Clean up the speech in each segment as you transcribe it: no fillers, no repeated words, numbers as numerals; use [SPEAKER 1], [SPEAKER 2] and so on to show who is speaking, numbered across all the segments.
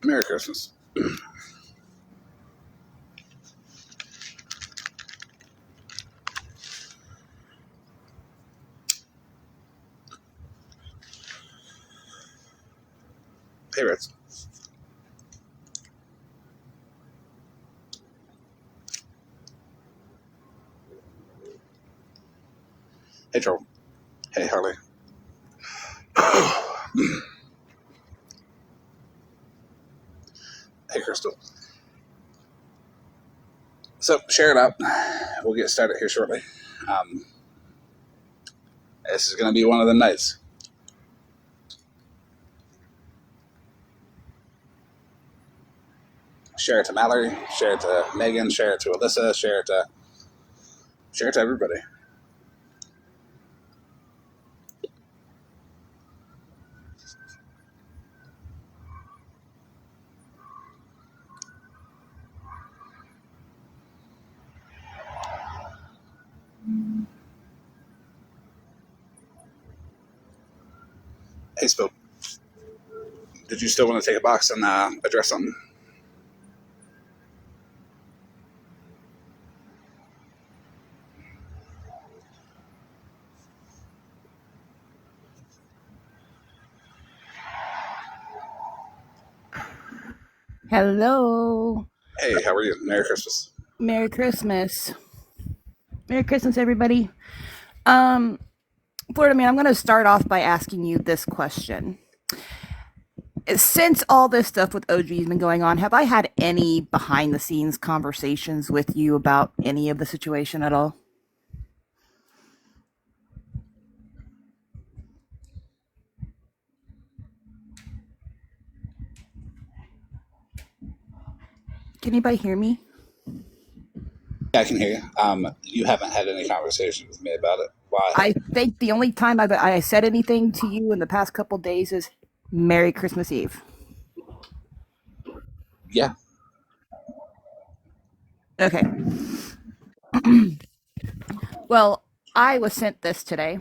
[SPEAKER 1] Merry Christmas. Hey, Ritz. Hey, Joel. Hey, Harley. Hey, Crystal. So, share it up. We'll get started here shortly. This is going to be one of the nights. Share it to Mallory. Share it to Megan. Share it to Alyssa. Share it to everybody. Hey, Spill. Did you still want to take a box and address something?
[SPEAKER 2] Hello.
[SPEAKER 1] Hey, how are you? Merry Christmas.
[SPEAKER 2] Merry Christmas. Merry Christmas, everybody. Florida Man, I'm going to start off by asking you this question. Since all this stuff with OG has been going on, have I had any behind the scenes conversations with you about any of the situation at all? Can anybody hear me?
[SPEAKER 1] Yeah, I can hear you. You haven't had any conversation with me about it. Why?
[SPEAKER 2] I think the only time I said anything to you in the past couple days is Merry Christmas Eve.
[SPEAKER 1] Yeah.
[SPEAKER 2] Okay. Well, I was sent this today.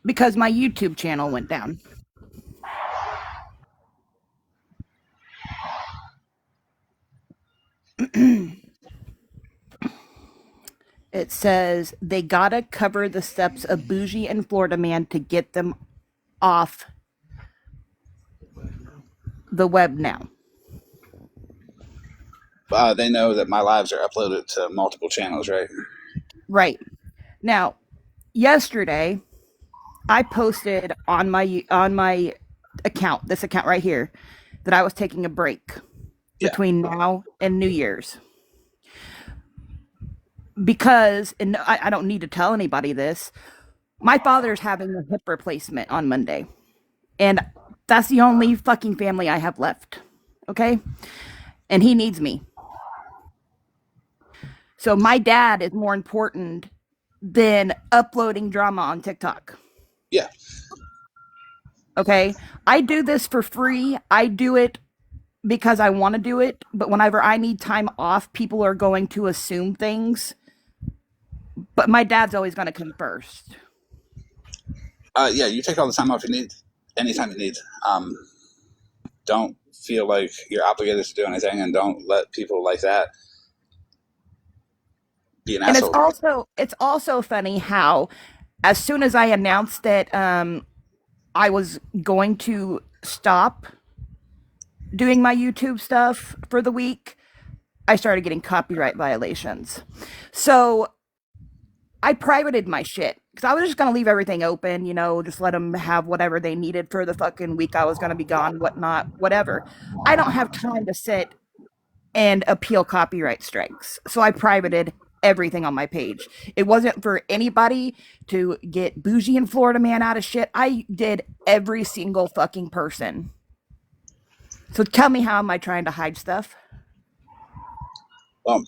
[SPEAKER 2] Because my YouTube channel went down. It says they gotta cover the steps of Bougie and Florida Man to get them off the web now.
[SPEAKER 1] They know that my lives are uploaded to multiple channels, right?
[SPEAKER 2] Right. Now, yesterday I posted on my account, this account right here, that I was taking a break between now and New Year's. Because, and I don't need to tell anybody this, my father's having a hip replacement on Monday. And that's the only fucking family I have left. Okay? And he needs me. So my dad is more important than uploading drama on TikTok.
[SPEAKER 1] Yeah.
[SPEAKER 2] Okay? I do this for free. I do it because I want to do it. But whenever I need time off, people are going to assume things. But my dad's always going to come first.
[SPEAKER 1] Yeah, you take all the time off you need, anytime you need. Don't feel like you're obligated to do anything, and don't let people like that be an
[SPEAKER 2] And
[SPEAKER 1] asshole.
[SPEAKER 2] it's also funny how as soon as I announced that I was going to stop doing my YouTube stuff for the week, I started getting copyright violations. So I privated my shit because I was just gonna leave everything open, just let them have whatever they needed for the fucking week I was gonna be gone, whatnot, whatever. I don't have time to sit and appeal copyright strikes, so I privated everything on my page. It wasn't for anybody to get Bougie and Florida Man out of shit. I did every single fucking person. So tell me, how am I trying to hide stuff?
[SPEAKER 1] Well,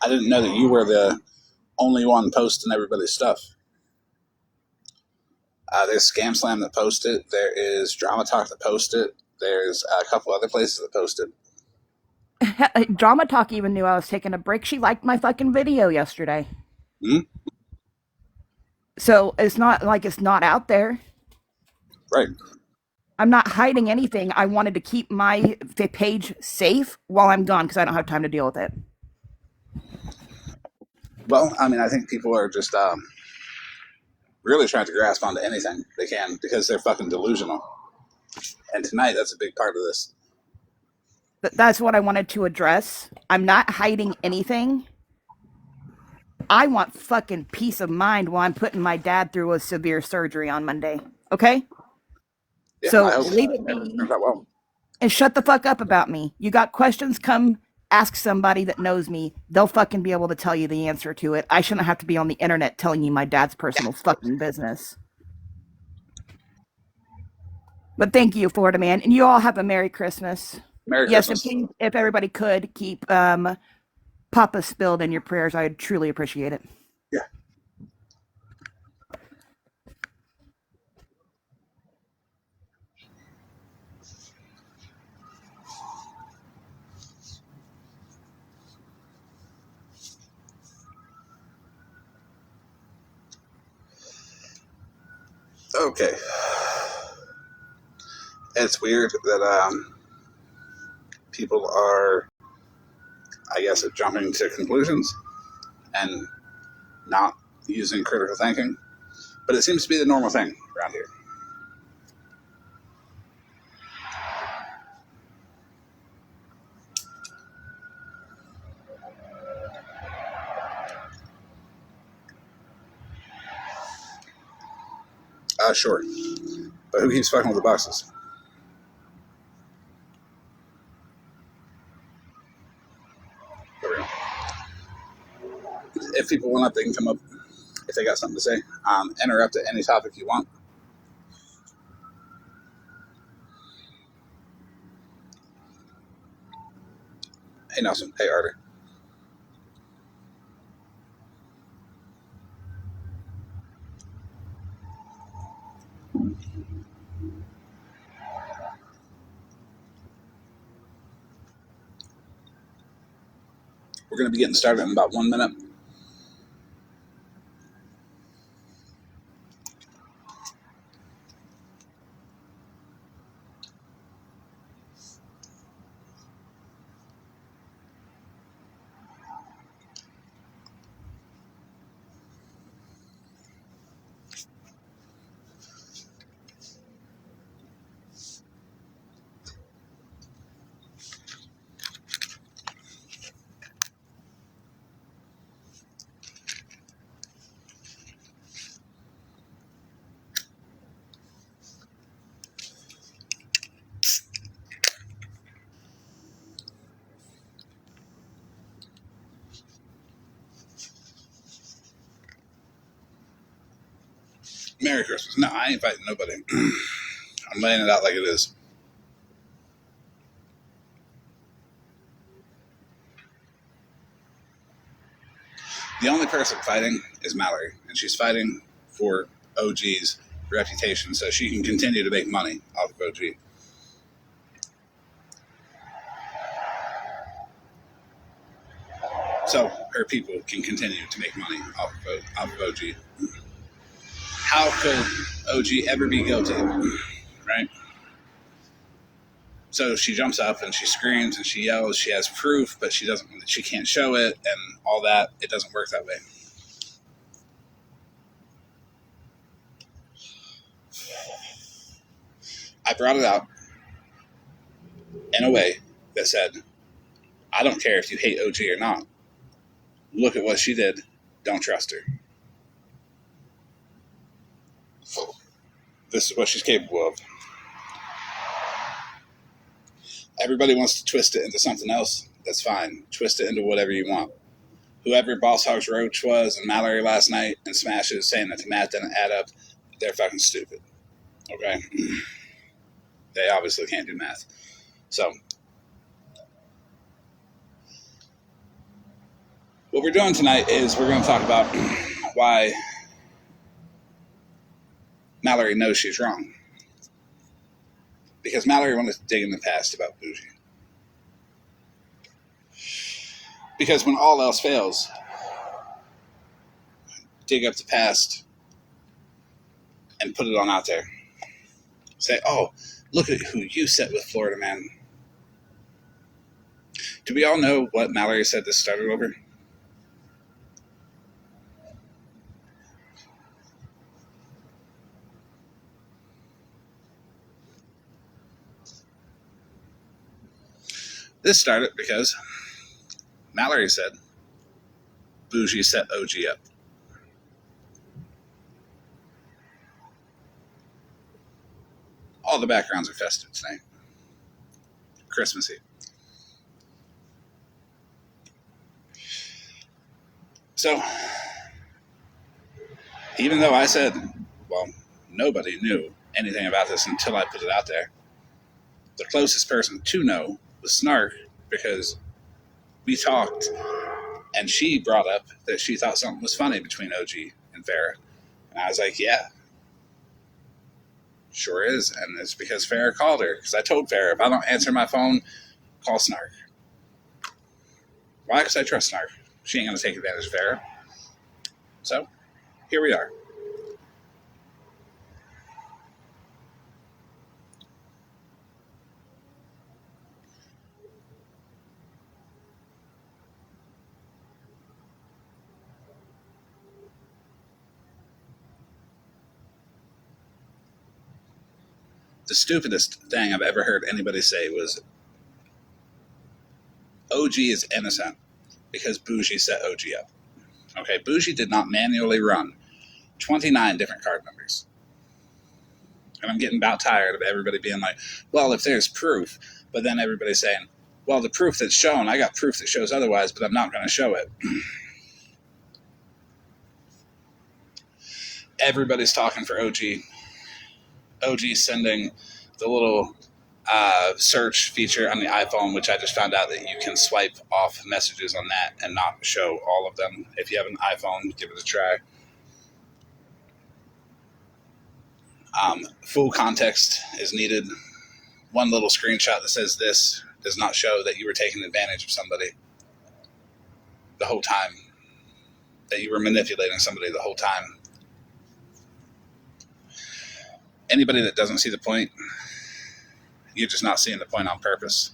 [SPEAKER 1] I didn't know that you were the only one posting everybody's stuff. There's Scam Slam that posted. There is Drama Talk that posted. There's a couple other places that posted.
[SPEAKER 2] Drama Talk even knew I was taking a break. She liked my fucking video yesterday.
[SPEAKER 1] Hmm.
[SPEAKER 2] So it's not like it's not out there.
[SPEAKER 1] Right.
[SPEAKER 2] I'm not hiding anything. I wanted to keep my page safe while I'm gone because I don't have time to deal with it.
[SPEAKER 1] Well, I mean, I think people are just really trying to grasp onto anything they can because they're fucking delusional. And tonight, that's a big part of this.
[SPEAKER 2] That's what I wanted to address. I'm not hiding anything. I want fucking peace of mind while I'm putting my dad through a severe surgery on Monday. Okay?
[SPEAKER 1] Yeah, I
[SPEAKER 2] So
[SPEAKER 1] hope
[SPEAKER 2] leave it
[SPEAKER 1] everything
[SPEAKER 2] be
[SPEAKER 1] turns out well.
[SPEAKER 2] and shut the fuck up about me. You got questions? Come ask somebody that knows me. They'll fucking be able to tell you the answer to it. I shouldn't have to be on the internet telling you my dad's personal fucking business. But thank you, Florida man. And you all have a Merry Christmas.
[SPEAKER 1] Merry
[SPEAKER 2] Yes, and
[SPEAKER 1] Christmas.
[SPEAKER 2] please, if everybody could keep Papa Spilled in your prayers, I'd truly appreciate it.
[SPEAKER 1] Yeah. Okay. It's weird that people are, I guess, jumping to conclusions and not using critical thinking, but it seems to be the normal thing around here. Sure. But who keeps fucking with the boxes? If people want up, they can come up if they got something to say. Interrupt at any topic you want. Hey, Nelson. Hey, Artie. We're going to be getting started in about 1 minute. Merry Christmas. No, I ain't inviting nobody. I'm laying it out like it is. The only person fighting is Mallory, and she's fighting for OG's reputation so she can continue to make money off of OG. So her people can continue to make money off of OG. How could OG ever be guilty? Right? So she jumps up and she screams and she yells. She has proof, but she doesn't. She can't show it, and all that. It doesn't work that way. I brought it out in a way that said, "I don't care if you hate OG or not. Look at what she did. Don't trust her. This is what she's capable of." Everybody wants to twist it into something else. That's fine. Twist it into whatever you want. Whoever Boss Hogs Roach was and Mallory last night and Smashes saying that the math didn't add up, they're fucking stupid. Okay? They obviously can't do math. So, what we're doing tonight is we're going to talk about why Mallory knows she's wrong. Because Mallory wanted to dig in the past about Bougie. Because when all else fails, dig up the past and put it on out there. Say, oh, look at who you set with Florida Man. Do we all know what Mallory said this started over? This started because Mallory said Bougie set OG up. All the backgrounds are festive tonight. Christmassy. So, even though I said, well, nobody knew anything about this until I put it out there, the closest person to know was Snark, because we talked and she brought up that she thought something was funny between OG and Farrah. And I was like, yeah, sure is. And it's because Farrah called her. Because I told Farrah, if I don't answer my phone, call Snark. Why? Because I trust Snark. She ain't going to take advantage of Farrah. So, here we are. The stupidest thing I've ever heard anybody say was OG is innocent because Bougie set OG up. Okay, Bougie did not manually run 29 different card numbers. And I'm getting about tired of everybody being like, well, if there's proof, but then everybody's saying, well, the proof that's shown, I got proof that shows otherwise, but I'm not going to show it. Everybody's talking for OG. OG sending the little search feature on the iPhone, which I just found out that you can swipe off messages on that and not show all of them. If you have an iPhone, give it a try. Full context is needed. One little screenshot that says this does not show that you were taking advantage of somebody the whole time, that you were manipulating somebody the whole time. Anybody that doesn't see the point, you're just not seeing the point on purpose.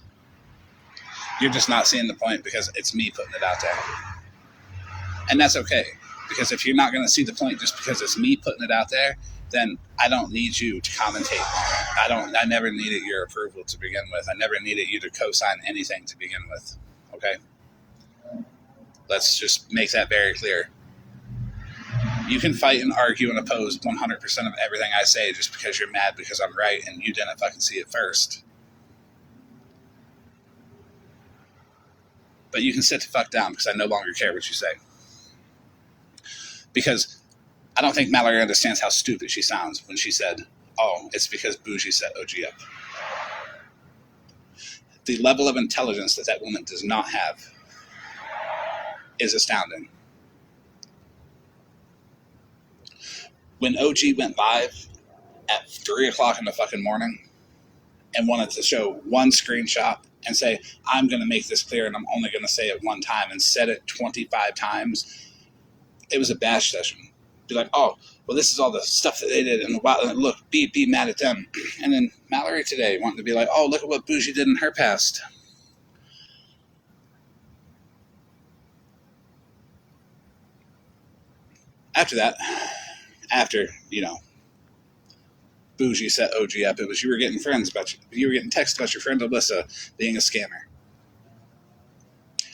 [SPEAKER 1] You're just not seeing the point because it's me putting it out there. And that's okay. Because if you're not going to see the point just because it's me putting it out there, then I don't need you to commentate on it. I never needed your approval to begin with. I never needed you to co-sign anything to begin with. Okay? Let's just make that very clear. You can fight and argue and oppose 100% of everything I say just because you're mad because I'm right and you didn't fucking see it first. But you can sit the fuck down because I no longer care what you say. Because I don't think Mallory understands how stupid she sounds when she said, oh, it's because Bougie set OG up. The level of intelligence that that woman does not have is astounding. When OG went live at 3 o'clock in the fucking morning and wanted to show one screenshot and say, I'm going to make this clear and I'm only going to say it one time, and said it 25 times, it was a bash session. Be like, oh, well, this is all the stuff that they did, and look, be mad at them. And then Mallory today wanting to be like, oh, look at what Bougie did in her past. After, Bougie set OG up, it was you were getting texts about your friend Alyssa being a scammer.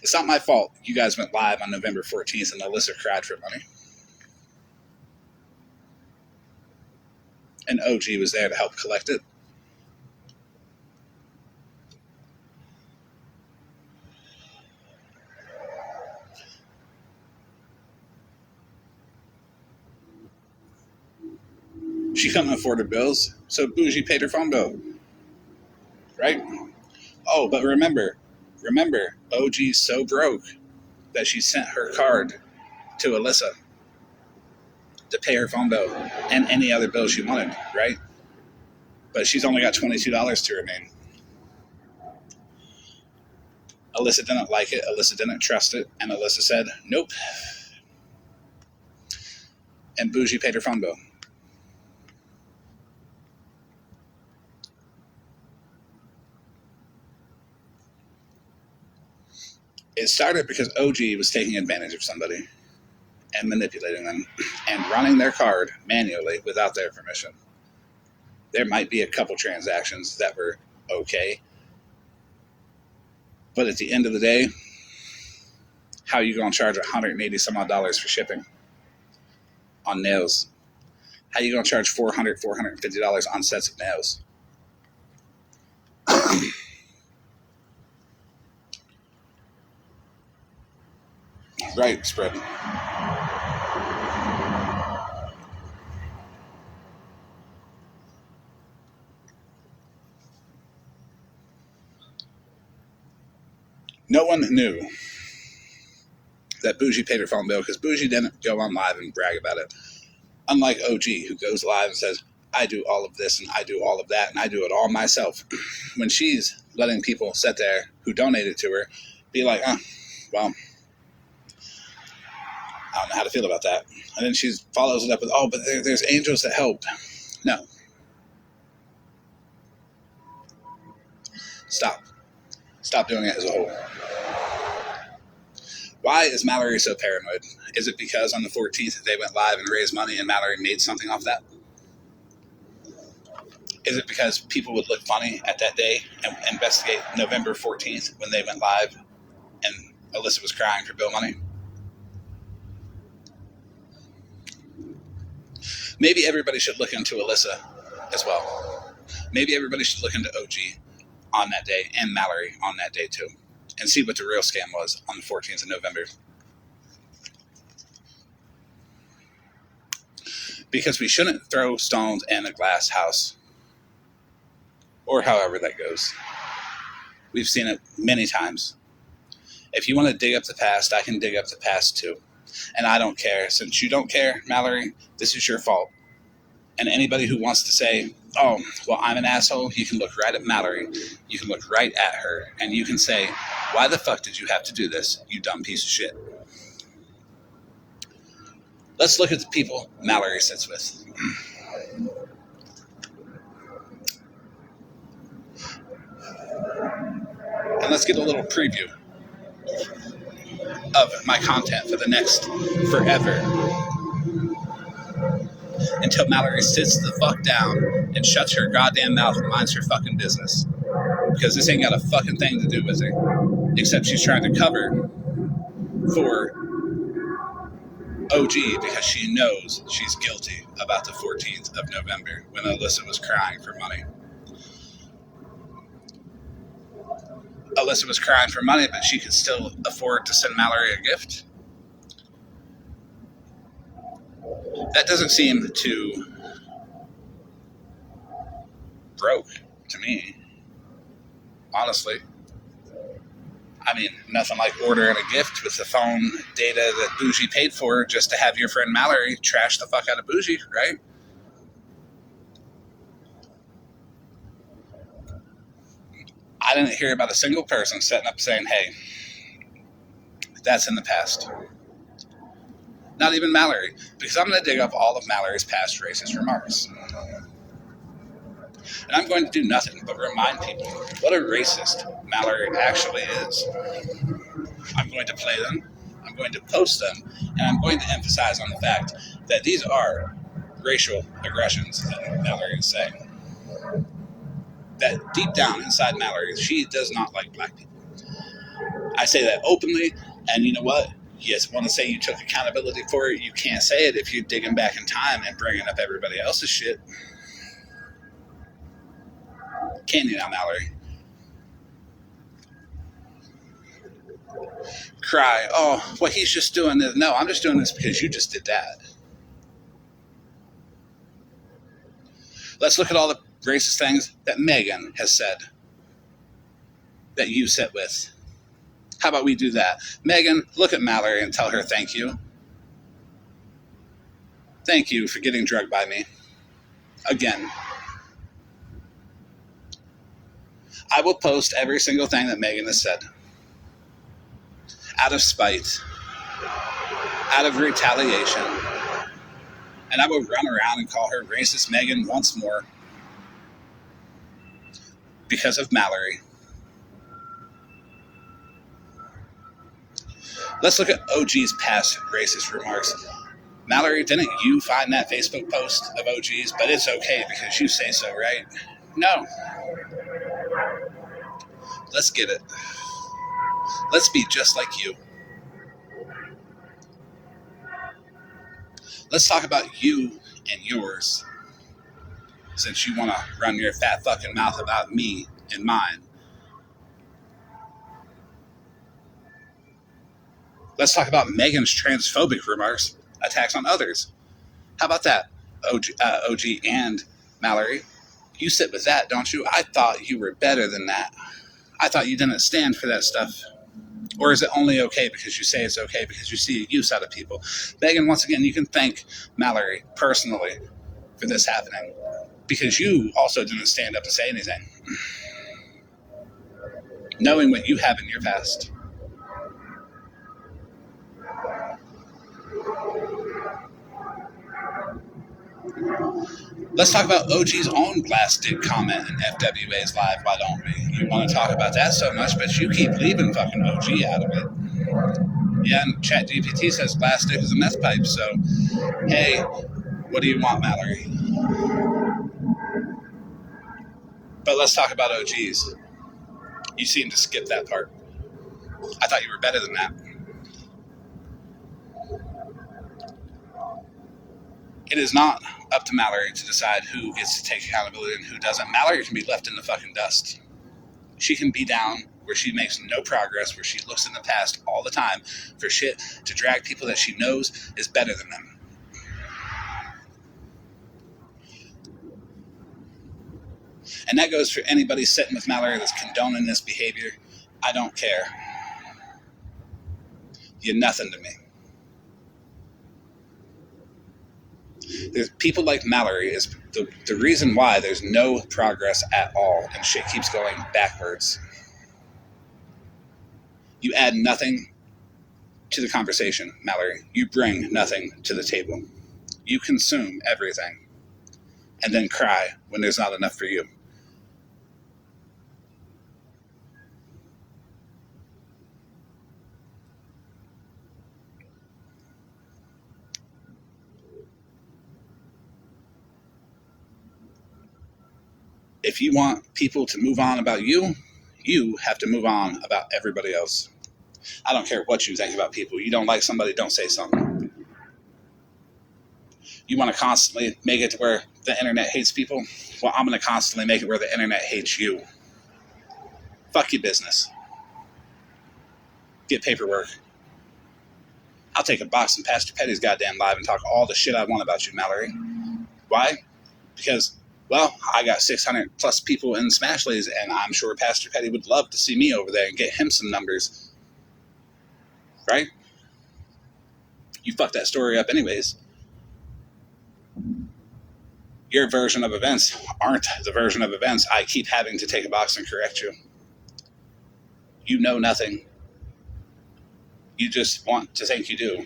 [SPEAKER 1] It's not my fault you guys went live on November 14th and Alyssa cried for money. And OG was there to help collect it. She couldn't afford her bills, so Bougie paid her phone bill. Right? Oh, but remember, OG's so broke that she sent her card to Alyssa to pay her phone bill and any other bill she wanted, right? But she's only got $22 to remain. Alyssa didn't like it. Alyssa didn't trust it. And Alyssa said, nope. And Bougie paid her phone bill. It started because OG was taking advantage of somebody and manipulating them and running their card manually without their permission. There might be a couple transactions that were okay, but at the end of the day, how are you going to charge $180 some odd for shipping on nails? How are you going to charge $450 on sets of nails? Right, spread. No one knew that Bougie paid her phone bill because Bougie didn't go on live and brag about it. Unlike OG, who goes live and says, I do all of this and I do all of that and I do it all myself. When she's letting people sit there who donated to her be like, well, I don't know how to feel about that. And then she follows it up with, oh, but there's angels that help. No. Stop. Stop doing it as a whole. Why is Mallory so paranoid? Is it because on the 14th they went live and raised money and Mallory made something off that? Is it because people would look funny at that day and investigate November 14th when they went live and Alyssa was crying for bill money? Maybe everybody should look into Alyssa as well. Maybe everybody should look into OG on that day and Mallory on that day too and see what the real scam was on the 14th of November. Because we shouldn't throw stones in a glass house, or however that goes. We've seen it many times. If you want to dig up the past, I can dig up the past too. And I don't care. Since you don't care, Mallory, this is your fault. And anybody who wants to say, oh, well, I'm an asshole, you can look right at Mallory. You can look right at her. And you can say, why the fuck did you have to do this, you dumb piece of shit? Let's look at the people Mallory sits with. And let's get a little preview of my content for the next forever. Until Mallory sits the fuck down and shuts her goddamn mouth and minds her fucking business. Because this ain't got a fucking thing to do with her. Except she's trying to cover for OG because she knows she's guilty about the 14th of November when Alyssa was crying for money. Alyssa was crying for money, but she could still afford to send Mallory a gift. That doesn't seem too broke to me, honestly. I mean, nothing like ordering a gift with the phone data that Bougie paid for just to have your friend Mallory trash the fuck out of Bougie, right? I didn't hear about a single person setting up saying, hey, that's in the past. Not even Mallory, because I'm going to dig up all of Mallory's past racist remarks. And I'm going to do nothing but remind people what a racist Mallory actually is. I'm going to play them, I'm going to post them, and I'm going to emphasize on the fact that these are racial aggressions that Mallory is saying. That deep down inside Mallory, she does not like black people. I say that openly, and you know what? You just want to say you took accountability for it. You can't say it if you're digging back in time and bringing up everybody else's shit. Can you now, Mallory? Cry, oh, well, he's just doing this. No, I'm just doing this because you just did that. Let's look at all the racist things that Megan has said that you sit with. How about we do that? Megan, look at Mallory and tell her thank you. Thank you for getting drugged by me. Again. I will post every single thing that Megan has said. out of spite, out of retaliation, and I will run around and call her racist Megan once more because of Mallory. Let's look at OG's past racist remarks. Mallory, didn't you find that Facebook post of OG's? But it's okay because you say so, right? No. Let's get it. Let's be just like you. Let's talk about you and yours, since you want to run your fat fucking mouth about me and mine. Let's talk about Megan's transphobic remarks, attacks on others. How about that, OG and Mallory? You sit with that, don't you? I thought you were better than that. I thought you didn't stand for that stuff. Or is it only okay because you say it's okay because you see a use out of people? Megan, once again, you can thank Mallory personally for this happening because you also didn't stand up to say anything. Knowing what you have in your past. Let's talk about OG's own plastic comment in FWA's live, why don't we? You want to talk about that so much, but you keep leaving fucking OG out of it. Yeah, and ChatGPT says plastic is a meth pipe, so hey, what do you want, Mallory? But let's talk about OGs. You seem to skip that part. I thought you were better than that. It is not up to Mallory to decide who gets to take accountability and who doesn't. Mallory can be left in the fucking dust. She can be down where she makes no progress, where she looks in the past all the time for shit to drag people that she knows is better than them. And that goes for anybody sitting with Mallory that's condoning this behavior. I don't care. You're nothing to me. There's people like Mallory is the reason why there's no progress at all and shit keeps going backwards. You add nothing to the conversation, Mallory. You bring nothing to the table. You consume everything and then cry when there's not enough for you. If you want people to move on about you, you have to move on about everybody else. I don't care what you think about people. You don't like somebody, don't say something. You want to constantly make it to where the internet hates people? Well, I'm going to constantly make it where the internet hates you. Fuck your business. Get paperwork. I'll take a box in Pastor Petty's goddamn live and talk all the shit I want about you, Mallory. Why? Because, well, I got 600 plus people in Smashley's, and I'm sure Pastor Petty would love to see me over there and get him some numbers. Right? You fucked that story up anyways. Your version of events aren't the version of events I keep having to take a box and correct you. You know nothing. You just want to think you do.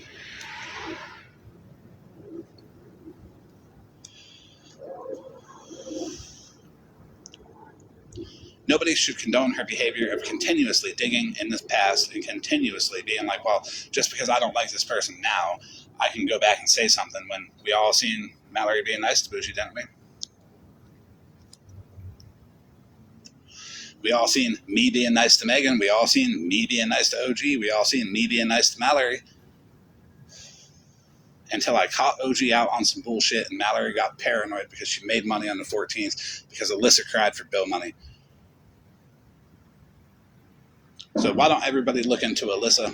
[SPEAKER 1] Nobody should condone her behavior of continuously digging in the past and continuously being like, well, just because I don't like this person now, I can go back and say something when we all seen Mallory being nice to Bougie, didn't we? We all seen me being nice to Megan. We all seen me being nice to OG. We all seen me being nice to Mallory. Until I caught OG out on some bullshit and Mallory got paranoid because she made money on the 14th because Alyssa cried for bill money. So why don't everybody look into Alyssa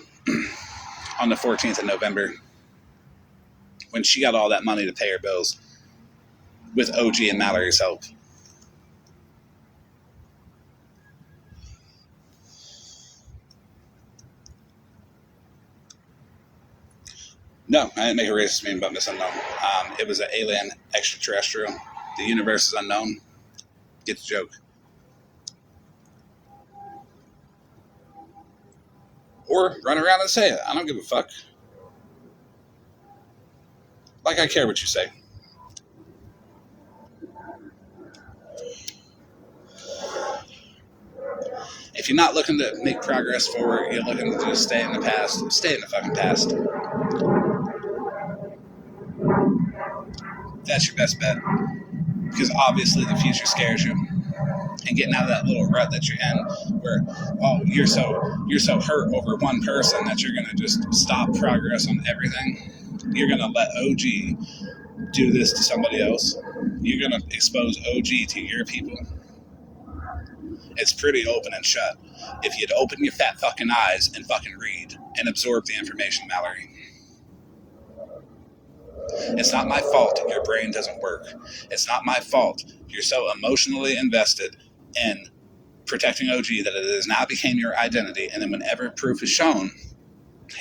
[SPEAKER 1] on the 14th of November when she got all that money to pay her bills with OG and Mallory's help? No, I didn't make a racist meme about Miss Unknown. It was an alien extraterrestrial. The universe is unknown. Get the joke. Or run around and say it. I don't give a fuck. Like I care what you say. If you're not looking to make progress forward, you're looking to just stay in the past, stay in the fucking past. That's your best bet. Because obviously the future scares you. And getting out of that little rut that you're in where, oh, you're so hurt over one person that you're gonna just stop progress on everything. You're gonna let OG do this to somebody else. You're gonna expose OG to your people. It's pretty open and shut. If you'd open your fat fucking eyes and fucking read and absorb the information, Mallory. It's not my fault your brain doesn't work. It's not my fault you're so emotionally invested in protecting OG that it has now became your identity, and then whenever proof is shown,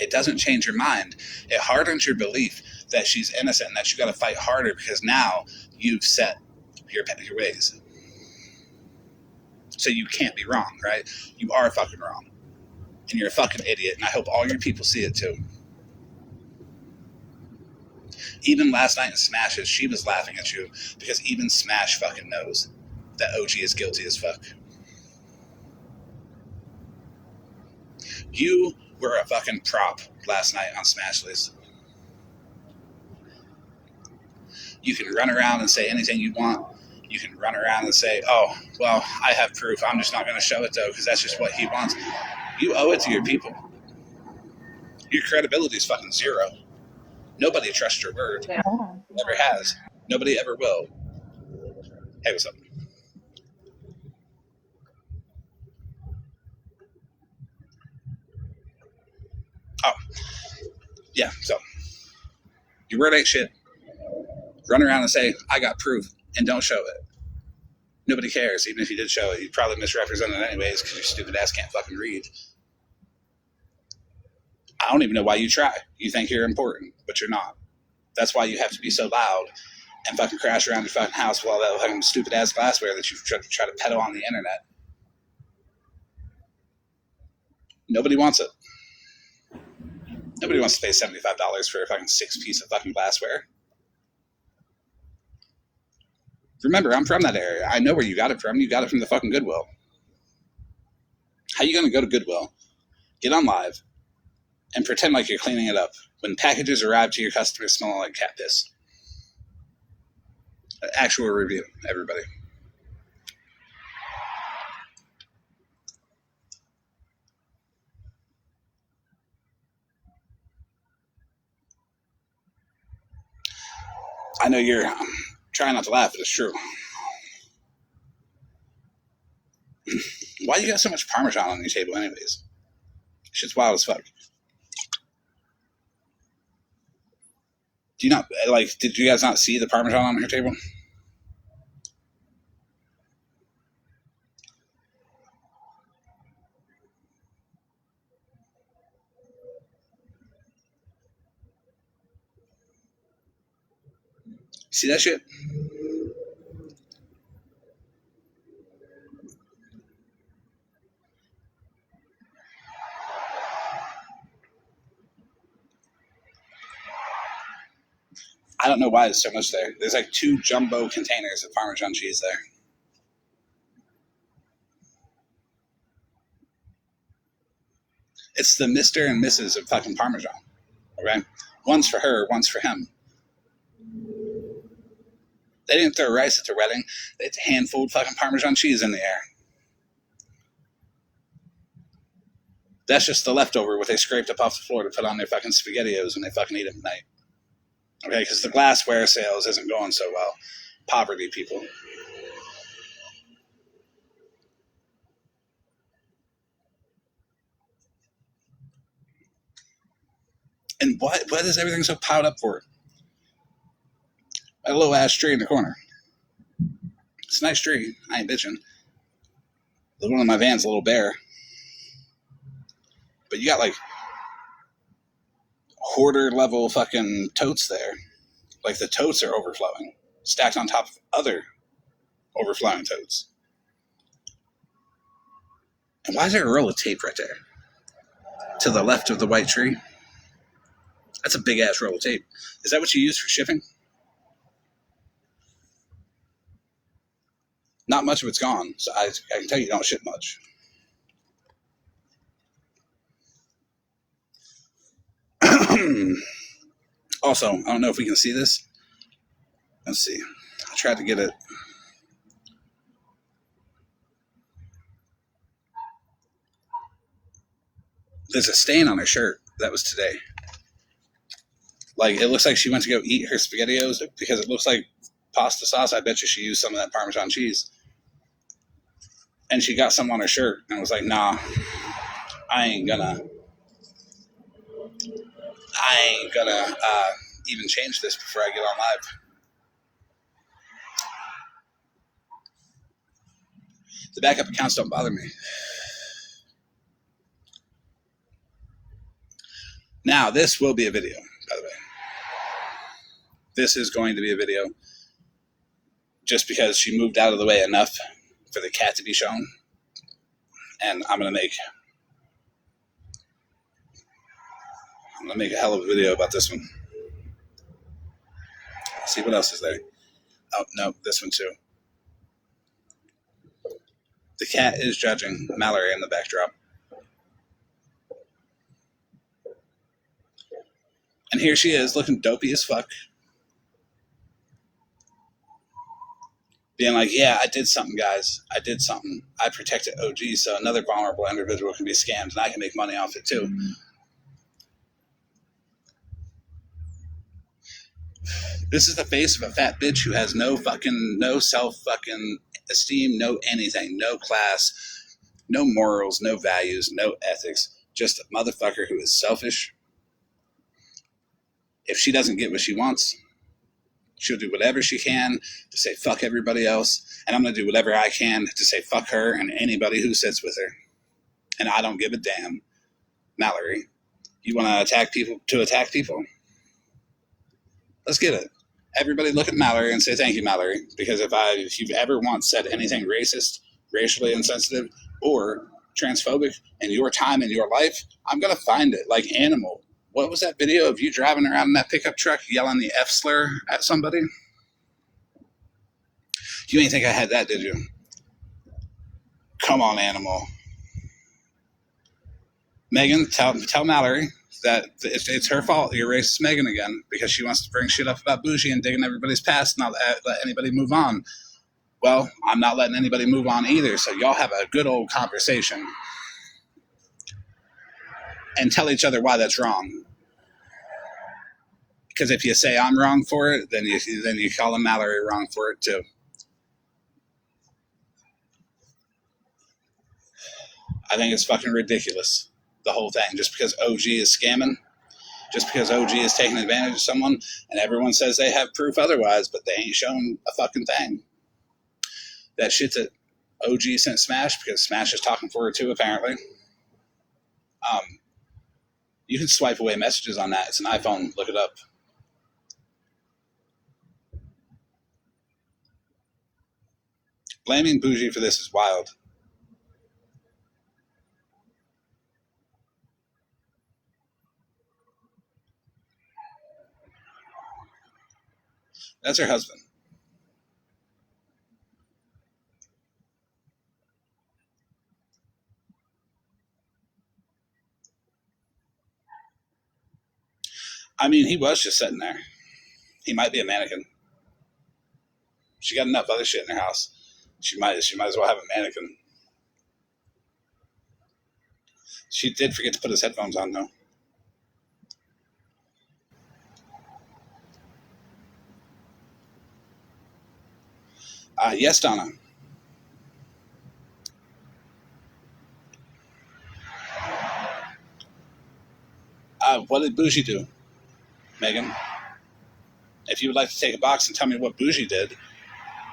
[SPEAKER 1] it doesn't change your mind. It hardens your belief that she's innocent and that you got to fight harder because now you've set your ways. So you can't be wrong, right? You are fucking wrong. And you're a fucking idiot, and I hope all your people see it too. Even last night in Smashes, she was laughing at you because even Smash fucking knows that OG is guilty as fuck. You were a fucking prop last night on Smashless. You can run around and say anything you want. You can run around and say, oh, well, I have proof. I'm just not going to show it, though, because that's just what he wants. You owe it to your people. Your credibility is fucking zero. Nobody trusts your word. Never has. Nobody ever will. Hey, what's up? Oh, yeah, so your word ain't shit. Run around and say, I got proof, and don't show it. Nobody cares. Even if you did show it, you'd probably misrepresent it anyways because your stupid ass can't fucking read. I don't even know why you try. You think you're important, but you're not. That's why you have to be so loud and fucking crash around your fucking house with all that fucking stupid ass glassware that you try to peddle on the internet. Nobody wants it. Nobody wants to pay $75 for a fucking 6-piece of fucking glassware. Remember, I'm from that area. I know where you got it from. You got it from the fucking Goodwill. How you going to go to Goodwill, get on live, and pretend like you're cleaning it up when packages arrive to your customers smelling like cat piss? Actual review, everybody. I know you're trying not to laugh, but it's true. Why you got so much Parmesan on your table anyways? Shit's wild as fuck. Do you not, like, did you guys not see the Parmesan on her table? See that shit? I don't know why there's so much there. There's like 2 jumbo containers of Parmesan cheese there. It's the Mr. and Mrs. of fucking Parmesan. Okay? One's for her, one's for him. They didn't throw rice at their wedding. They had a handful of fucking Parmesan cheese in the air. That's just the leftover what they scraped up off the floor to put on their fucking SpaghettiOs when they fucking eat them at night. Okay, because the glassware sales isn't going so well. Poverty, people. And what is everything so piled up for? A little ash tree in the corner. It's a nice tree. I ain't bitching. The one in my van's a little bare. But you got like hoarder level fucking totes there. Like the totes are overflowing, stacked on top of other overflowing totes. And why is there a roll of tape right there? to the left of the white tree. That's a big ass roll of tape. Is that what you use for shipping? Not much of it's gone, so I can tell you don't ship much. Also, I don't know if we can see this. Let's see. I tried to get it. There's a stain on her shirt. That was today. Like, it looks like she went to go eat her SpaghettiOs because it looks like pasta sauce. I bet you she used some of that Parmesan cheese. And she got some on her shirt and was like, nah, I ain't gonna even change this before I get on live. The backup accounts don't bother me. Now, this will be a video, by the way. This is going to be a video just because she moved out of the way enough for the cat to be shown. And I'm going to make a hell of a video about this one. Let's see what else is there. Oh, no, this one too. The cat is judging Mallory in the backdrop. And here she is, looking dopey as fuck. Being like, yeah, I did something, guys. I did something. I protected OG so another vulnerable individual can be scammed and I can make money off it too. This is the face of a fat bitch who has no self fucking esteem, no anything, no class, no morals, no values, no ethics. Just a motherfucker who is selfish. If she doesn't get what she wants, she'll do whatever she can to say fuck everybody else. And I'm going to do whatever I can to say fuck her and anybody who sits with her. And I don't give a damn. Mallory, you want to attack people? Let's get it. Everybody look at Mallory and say thank you, Mallory. Because if you've ever once said anything racist, racially insensitive, or transphobic in your time in your life, I'm going to find it like Animal. What was that video of you driving around in that pickup truck yelling the F slur at somebody? You ain't think I had that, did you? Come on, Animal. Megan, tell Mallory that it's her fault you're racist Megan again because she wants to bring shit up about Bougie and digging everybody's past and not let anybody move on. Well, I'm not letting anybody move on either, so y'all have a good old conversation and tell each other why that's wrong. Because if you say I'm wrong for it, then you call Mallory wrong for it too. I think it's fucking ridiculous, the whole thing. Just because OG is scamming, just because OG is taking advantage of someone, and everyone says they have proof otherwise, but they ain't shown a fucking thing. That shit that OG sent Smash, because Smash is talking for her too, apparently. You can swipe away messages on that. It's an iPhone. Look it up. Blaming Bougie for this is wild. That's her husband. I mean, he was just sitting there. He might be a mannequin. She got enough other shit in her house. She might as well have a mannequin. She did forget to put his headphones on, though. Yes, Donna. What did Bougie do, Megan? If you would like to take a box and tell me what Bougie did,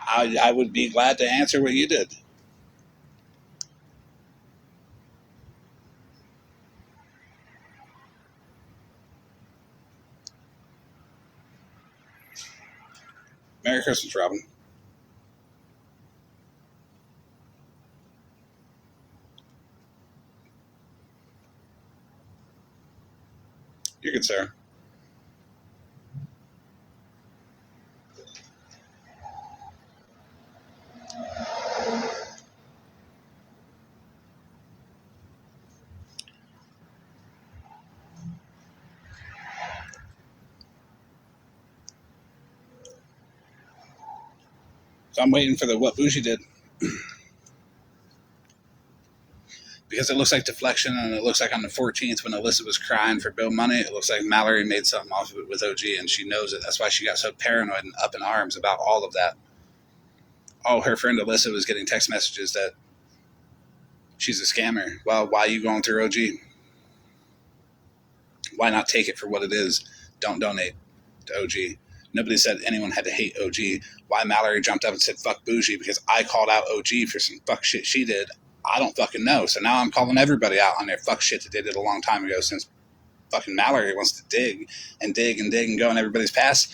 [SPEAKER 1] I would be glad to answer what you did. Merry Christmas, Robin. You're good, sir. So I'm waiting for the what Bougie did. Because it looks like deflection, and it looks like on the 14th when Alyssa was crying for bill money, it looks like Mallory made something off of it with OG, and she knows it. That's why she got so paranoid and up in arms about all of that. Oh, her friend Alyssa was getting text messages that she's a scammer. Well, why are you going through OG? Why not take it for what it is? Don't donate to OG. Nobody said anyone had to hate OG. Why Mallory jumped up and said fuck Bougie because I called out OG for some fuck shit she did, I don't fucking know. So now I'm calling everybody out on their fuck shit that they did a long time ago, since fucking Mallory wants to dig and dig and dig and go in everybody's past.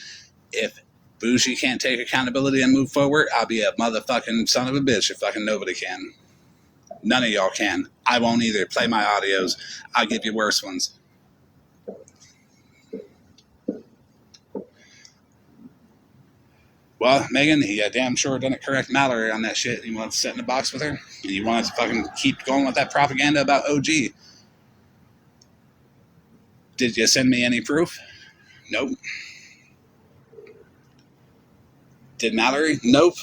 [SPEAKER 1] If Bougie can't take accountability and move forward, I'll be a motherfucking son of a bitch if fucking nobody can. None of y'all can. I won't either. Play my audios. I'll give you worse ones. Well, Megan, he damn sure didn't correct Mallory on that shit. You want to sit in the box with her? And you want to fucking keep going with that propaganda about OG? Did you send me any proof? Nope. Did Mallory? Nope.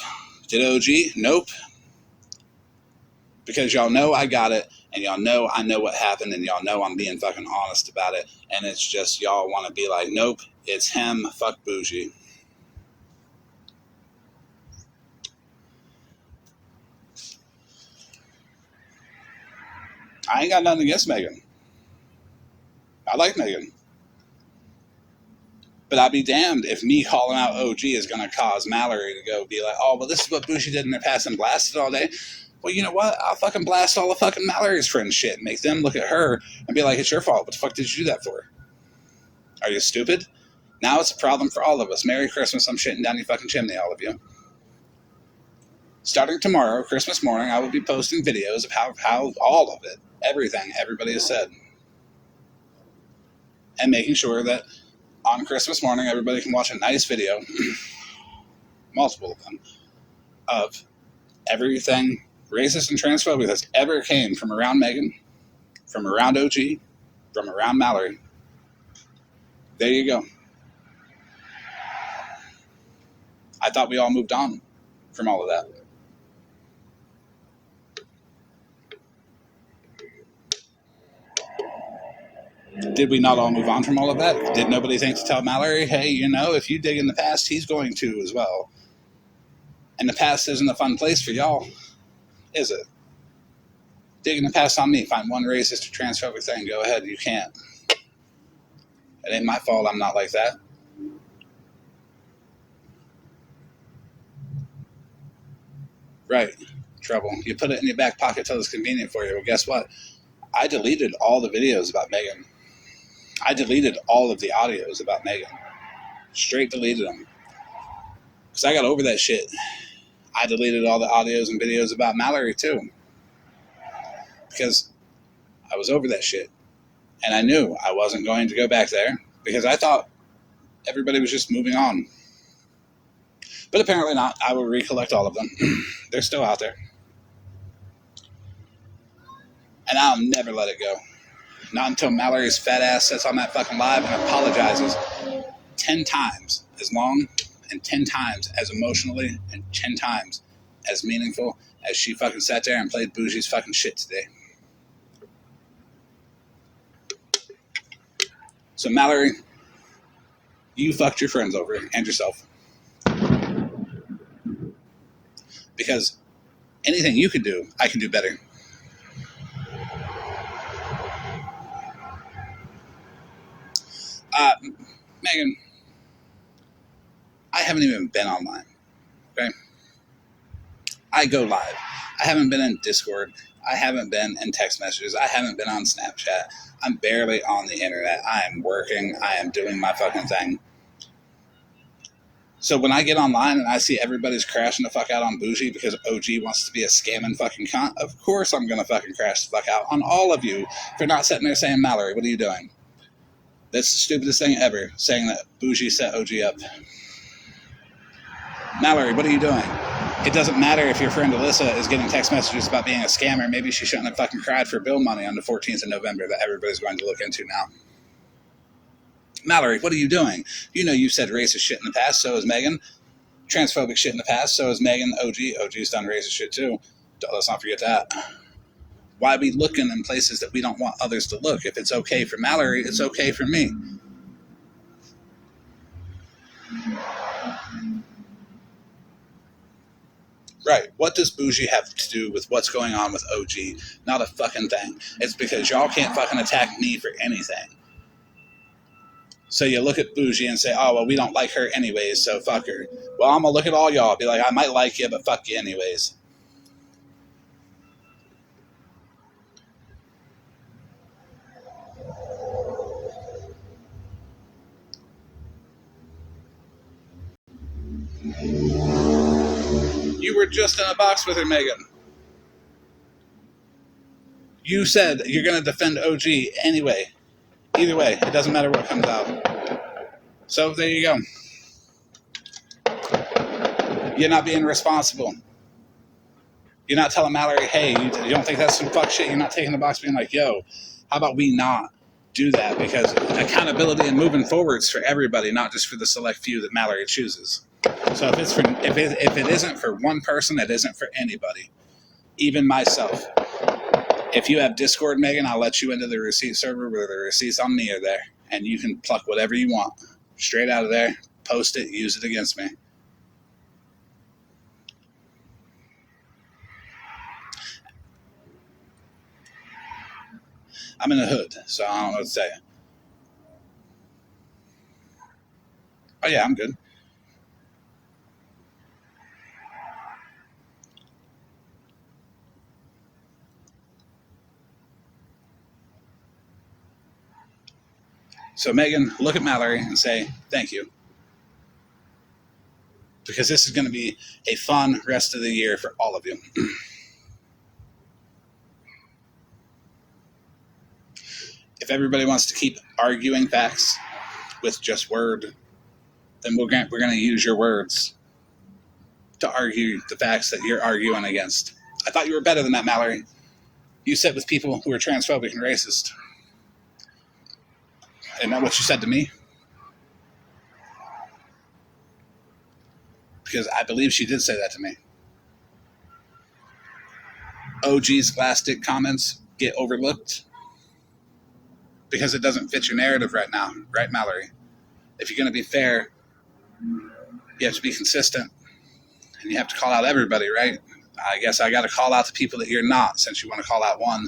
[SPEAKER 1] Did OG? Nope. Because y'all know I got it, and y'all know I know what happened, and y'all know I'm being fucking honest about it, and it's just y'all want to be like, nope, it's him, fuck Bougie. I ain't got nothing against Megan. I like Megan. But I'd be damned if me calling out OG is going to cause Mallory to go be like, oh, well, this is what Bougie did in the past and blasted all day. Well, you know what? I'll fucking blast all the fucking Mallory's friends shit and make them look at her and be like, it's your fault. What the fuck did you do that for? Are you stupid? Now it's a problem for all of us. Merry Christmas. I'm shitting down your fucking chimney, all of you. Starting tomorrow, Christmas morning, I will be posting videos of how all of it, everything everybody has said. And making sure that on Christmas morning, everybody can watch a nice video, multiple of them, of everything racist and transphobic that's ever came from around Megan, from around OG, from around Mallory. There you go. I thought we all moved on from all of that. Did we not all move on from all of that? Did nobody think to tell Mallory, hey, you know, if you dig in the past, he's going to as well. And the past isn't a fun place for y'all, is it? Dig in the past on me. Find one racist or transphobic thing. Go ahead. You can't. It ain't my fault I'm not like that. Right. Trouble. You put it in your back pocket till it's convenient for you. Well, guess what? I deleted all the videos about Megan. I deleted all of the audios about Megan. Straight deleted them. Because I got over that shit. I deleted all the audios and videos about Mallory too. Because I was over that shit. And I knew I wasn't going to go back there. Because I thought everybody was just moving on. But apparently not. I will recollect all of them. They're still out there. And I'll never let it go. Not until Mallory's fat ass sits on that fucking live and apologizes 10 times as long and 10 times as emotionally and 10 times as meaningful as she fucking sat there and played Bougie's fucking shit today. So Mallory, you fucked your friends over and yourself. Because anything you can do, I can do better. Megan, I haven't even been online, okay? I go live. I haven't been in Discord. I haven't been in text messages. I haven't been on Snapchat. I'm barely on the internet. I am working. I am doing my fucking thing. So when I get online and I see everybody's crashing the fuck out on Bougie because OG wants to be a scamming fucking cunt, of course I'm going to fucking crash the fuck out on all of you for not sitting there saying, Mallory, what are you doing? That's the stupidest thing ever, saying that Bougie set OG up. Mallory, what are you doing? It doesn't matter if your friend Alyssa is getting text messages about being a scammer. Maybe she shouldn't have fucking cried for bill money on the 14th of November that everybody's going to look into now. Mallory, what are you doing? You know you've said racist shit in the past, so has Megan. Transphobic shit in the past, so has Megan. OG's done racist shit too. Let's not forget that. Why are we looking in places that we don't want others to look? If it's okay for Mallory, it's okay for me. Right. What does Bougie have to do with what's going on with OG? Not a fucking thing. It's because y'all can't fucking attack me for anything. So you look at Bougie and say, oh, well, we don't like her anyways, so fuck her. Well, I'm going to look at all y'all, be like, I might like you, but fuck you anyways. You were just in a box with her, Megan. You said you're going to defend OG anyway. Either way, it doesn't matter what comes out. So there you go. You're not being responsible. You're not telling Mallory, hey, you don't think that's some fuck shit? You're not taking the box being like, yo, how about we not do that? Because accountability and moving forward is for everybody, not just for the select few that Mallory chooses. So if it isn't for one person, it isn't for anybody, even myself. If you have Discord, Megan, I'll let you into the receipt server where the receipts on me are there, and you can pluck whatever you want straight out of there, post it, use it against me. I'm in the hood, so I don't know what to say. Oh yeah, I'm good. So Megan, look at Mallory and say, thank you. Because this is going to be a fun rest of the year for all of you. If everybody wants to keep arguing facts with just word, then we're going to use your words to argue the facts that you're arguing against. I thought you were better than that, Mallory. You sit with people who are transphobic and racist. Isn't that what you said to me? Because I believe she did say that to me. OG's plastic comments get overlooked because it doesn't fit your narrative right now, right, Mallory? If you're going to be fair, you have to be consistent, and you have to call out everybody, right? I guess I got to call out the people that you're not, since you want to call out one.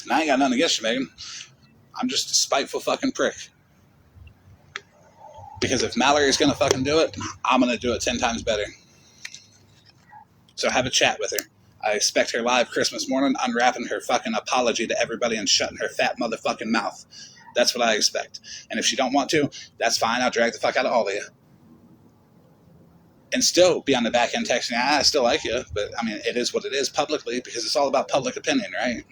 [SPEAKER 1] And I ain't got nothing against you, Megan. I'm just a spiteful fucking prick. Because if Mallory's going to fucking do it, I'm going to do it 10 times better. So have a chat with her. I expect her live Christmas morning unwrapping her fucking apology to everybody and shutting her fat motherfucking mouth. That's what I expect. And if she don't want to, that's fine. I'll drag the fuck out of all of you. And still be on the back end texting, I still like you. But, I mean, it is what it is publicly because it's all about public opinion, right?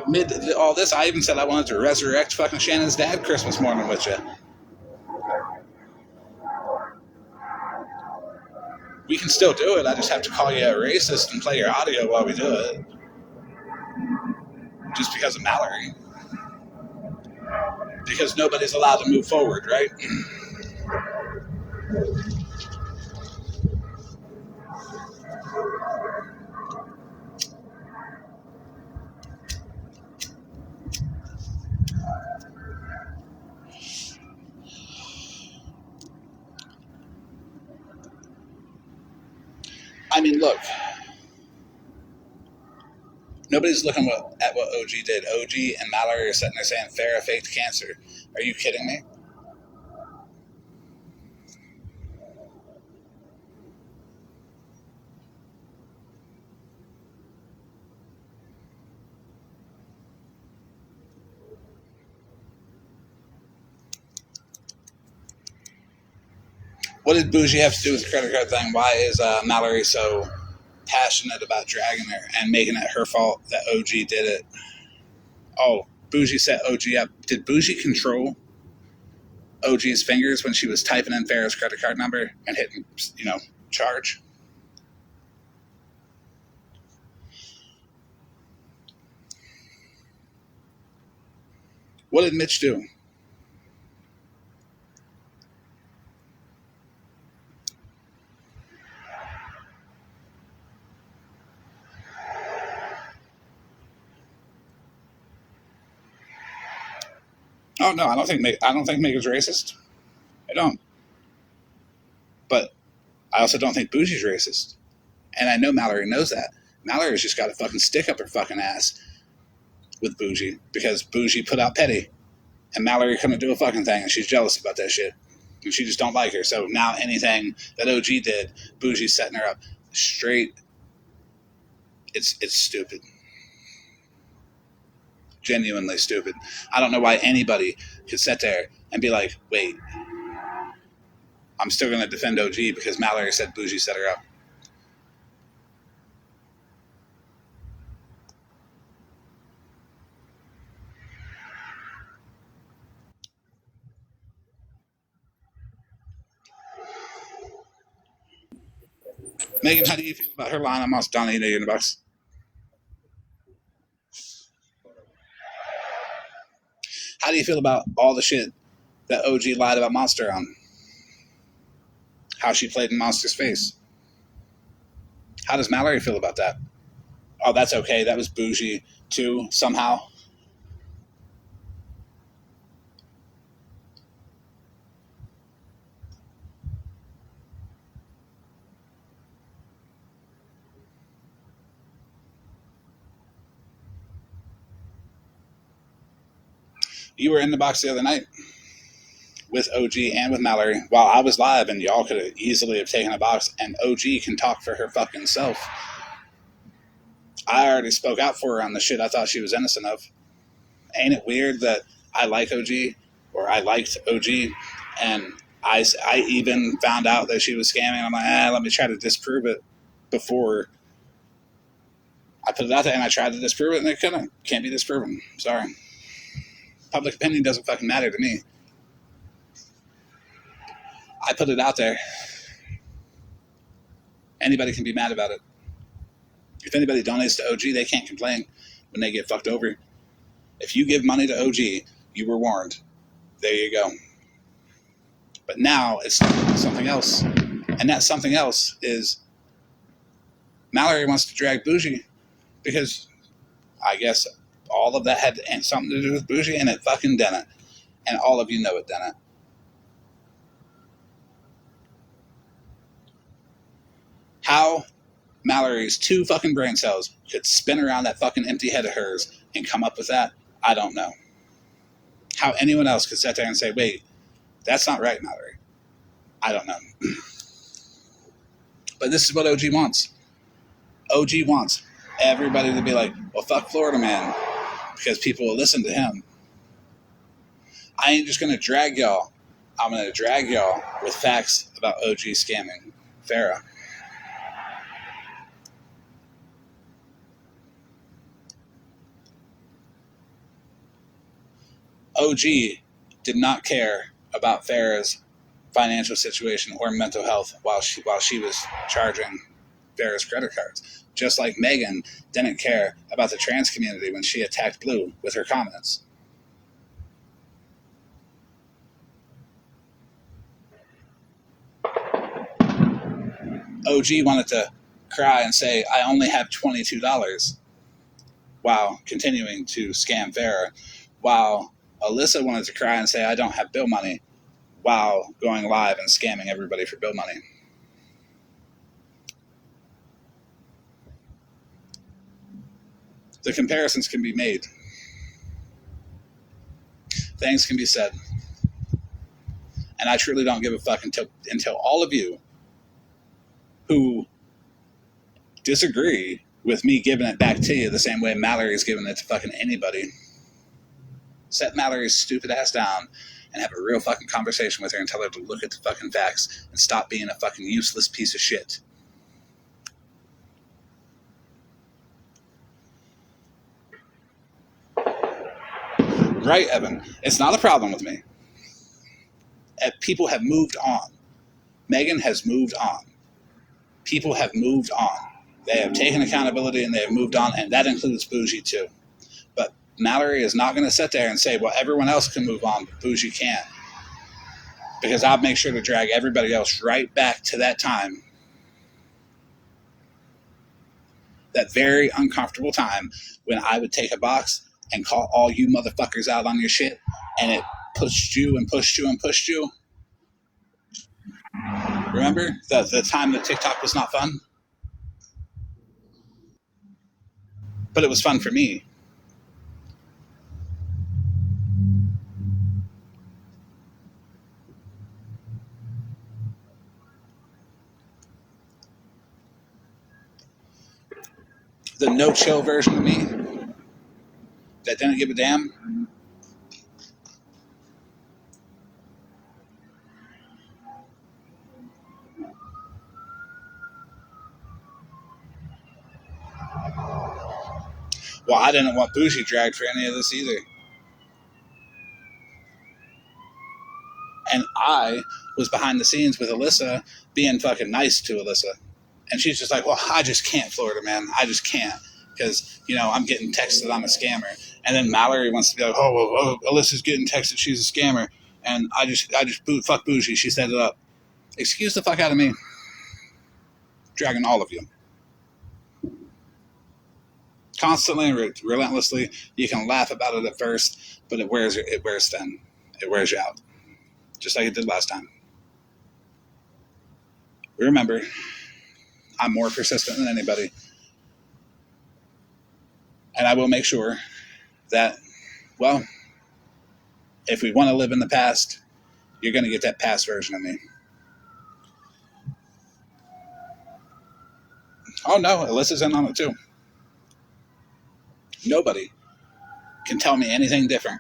[SPEAKER 1] Mid all this, I even said I wanted to resurrect fucking Shannon's dad Christmas morning with you. We can still do it. I just have to call you a racist and play your audio while we do it. Just because of Mallory. Because nobody's allowed to move forward, right? I mean, look. Nobody's looking at what OG did. OG and Mallory are sitting there saying Farrah faked cancer. Are you kidding me? What did Bougie have to do with the credit card thing? Why is Mallory so passionate about dragging her and making it her fault that OG did it? Oh, Bougie set OG up. Did Bougie control OG's fingers when she was typing in Farrah's credit card number and hitting, charge? What did Mitch do? Oh no, I don't think Megan's racist. I don't. But I also don't think Bougie's racist. And I know Mallory knows that. Mallory's just got a fucking stick up her fucking ass with Bougie because Bougie put out Petty. And Mallory couldn't do a fucking thing and she's jealous about that shit. And she just don't like her. So now anything that OG did, Bougie's setting her up straight. It's stupid. Genuinely stupid. I don't know why anybody could sit there and be like, wait, I'm still going to defend OG because Mallory said Bougie set her up. Megan, how do you feel about her line on Donnie in the box? How do you feel about all the shit that OG lied about Monster on? How she played in Monster's face? How does Mallory feel about that? Oh, that's okay. That was Bougie too, somehow. You were in the box the other night with OG and with Mallory while I was live, and y'all could have easily have taken a box, and OG can talk for her fucking self. I already spoke out for her on the shit I thought she was innocent of. Ain't it weird that I like OG, or I liked OG, and I even found out that she was scamming. I'm like, let me try to disprove it before I put it out there, and I tried to disprove it, and it can't be disproven. Sorry. Public opinion doesn't fucking matter to me. I put it out there. Anybody can be mad about it. If anybody donates to OG, they can't complain when they get fucked over. If you give money to OG, you were warned. There you go. But now it's something else. And that something else is Mallory wants to drag Bougie because I guess all of that had something to do with Bougie, and it fucking didn't. And all of you know it didn't. How Mallory's 2 fucking brain cells could spin around that fucking empty head of hers and come up with that, I don't know. How anyone else could sit there and say, wait, that's not right, Mallory. I don't know. But this is what OG wants. OG wants everybody to be like, well, fuck Florida Man, because people will listen to him. I ain't just going to drag y'all. I'm going to drag y'all with facts about OG scamming Farrah. OG did not care about Farrah's financial situation or mental health while she was charging Farrah's credit cards. Just like Megan didn't care about the trans community when she attacked Blue with her comments. OG wanted to cry and say, I only have $22 while continuing to scam Farrah, while Alyssa wanted to cry and say, I don't have bill money while going live and scamming everybody for bill money. The comparisons can be made. Things can be said. And I truly don't give a fuck until all of you who disagree with me giving it back to you the same way Mallory's giving it to fucking anybody. Set Mallory's stupid ass down and have a real fucking conversation with her and tell her to look at the fucking facts and stop being a fucking useless piece of shit. Right, Evan? It's not a problem with me. People have moved on. Megan has moved on. People have moved on. They have taken accountability and they have moved on, and that includes Bougie too. But Mallory is not going to sit there and say, well, everyone else can move on, but Bougie can't. Because I'll make sure to drag everybody else right back to that time. That very uncomfortable time when I would take a box and call all you motherfuckers out on your shit, and it pushed you and pushed you and pushed you. Remember the time that TikTok was not fun? But it was fun for me. The no-chill version of me that didn't give a damn. Well, I didn't want Bougie dragged for any of this either. And I was behind the scenes with Alyssa being fucking nice to Alyssa. And she's just like, well, I just can't, Florida man. I just can't. Because, I'm getting texted I'm a scammer. And then Mallory wants to be like, Alyssa's getting texted she's a scammer. And I just fuck Bougie. She set it up. Excuse the fuck out of me. Dragging all of you. Constantly and relentlessly. You can laugh about it at first, but it wears thin. It wears you out. Just like it did last time. Remember, I'm more persistent than anybody. And I will make sure that, well, if we want to live in the past, you're going to get that past version of me. Oh, no, Alyssa's in on it too. Nobody can tell me anything different.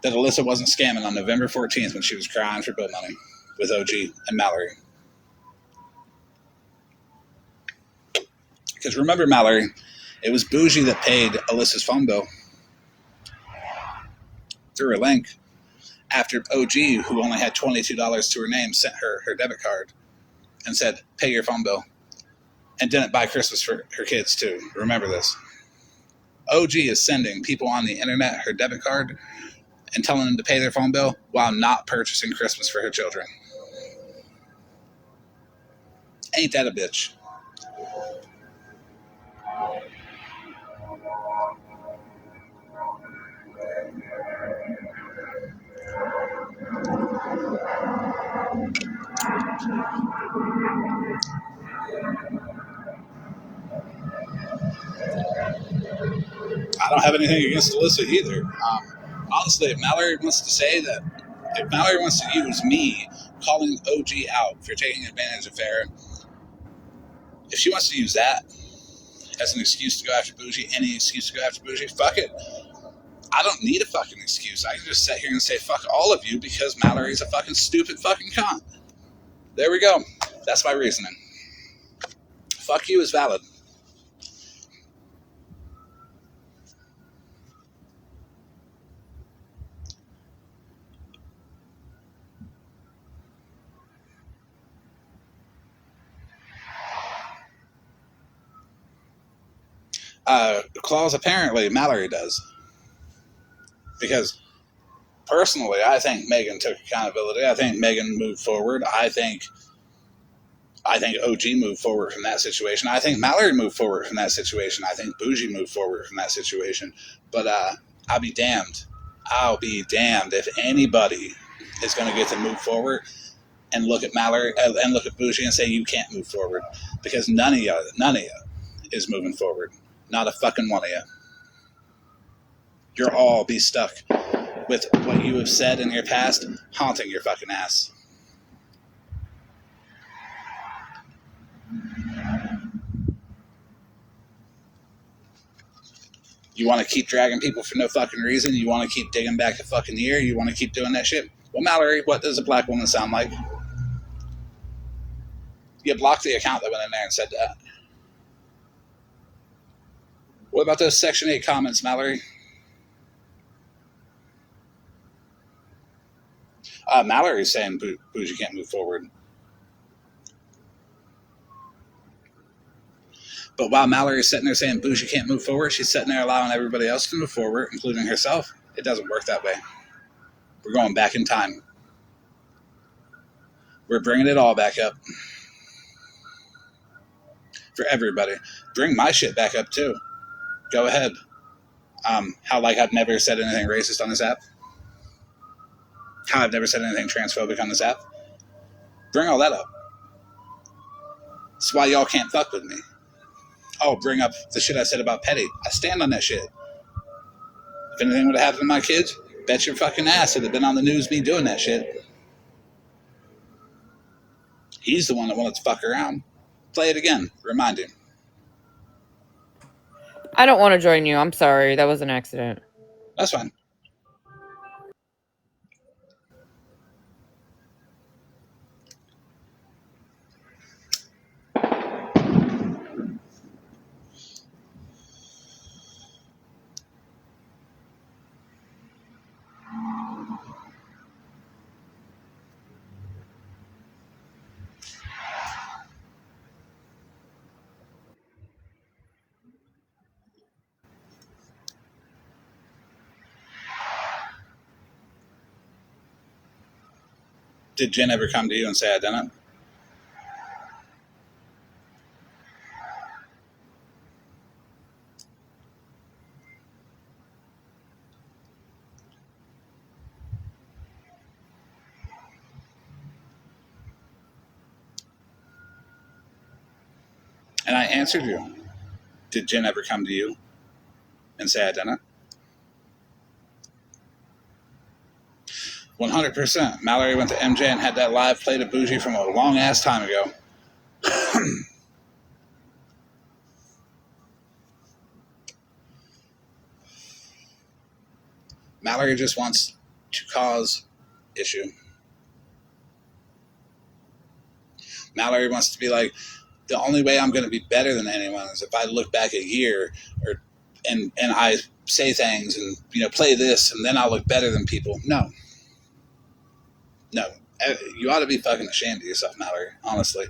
[SPEAKER 1] That Alyssa wasn't scamming on November 14th when she was crying for bill money with OG and Mallory. Because remember, Mallory, it was Bougie that paid Alyssa's phone bill through a link after OG, who only had $22 to her name, sent her debit card and said, pay your phone bill. And didn't buy Christmas for her kids too. Remember this. OG is sending people on the internet her debit card and telling them to pay their phone bill while not purchasing Christmas for her children. Ain't that a bitch? I don't have anything against Alyssa either. Honestly, if Mallory wants to use me calling OG out for taking advantage of Farrah, if she wants to use that as an excuse to go after Bougie, any excuse to go after Bougie, fuck it. I don't need a fucking excuse. I can just sit here and say fuck all of you because Mallory's a fucking stupid fucking cunt. There we go. That's my reasoning. Fuck you is valid. Clause apparently Mallory does. Because personally, I think Megan took accountability. I think Megan moved forward. I think OG moved forward from that situation. I think Mallory moved forward from that situation. I think Bougie moved forward from that situation. But I'll be damned. I'll be damned if anybody is going to get to move forward and look at Mallory and look at Bougie and say you can't move forward because none of you is moving forward. Not a fucking one of you. You'll all be stuck with what you have said in your past haunting your fucking ass. You want to keep dragging people for no fucking reason? You want to keep digging back a fucking year? You want to keep doing that shit? Well, Mallory, what does a black woman sound like? You blocked the account that went in there and said that. What about those Section 8 comments, Mallory? Mallory's saying Bougie can't move forward. But while Mallory's sitting there saying Bougie can't move forward, she's sitting there allowing everybody else to move forward, including herself. It doesn't work that way. We're going back in time. We're bringing it all back up. For everybody. Bring my shit back up, too. Go ahead. How, like, I've never said anything racist on this app. How I've never said anything transphobic on this app. Bring all that up. That's why y'all can't fuck with me. Oh, bring up the shit I said about Petty. I stand on that shit. If anything would have happened to my kids, bet your fucking ass it'd have been on the news me doing that shit. He's the one that wanted to fuck around. Play it again. Remind him.
[SPEAKER 3] I don't want to join you. I'm sorry. That was an accident.
[SPEAKER 1] That's fine. Did Jen ever come to you and say I done it? And I answered you. Did Jen ever come to you and say I done it? 100%. Mallory went to MJ and had that live play to Bougie from a long ass time ago. Mallory just wants to cause issue. Mallory wants to be like, the only way I'm going to be better than anyone is if I look back a year and I say things and play this and then I'll look better than people. No. You ought to be fucking ashamed of yourself, Mallory, honestly.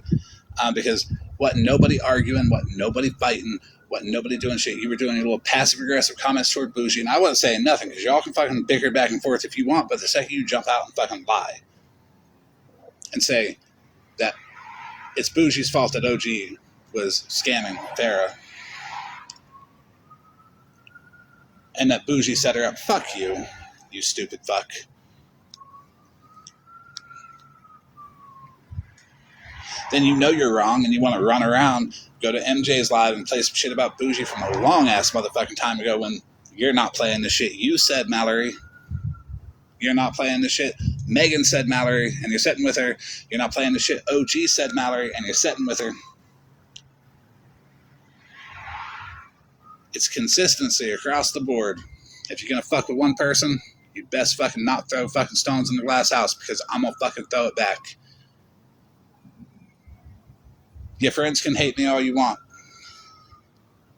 [SPEAKER 1] Because what nobody arguing, what nobody fighting, what nobody doing shit, you were doing your little passive-aggressive comments toward Bougie, and I wasn't saying nothing, because y'all can fucking bicker back and forth if you want, but the second you jump out and fucking lie and say that it's Bougie's fault that OG was scamming Farrah and that Bougie set her up, fuck you, you stupid fuck. Then you know you're wrong and you want to run around, go to MJ's live and play some shit about Bougie from a long-ass motherfucking time ago when you're not playing the shit you said, Mallory. You're not playing the shit Megan said, Mallory, and you're sitting with her. You're not playing the shit OG said, Mallory, and you're sitting with her. It's consistency across the board. If you're going to fuck with one person, you best fucking not throw fucking stones in the glass house, because I'm going to fucking throw it back. Your friends can hate me all you want.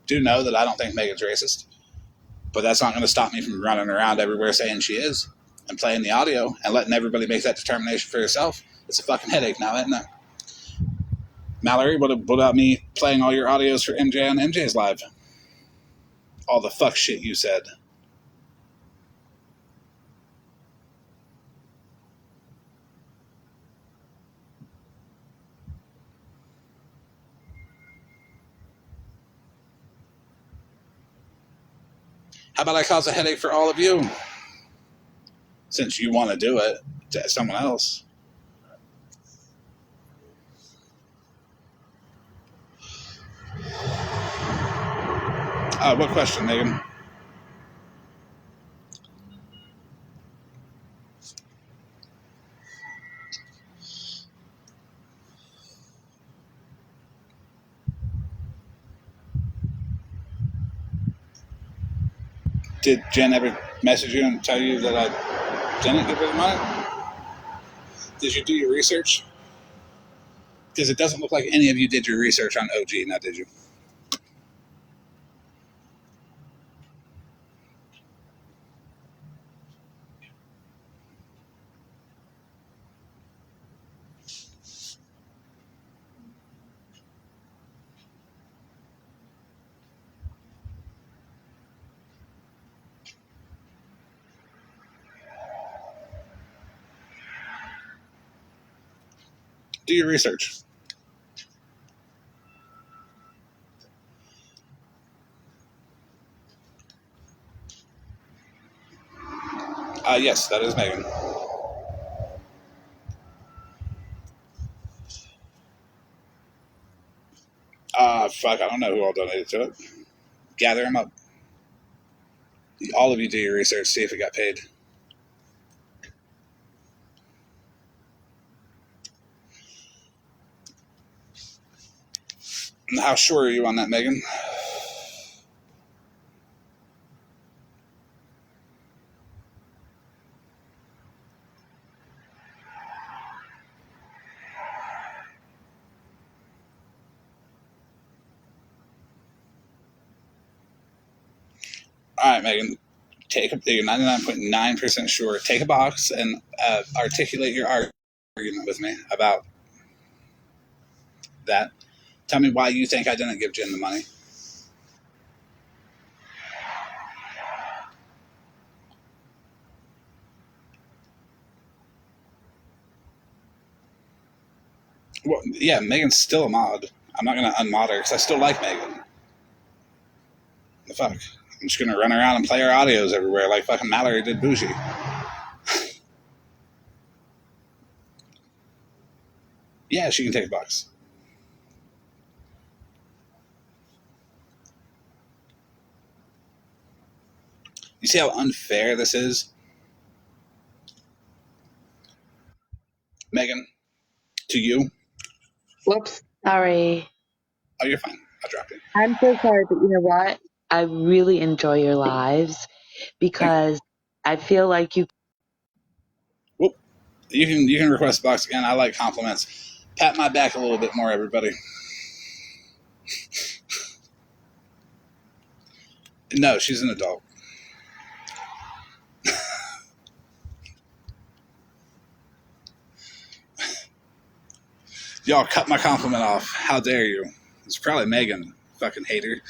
[SPEAKER 1] Do know that I don't think Megan's racist. But that's not going to stop me from running around everywhere saying she is and playing the audio and letting everybody make that determination for herself. It's a fucking headache now, isn't it? Mallory, what about me playing all your audios for MJ on MJ's live? All the fuck shit you said. How about I cause a headache for all of you? Since you want to do it to someone else. What question, Megan? Did Jen ever message you and tell you that I didn't give her the money? Did you do your research? Because it doesn't look like any of you did your research on OG, now did you? Do your research. Yes, that is Megan. Fuck, I don't know who all donated to it. Gather them up. All of you do your research, see if it got paid. And how sure are you on that, Megan? All right, Megan. You're 99.9% sure. Take a box and articulate your argument with me about that. Tell me why you think I didn't give Jen the money. Well, yeah, Megan's still a mod. I'm not going to unmod her because I still like Megan. The fuck? I'm just going to run around and play her audios everywhere like fucking Mallory did Bougie. Yeah, she can take a box. You see how unfair this is? Megan, to you?
[SPEAKER 4] Whoops. Sorry.
[SPEAKER 1] Oh, you're fine. I'll drop you.
[SPEAKER 4] I'm so sorry, but you know what? I really enjoy your lives because I feel like you.
[SPEAKER 1] Whoop. You can request a box again. I like compliments. Pat my back a little bit more, everybody. No, she's an adult. Y'all cut my compliment off. How dare you? It's probably Megan, fucking hater.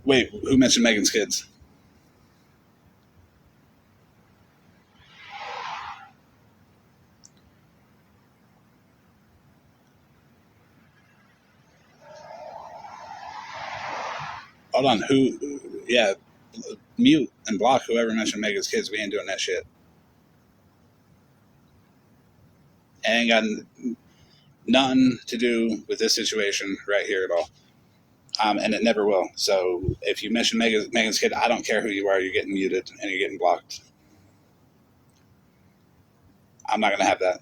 [SPEAKER 1] Wait, who mentioned Megan's kids? Hold on, who? Yeah, mute and block whoever mentioned Megan's kids. We ain't doing that shit. Ain't got nothing to do with this situation right here at all. And it never will. So if you mention Megan's kid, I don't care who you are. You're getting muted and you're getting blocked. I'm not going to have that.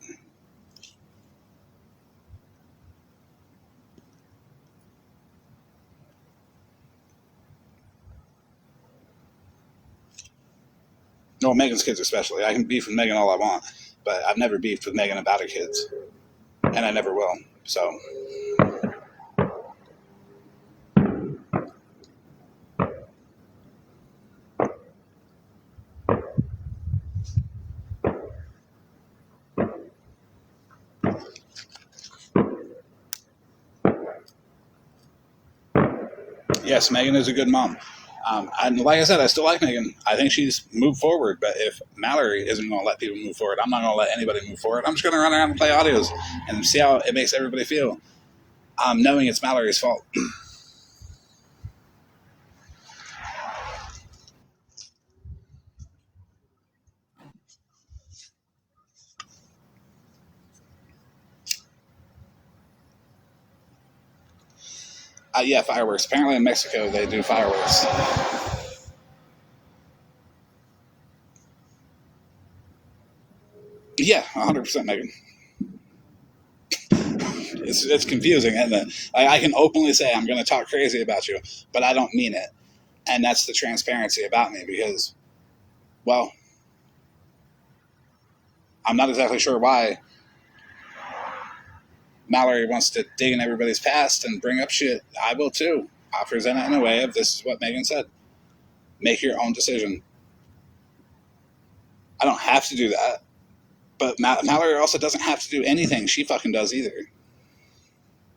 [SPEAKER 1] No, Megan's kids especially. I can beef with Megan all I want, but I've never beefed with Megan about her kids, and I never will. So, yes, Megan is a good mom. And like I said, I still like Megan. I think she's moved forward, but if Mallory isn't going to let people move forward, I'm not going to let anybody move forward. I'm just going to run around and play audios and see how it makes everybody feel, knowing it's Mallory's fault. Yeah, fireworks. Apparently in Mexico, they do fireworks. Yeah, 100%, Megan. It's confusing, isn't it? I can openly say I'm going to talk crazy about you, but I don't mean it. And that's the transparency about me because, well, I'm not exactly sure why Mallory wants to dig in everybody's past and bring up shit. I will too. I'll present it in a way of this is what Megan said. Make your own decision. I don't have to do that. But Mallory also doesn't have to do anything she fucking does either.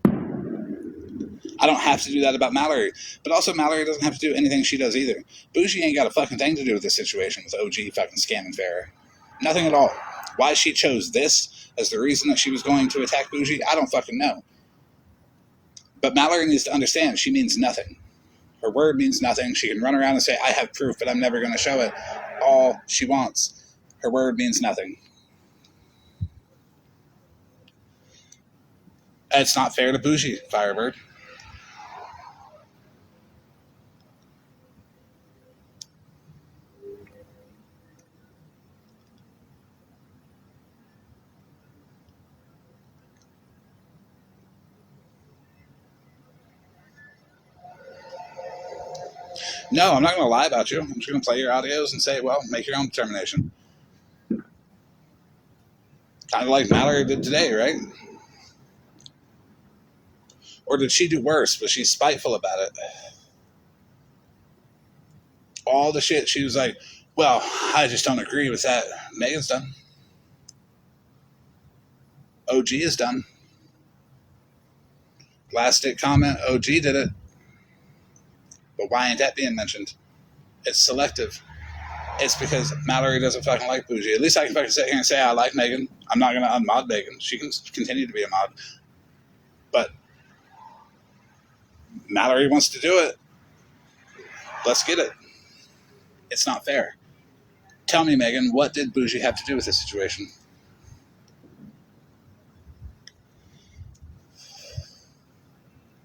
[SPEAKER 1] I don't have to do that about Mallory. But also Mallory doesn't have to do anything she does either. Bougie ain't got a fucking thing to do with this situation with OG fucking scamming Farrah. Nothing at all. Why she chose this as the reason that she was going to attack Bougie, I don't fucking know. But Mallory needs to understand she means nothing. Her word means nothing. She can run around and say, I have proof, but I'm never going to show it. All she wants. Her word means nothing. It's not fair to Bougie, Firebird. No, I'm not going to lie about you. I'm just going to play your audios and say, well, make your own determination. Kind of like Mallory did today, right? Or did she do worse, but she's spiteful about it? All the shit, she was like, well, I just don't agree with that. Megan's done. OG is done. Last date comment, OG did it. But why ain't that being mentioned? It's selective. It's because Mallory doesn't fucking like Bougie. At least I can fucking sit here and say I like Megan. I'm not going to unmod Megan. She can continue to be a mod. But Mallory wants to do it. Let's get it. It's not fair. Tell me, Megan, what did Bougie have to do with this situation?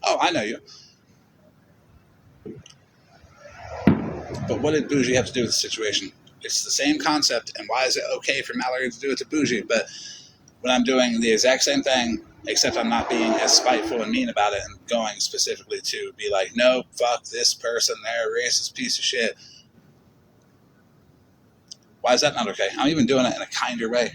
[SPEAKER 1] Oh, I know you. But what did Bougie have to do with the situation? It's the same concept, and why is it okay for Mallory to do it to Bougie, but when I'm doing the exact same thing, except I'm not being as spiteful and mean about it and going specifically to be like, no, fuck this person, they're a racist piece of shit. Why is that not okay? I'm even doing it in a kinder way.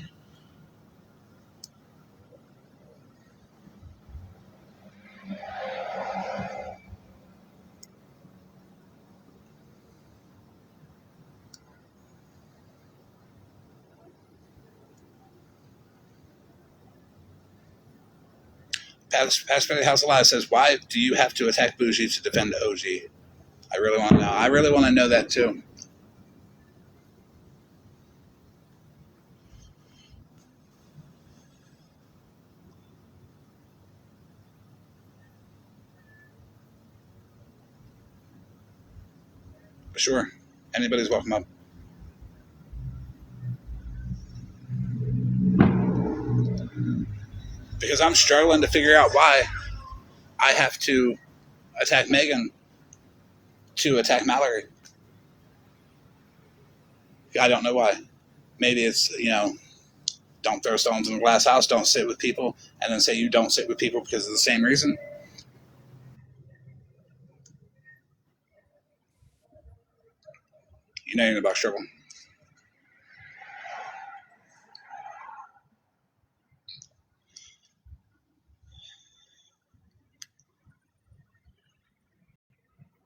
[SPEAKER 1] Pastor House Alive says, why do you have to attack Bougie to defend OG? I really want to know. I really want to know that too. But sure, anybody's welcome up. Because I'm struggling to figure out why I have to attack Megan to attack Mallory. I don't know why. Maybe it's, don't throw stones in a glass house, don't sit with people, and then say you don't sit with people because of the same reason. You know you're about struggle.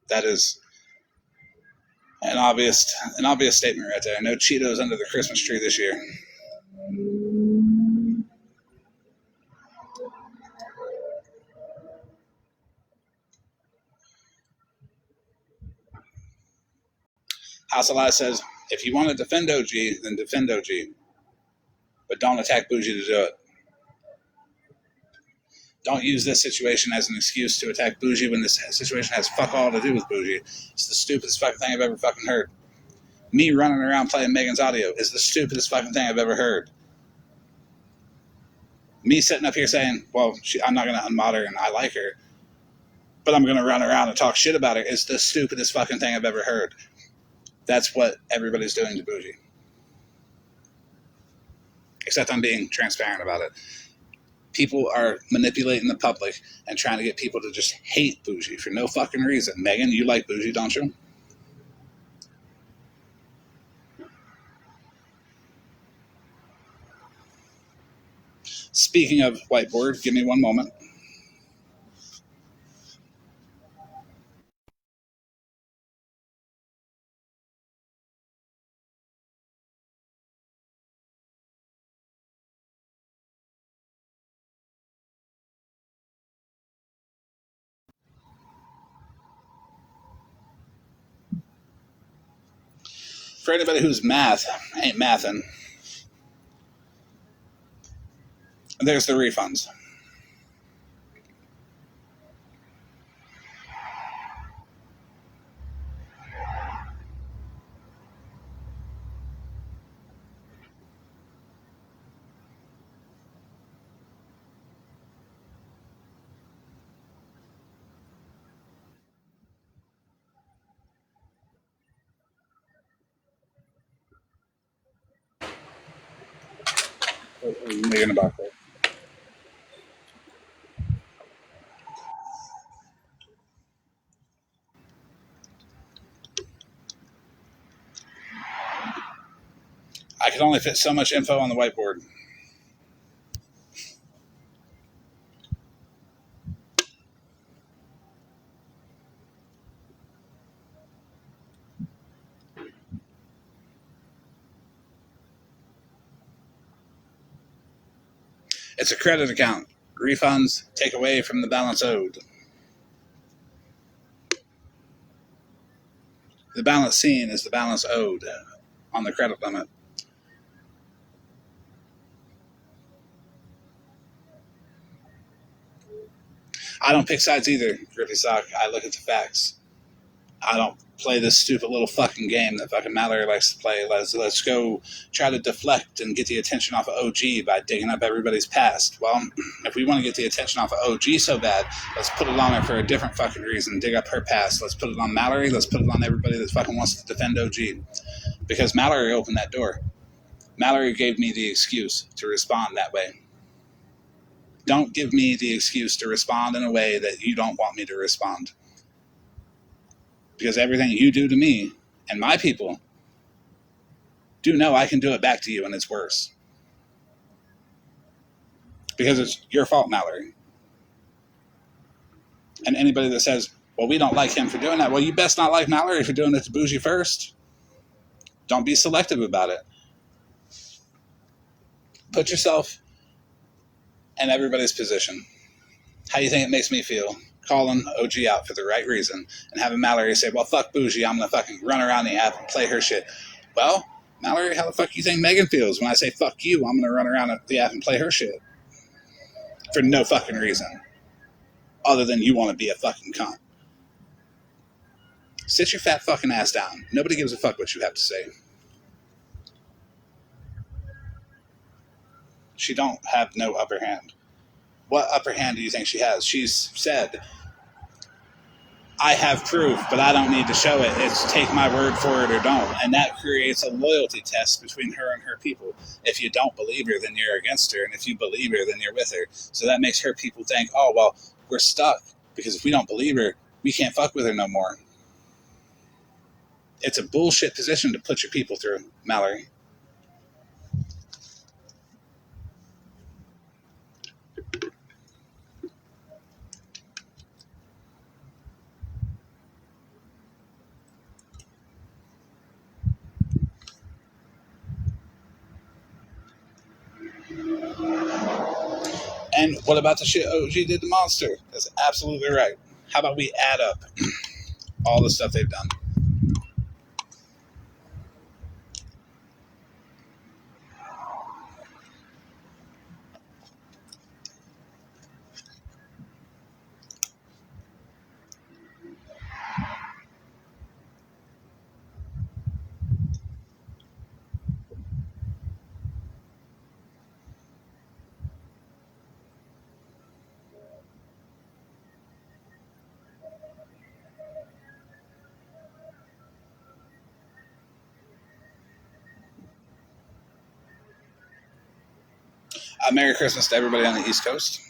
[SPEAKER 1] That is an obvious statement right there. No Cheetos under the Christmas tree this year. House Alive says, if you want to defend OG, then defend OG. But don't attack Bougie to do it. Don't use this situation as an excuse to attack Bougie when this situation has fuck all to do with Bougie. It's the stupidest fucking thing I've ever fucking heard. Me running around playing Megan's audio is the stupidest fucking thing I've ever heard. Me sitting up here saying, well, I'm not going to unmod her and I like her, but I'm going to run around and talk shit about her is the stupidest fucking thing I've ever heard. That's what everybody's doing to Bougie. except I'm being transparent about it. People are manipulating the public and trying to get people to just hate Bougie for no fucking reason. Megan, you like Bougie, don't you? Speaking of whiteboard, give me one moment. For anybody who's ain't mathin', there's the refunds. Making a buck. I can only fit so much info on the whiteboard. It's a credit account. Refunds take away from the balance owed. The balance seen is the balance owed on the credit limit. I don't pick sides either, Grippy Sock. I look at the facts. I don't play this stupid little fucking game that fucking Mallory likes to play. Let's go try to deflect and get the attention off of OG by digging up everybody's past. Well, if we want to get the attention off of OG so bad, let's put it on her for a different fucking reason. Dig up her past. Let's put it on Mallory. Let's put it on everybody that fucking wants to defend OG. Because Mallory opened that door. Mallory gave me the excuse to respond that way. Don't give me the excuse to respond in a way that you don't want me to respond. Because everything you do to me and my people, do know I can do it back to you and it's worse. Because it's your fault, Mallory. And anybody that says, well, we don't like him for doing that, well, you best not like Mallory for doing it to Bougie first. Don't be selective about it. Put yourself in everybody's position. How do you think it makes me feel calling OG out for the right reason and having Mallory say, well, fuck Bougie, I'm going to fucking run around the app and play her shit. Well, Mallory, how the fuck do you think Megan feels when I say fuck you, I'm going to run around the app and play her shit? For no fucking reason. Other than you want to be a fucking cunt. Sit your fat fucking ass down. Nobody gives a fuck what you have to say. She don't have no upper hand. What upper hand do you think she has? She's said, I have proof, but I don't need to show it. It's take my word for it or don't. And that creates a loyalty test between her and her people. If you don't believe her, then you're against her. And if you believe her, then you're with her. So that makes her people think, oh, well, we're stuck. Because if we don't believe her, we can't fuck with her no more. It's a bullshit position to put your people through, Mallory. And what about the shit OG did to Monster? That's absolutely right. How about we add up all the stuff they've done? Merry Christmas to everybody on the East Coast.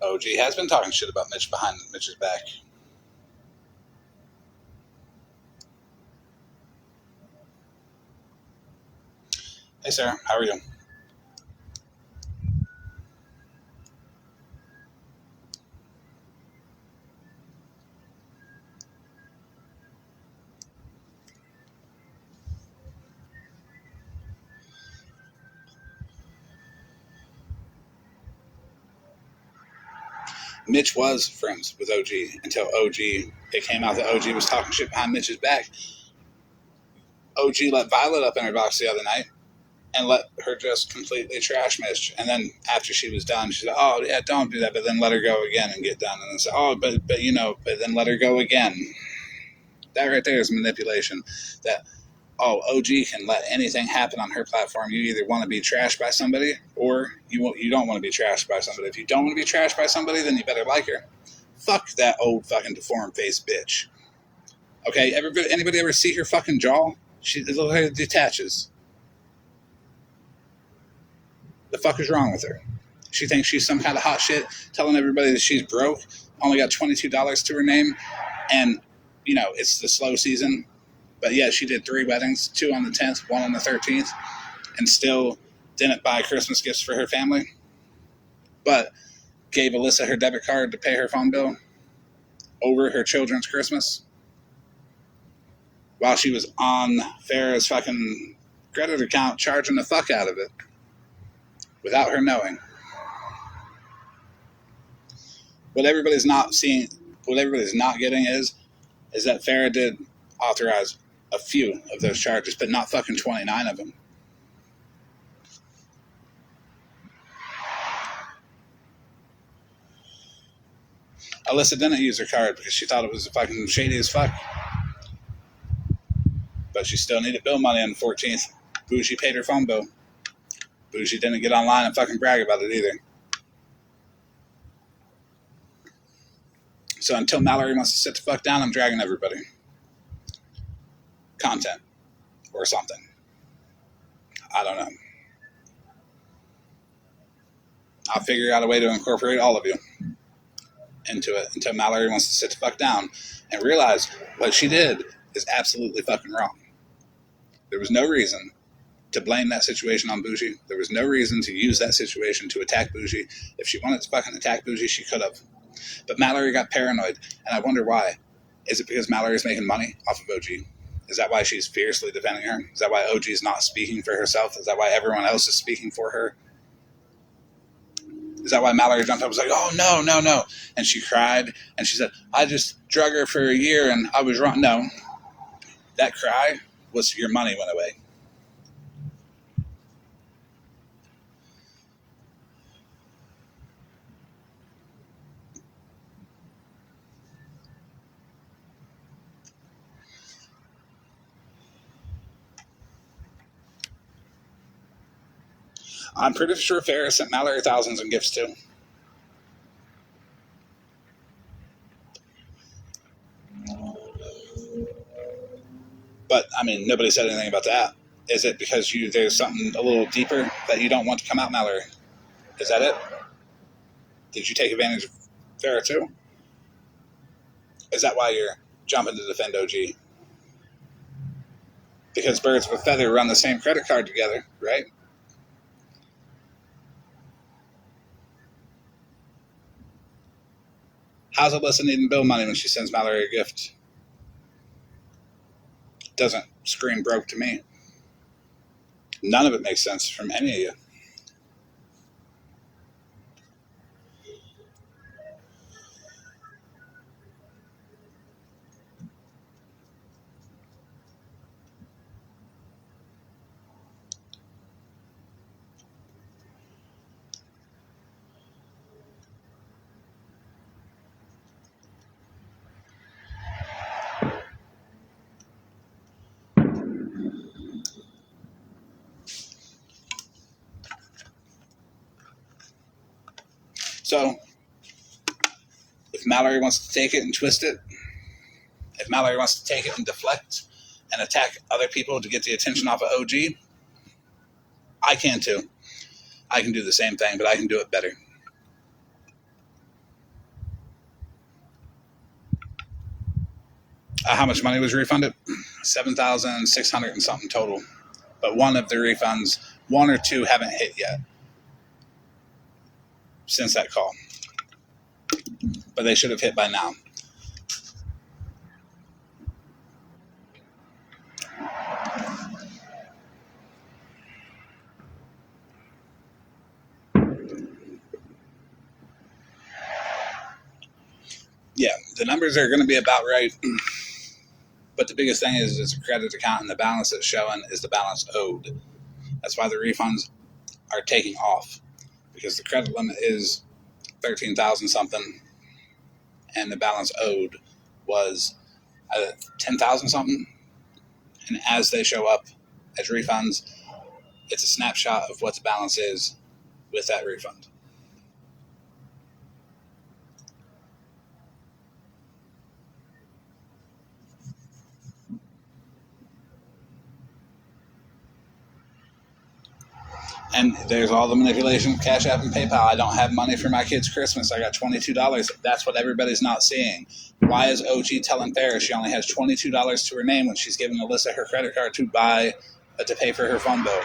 [SPEAKER 1] OG has been talking shit about Mitch behind Mitch's back. Hey, Sarah. How are you? Mitch was friends with OG until it came out that OG was talking shit behind Mitch's back. OG let Violet up in her box the other night and let her just completely trash Mitch. And then after she was done, she said, "Oh yeah, don't do that." But then let her go again and get done. And then say, "Oh, but but then let her go again." That right there is manipulation. That OG can let anything happen on her platform. You either want to be trashed by somebody or you don't want to be trashed by somebody. If you don't want to be trashed by somebody, then you better like her. Fuck that old fucking deformed face bitch. Okay, anybody ever see her fucking jaw? It looks like it detaches. The fuck is wrong with her? She thinks she's some kind of hot shit, telling everybody that she's broke, only got $22 to her name, and, it's the slow season. But yeah, she did 3 weddings, 2 on the 10th, 1 on the 13th, and still didn't buy Christmas gifts for her family, but gave Alyssa her debit card to pay her phone bill over her children's Christmas while she was on Farrah's fucking credit account charging the fuck out of it without her knowing. What everybody's not seeing, what everybody's not getting is that Farrah did authorize a few of those charges, but not fucking 29 of them. Alyssa didn't use her card because she thought it was fucking shady as fuck. But she still needed bill money on the 14th. Bougie paid her phone bill. Bougie didn't get online and fucking brag about it either. So until Mallory wants to sit the fuck down, I'm dragging everybody. Content. Or something. I don't know. I'll figure out a way to incorporate all of you into it until Mallory wants to sit the fuck down and realize what she did is absolutely fucking wrong. There was no reason to blame that situation on Bougie. There was no reason to use that situation to attack Bougie. If she wanted to fucking attack Bougie, she could have. But Mallory got paranoid, and I wonder why. Is it because Mallory's making money off of OG? Is that why she's fiercely defending her? Is that why OG is not speaking for herself? Is that why everyone else is speaking for her? Is that why Mallory jumped up and was like, "Oh, no, no, no." And she cried, and she said, "I just drug her for a year, and I was wrong." No. That cry was your money went away. I'm pretty sure Farrah sent Mallory thousands in gifts, too. But, I mean, nobody said anything about that. Is it because there's something a little deeper that you don't want to come out, Mallory? Is that it? Did you take advantage of Farrah, too? Is that why you're jumping to defend OG? Because birds of a feather run the same credit card together, right? How's Alyssa needing bill money when she sends Mallory a gift? Doesn't scream broke to me. None of it makes sense from any of you. So if Mallory wants to take it and twist it, if Mallory wants to take it and deflect and attack other people to get the attention off of OG, I can too. I can do the same thing, but I can do it better. How much money was refunded? 7,600 and something total. But one of the refunds, one or two haven't hit yet since that call. But they should have hit by now. Yeah, the numbers are going to be about right. But the biggest thing is it's a credit account, and the balance that's showing is the balance owed. That's why the refunds are taking off, because the credit limit is 13,000 something, and the balance owed was 10,000 something. And as they show up as refunds, it's a snapshot of what the balance is with that refund. And there's all the manipulation of Cash App and PayPal. I don't have money for my kid's Christmas. I got $22. That's what everybody's not seeing. Why is OG telling Farrah she only has $22 to her name when she's giving Alyssa her credit card to pay for her phone bill?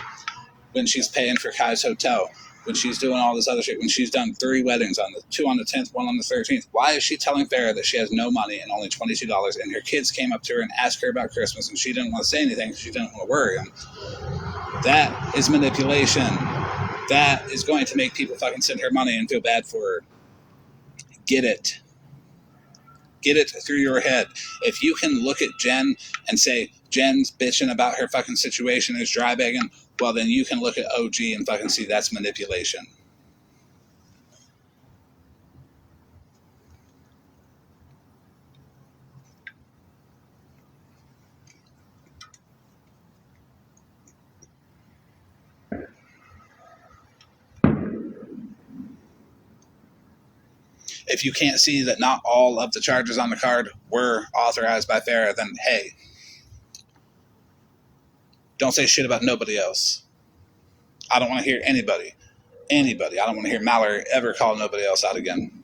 [SPEAKER 1] When she's paying for Kai's hotel? When she's doing all this other shit? When she's done 3 weddings, two on the 10th, one on the 13th? Why is she telling Farrah that she has no money and only $22? And her kids came up to her and asked her about Christmas, and she didn't want to say anything because she didn't want to worry them. That is manipulation. That is going to make people fucking send her money and feel bad for her. Get it. Get it through your head. If you can look at Jen and say, Jen's bitching about her fucking situation, is dry begging, well, then you can look at OG and fucking see that's manipulation. If you can't see that not all of the charges on the card were authorized by Farrah, then hey, don't say shit about nobody else. I don't want to hear anybody. I don't want to hear Mallory ever call nobody else out again.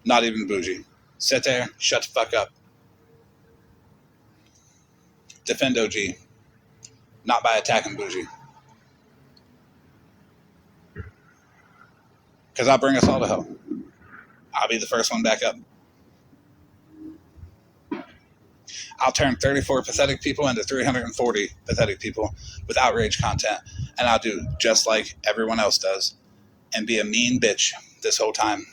[SPEAKER 1] Not even Bougie. Sit there, shut the fuck up. Defend OG. Not by attacking Bougie. Because I'll bring us all to hell. I'll be the first one back up. I'll turn 34 pathetic people into 340 pathetic people with outrage content, and I'll do just like everyone else does and be a mean bitch this whole time.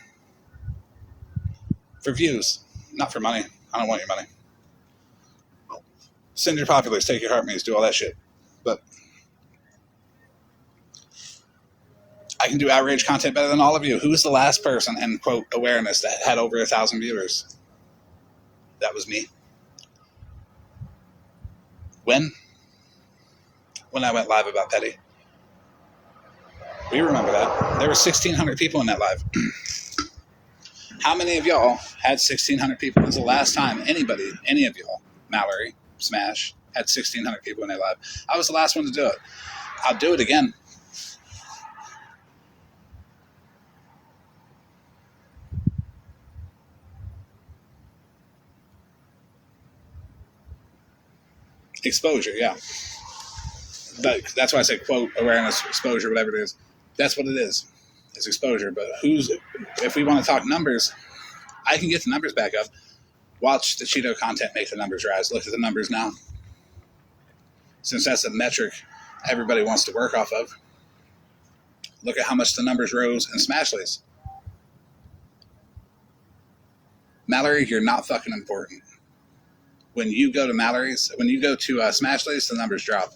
[SPEAKER 1] For views, not for money. I don't want your money. Send your populace, take your heart me's, do all that shit. But I can do outrage content better than all of you. Who's the last person in, quote, awareness that had over 1,000 viewers? That was me. When? When I went live about Petty. We remember that. There were 1,600 people in that live. How many of y'all had 1,600 people? When's the last time anybody, any of y'all, Mallory, Smash, had 1,600 people in their live? I was the last one to do it. I'll do it again. Exposure, yeah. But that's why I say, quote, awareness, exposure, whatever it is. That's what it is. It's exposure. But if we want to talk numbers, I can get the numbers back up. Watch the Cheeto content make the numbers rise. Look at the numbers now. Since that's the metric everybody wants to work off of. Look at how much the numbers rose in Smashley's. Mallory, you're not fucking important. When you go to Smashley's, the numbers drop.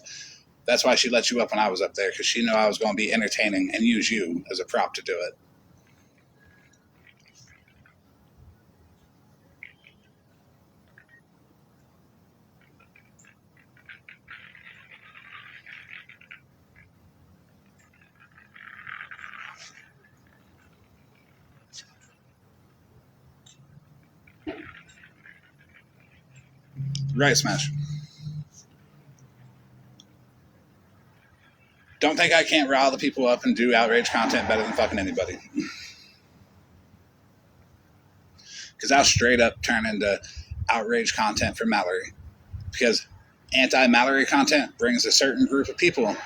[SPEAKER 1] That's why she let you up when I was up there, because she knew I was going to be entertaining and use you as a prop to do it. Right, Smash. Don't think I can't rile the people up and do outrage content better than fucking anybody. Because I'll straight up turn into outrage content for Mallory. Because anti-Mallory content brings a certain group of people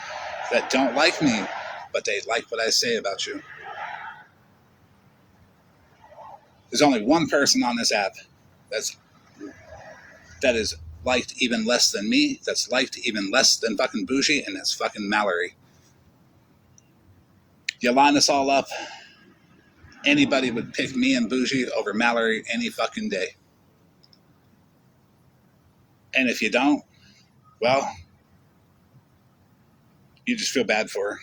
[SPEAKER 1] that don't like me, but they like what I say about you. There's only one person on this app that is liked even less than me, that's liked even less than fucking Bougie, and that's fucking Mallory. You line us all up, anybody would pick me and Bougie over Mallory any fucking day. And if you don't, well, you just feel bad for her.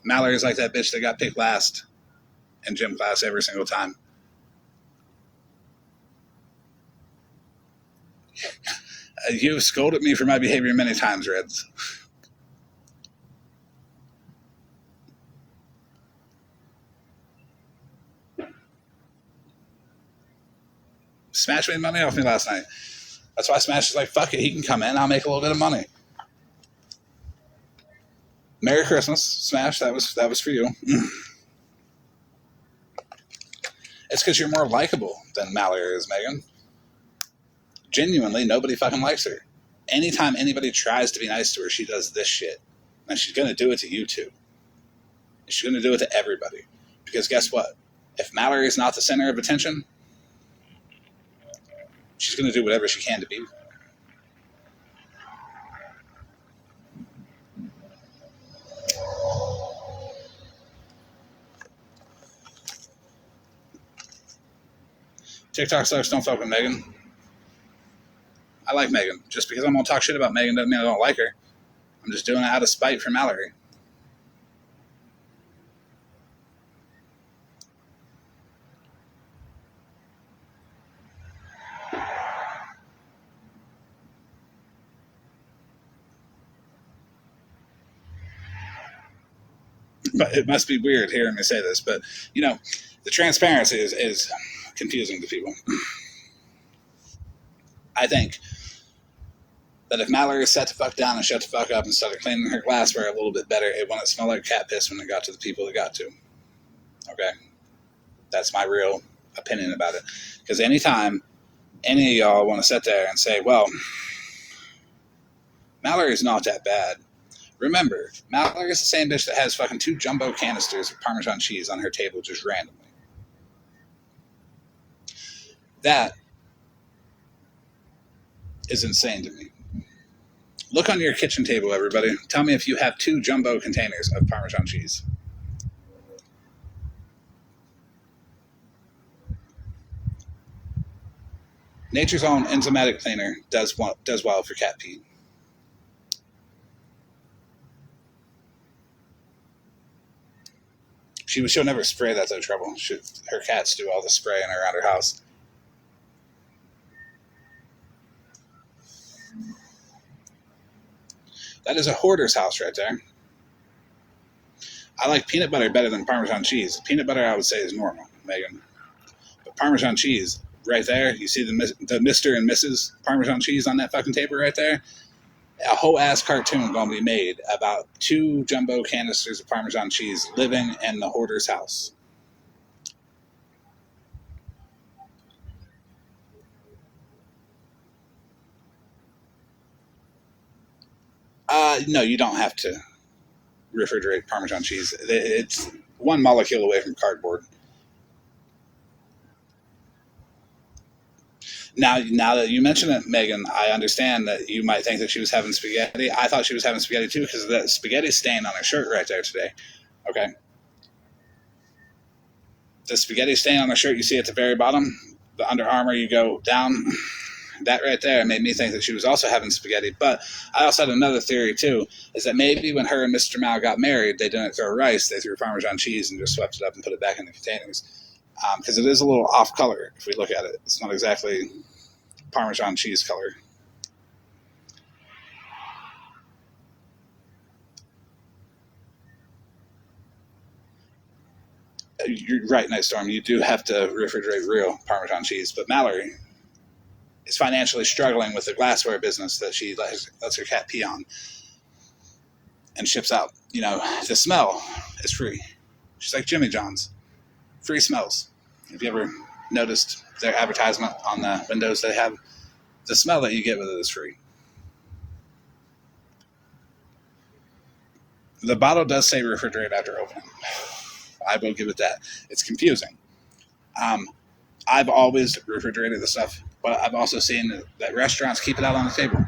[SPEAKER 1] Mallory's like that bitch that got picked last in gym class every single time. You've scolded me for my behavior many times, Reds. Smash made money off me last night. That's why Smash is like, fuck it, he can come in, I'll make a little bit of money. Merry Christmas, Smash, that was for you. It's because you're more likable than Mallory is, Megan. Genuinely, nobody fucking likes her. Anytime anybody tries to be nice to her, she does this shit. And she's going to do it to you too. She's going to do it to everybody. Because guess what? If Mallory is not the center of attention, she's going to do whatever she can to be. TikTok sucks, don't fuck with Megan. I like Megan. Just because I'm going to talk shit about Megan doesn't mean I don't like her. I'm just doing it out of spite for Mallory. But it must be weird hearing me say this, but, you know, the transparency is confusing to people. I think that if Mallory sat the fuck down and shut the fuck up and started cleaning her glassware a little bit better, it wouldn't smell like cat piss when it got to the people it got to. Okay? That's my real opinion about it. Because anytime any of y'all want to sit there and say, well, Mallory's not that bad. Remember, Mallory is the same bitch that has fucking 2 jumbo canisters of Parmesan cheese on her table just randomly. That is insane to me. Look on your kitchen table, everybody. Tell me if you have 2 jumbo containers of Parmesan cheese. Nature's Own enzymatic cleaner does well for cat pee. She'll never spray that though, trouble. Her cats do all the spraying around her house. That is a hoarder's house right there. I like peanut butter better than Parmesan cheese. Peanut butter, I would say, is normal, Megan. But Parmesan cheese, right there, you see the Mr. and Mrs. Parmesan cheese on that fucking table right there? A whole ass cartoon going to be made about 2 jumbo canisters of Parmesan cheese living in the hoarder's house. No, you don't have to refrigerate Parmesan cheese. It's 1 molecule away from cardboard. Now that you mention it, Megan, I understand that you might think that she was having spaghetti. I thought she was having spaghetti too because of that spaghetti stain on her shirt right there today. Okay. The spaghetti stain on her shirt you see at the very bottom, the Under Armour, you go down. That right there made me think that she was also having spaghetti. But I also had another theory too, is that maybe when her and Mr. Mao got married, they didn't throw rice, they threw Parmesan cheese and just swept it up and put it back in the containers. Because it is a little off color if we look at it. It's not exactly Parmesan cheese color. You're right, Night Storm. You do have to refrigerate real Parmesan cheese. But Mallory, is financially struggling with the glassware business that she lets her cat pee on and ships out. The smell is free. She's like Jimmy John's. Free smells. Have you ever noticed their advertisement on the windows they have? The smell that you get with it is free. The bottle does say refrigerate after opening. I will give it that. It's confusing. I've always refrigerated the stuff, but I've also seen that restaurants keep it out on the table.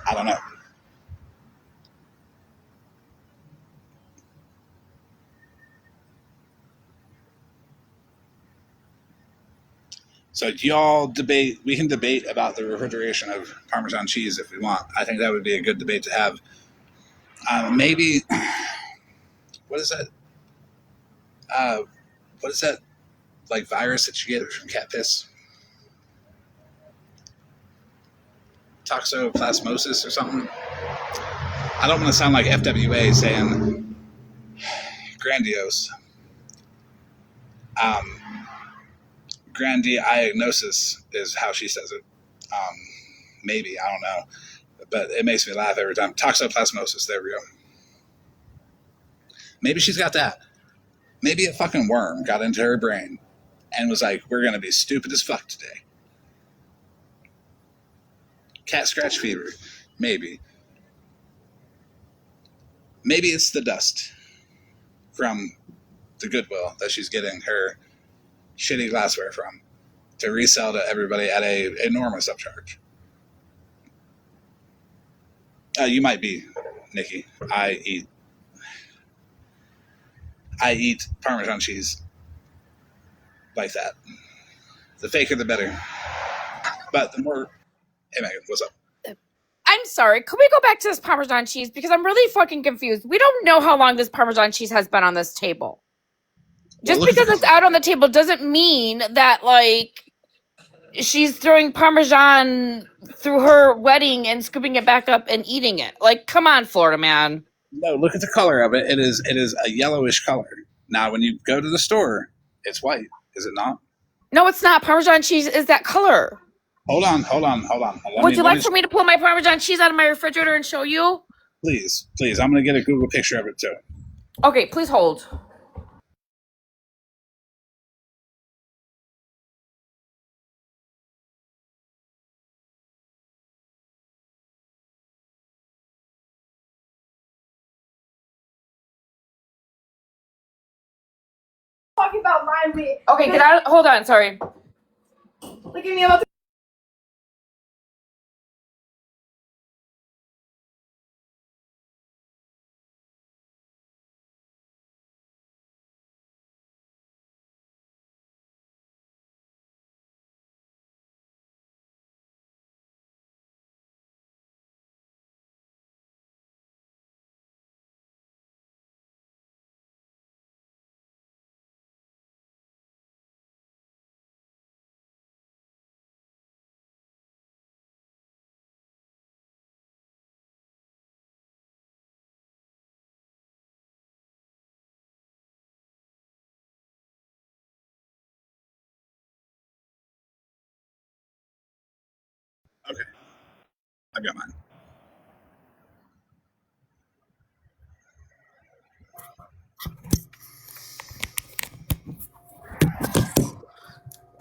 [SPEAKER 1] I don't know. So y'all debate. We can debate about the refrigeration of Parmesan cheese if we want. I think that would be a good debate to have. Maybe, what is that? What is that like virus that you get from cat piss? Toxoplasmosis or something? I don't want to sound like FWA saying grandiose. Grandiagnosis is how she says it. Maybe, I don't know. But it makes me laugh every time. Toxoplasmosis, there we go. Maybe she's got that. Maybe a fucking worm got into her brain and was like, we're going to be stupid as fuck today. Cat scratch fever. Maybe. Maybe it's the dust from the Goodwill that she's getting her shitty glassware from to resell to everybody at a enormous upcharge. You might be, Nikki. I eat Parmesan cheese like that. The faker, the better. But the more... Hey, Megan, what's up?
[SPEAKER 3] I'm sorry. Could we go back to this Parmesan cheese? Because I'm really fucking confused. We don't know how long this Parmesan cheese has been on this table. Just because it's out on the table doesn't mean that, like, she's throwing Parmesan through her wedding and scooping it back up and eating it. Like, come on, Florida man.
[SPEAKER 1] No, look at the color of it. It is a yellowish color. Now, when you go to the store, it's white. Is it not?
[SPEAKER 3] No, it's not. Parmesan cheese is that color.
[SPEAKER 1] Hold on.
[SPEAKER 3] Would you like for me to pull my Parmesan cheese out of my refrigerator and show you?
[SPEAKER 1] Please. I'm going to get a Google picture of it, too.
[SPEAKER 3] Okay, please hold.
[SPEAKER 2] Talking about my meat.
[SPEAKER 3] Okay, get out. Hold on, sorry.
[SPEAKER 2] Look at me about.
[SPEAKER 1] Okay. I've got mine.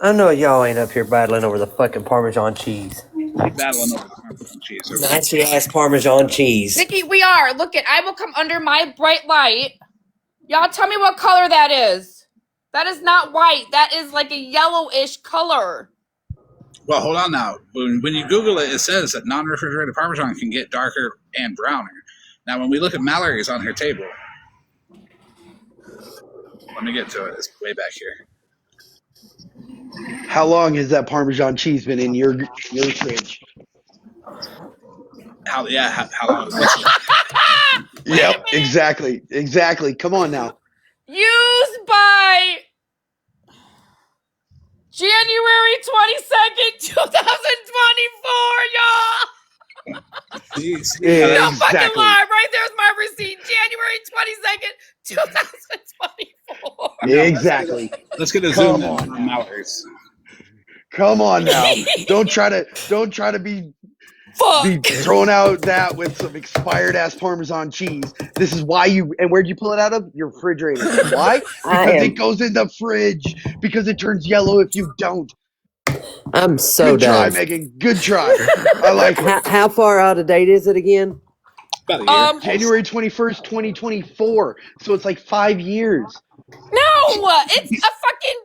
[SPEAKER 5] I know y'all ain't up here battling over the fucking Parmesan cheese.
[SPEAKER 1] Battling over the Parmesan cheese. Okay.
[SPEAKER 5] Nasty ass Parmesan cheese.
[SPEAKER 3] Nikki, we are. Look it. I will come under my bright light. Y'all tell me what color that is. That is not white. That is like a yellowish color.
[SPEAKER 1] Well, hold on now. When you Google it, it says that non-refrigerated Parmesan can get darker and browner. Now, when we look at Mallory's on her table, let me get to it. It's way back here.
[SPEAKER 6] How long has that Parmesan cheese been in your fridge?
[SPEAKER 1] How long?
[SPEAKER 6] Yep, exactly. Come on now.
[SPEAKER 3] Used by January 22nd, 2024, y'all. No fucking lie. Right there's my receipt. January 22nd, 2024.
[SPEAKER 6] Exactly.
[SPEAKER 1] Let's get a zoom in on Mallory's.
[SPEAKER 6] Come on now. Don't try to be throwing out that with some expired ass Parmesan cheese. This is why and where'd you pull it out of? Your refrigerator. Why? Because it goes in the fridge. Because it turns yellow if you don't.
[SPEAKER 5] I'm so
[SPEAKER 6] Good try,
[SPEAKER 5] done.
[SPEAKER 6] Megan. Good try. I like it.
[SPEAKER 5] How far out of date is it again?
[SPEAKER 1] About a year.
[SPEAKER 6] January 21st, 2024. So it's like 5 years.
[SPEAKER 3] No, it's a fucking.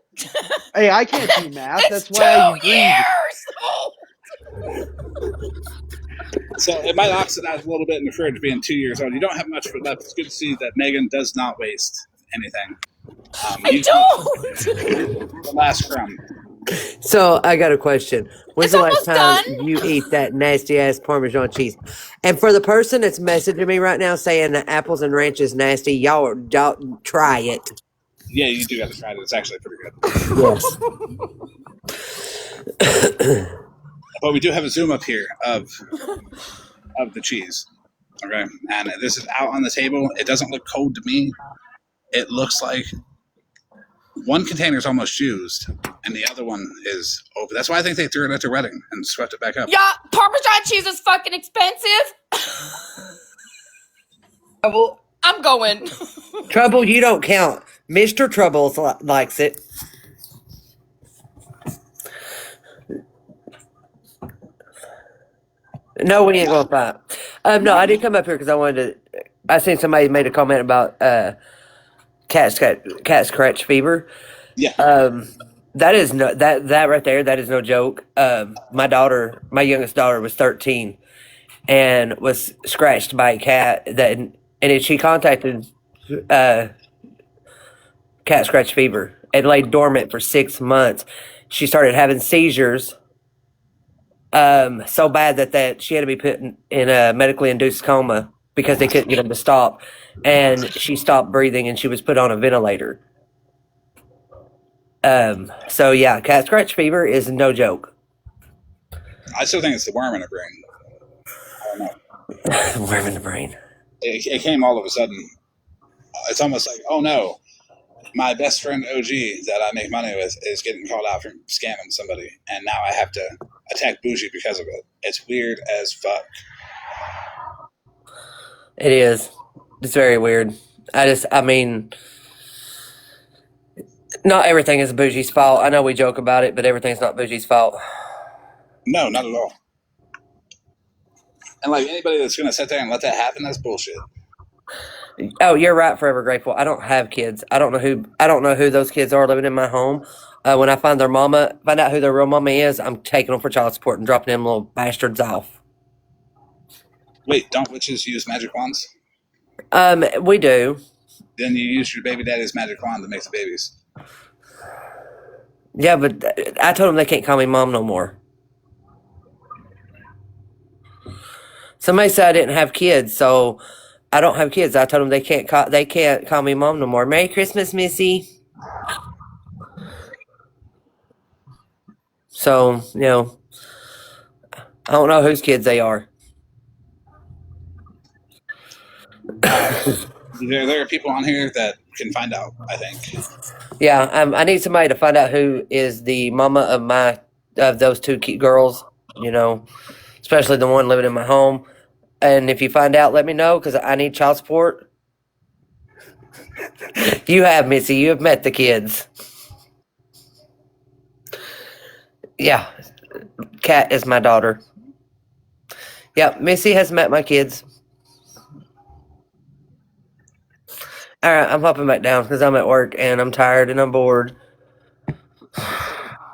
[SPEAKER 6] Hey, I can't do math.
[SPEAKER 3] It's
[SPEAKER 6] That's why I
[SPEAKER 3] 2
[SPEAKER 6] agreed.
[SPEAKER 3] years.
[SPEAKER 1] So it might oxidize a little bit in the fridge being 2 years old. You don't have much left. It's good to see that Megan does not waste anything.
[SPEAKER 3] I don't.
[SPEAKER 1] The last crumb.
[SPEAKER 5] So I got a question. When's
[SPEAKER 3] It's
[SPEAKER 5] the last
[SPEAKER 3] almost
[SPEAKER 5] time
[SPEAKER 3] done.
[SPEAKER 5] you eat that nasty ass Parmesan cheese? And for the person that's messaging me right now saying that apples and ranch is nasty, y'all don't try it.
[SPEAKER 1] Yeah, you do got to try it. It's actually pretty good.
[SPEAKER 5] Yes.
[SPEAKER 1] But we do have a zoom up here of the cheese. Okay, and this is out on the table. It doesn't look cold to me. It looks like one container is almost used, and the other one is open. That's why I think they threw it at the wedding and swept it back up.
[SPEAKER 3] Yeah, Parmesan cheese is fucking expensive.
[SPEAKER 5] Trouble,
[SPEAKER 3] I'm going.
[SPEAKER 5] Trouble, you don't count. Mr. Troubles likes it. No, we ain't gonna fight. No, I did come up here because I wanted to. I seen somebody made a comment about cat scratch fever.
[SPEAKER 1] Yeah.
[SPEAKER 5] That is no that right there. That is no joke. My youngest daughter, was 13 and was scratched by a cat. She contacted cat scratch fever. It lay dormant for 6 months. She started having seizures. So bad that she had to be put in a medically induced coma because they couldn't get them to stop, and she stopped breathing and she was put on a ventilator. So yeah, cat scratch fever is no joke.
[SPEAKER 1] I still think it's the worm in her brain. I don't know.
[SPEAKER 5] Worm in the brain.
[SPEAKER 1] It came all of a sudden. It's almost like, oh no, my best friend OG that I make money with is getting called out for scamming somebody, and now I have to attack Bougie because of it. It's weird as fuck.
[SPEAKER 5] It is. It's very weird. I mean, not everything is Bougie's fault. I know we joke about it, but everything's not Bougie's fault.
[SPEAKER 1] No, not at all. And like anybody that's going to sit there and let that happen, that's bullshit.
[SPEAKER 5] Oh, you're right. Forever grateful. I don't have kids. I don't know who those kids are living in my home. When I find out who their real mama is, I'm taking them for child support and dropping them little bastards off.
[SPEAKER 1] Wait, don't witches use magic wands?
[SPEAKER 5] We do.
[SPEAKER 1] Then you use your baby daddy's magic wand to make the babies.
[SPEAKER 5] Yeah, but I told them they can't call me mom no more. Somebody said I didn't have kids, so I don't have kids. I told them they can't call me mom no more. Merry Christmas, Missy. So, I don't know whose kids they are.
[SPEAKER 1] There are people on here that can find out, I think.
[SPEAKER 5] Yeah, I need somebody to find out who is the mama of those two girls, especially the one living in my home. And if you find out, let me know, because I need child support. You have, Missy. You have met the kids. Yeah. Kat is my daughter. Yeah, Missy has met my kids. All right, I'm hopping back down because I'm at work and I'm tired and I'm bored.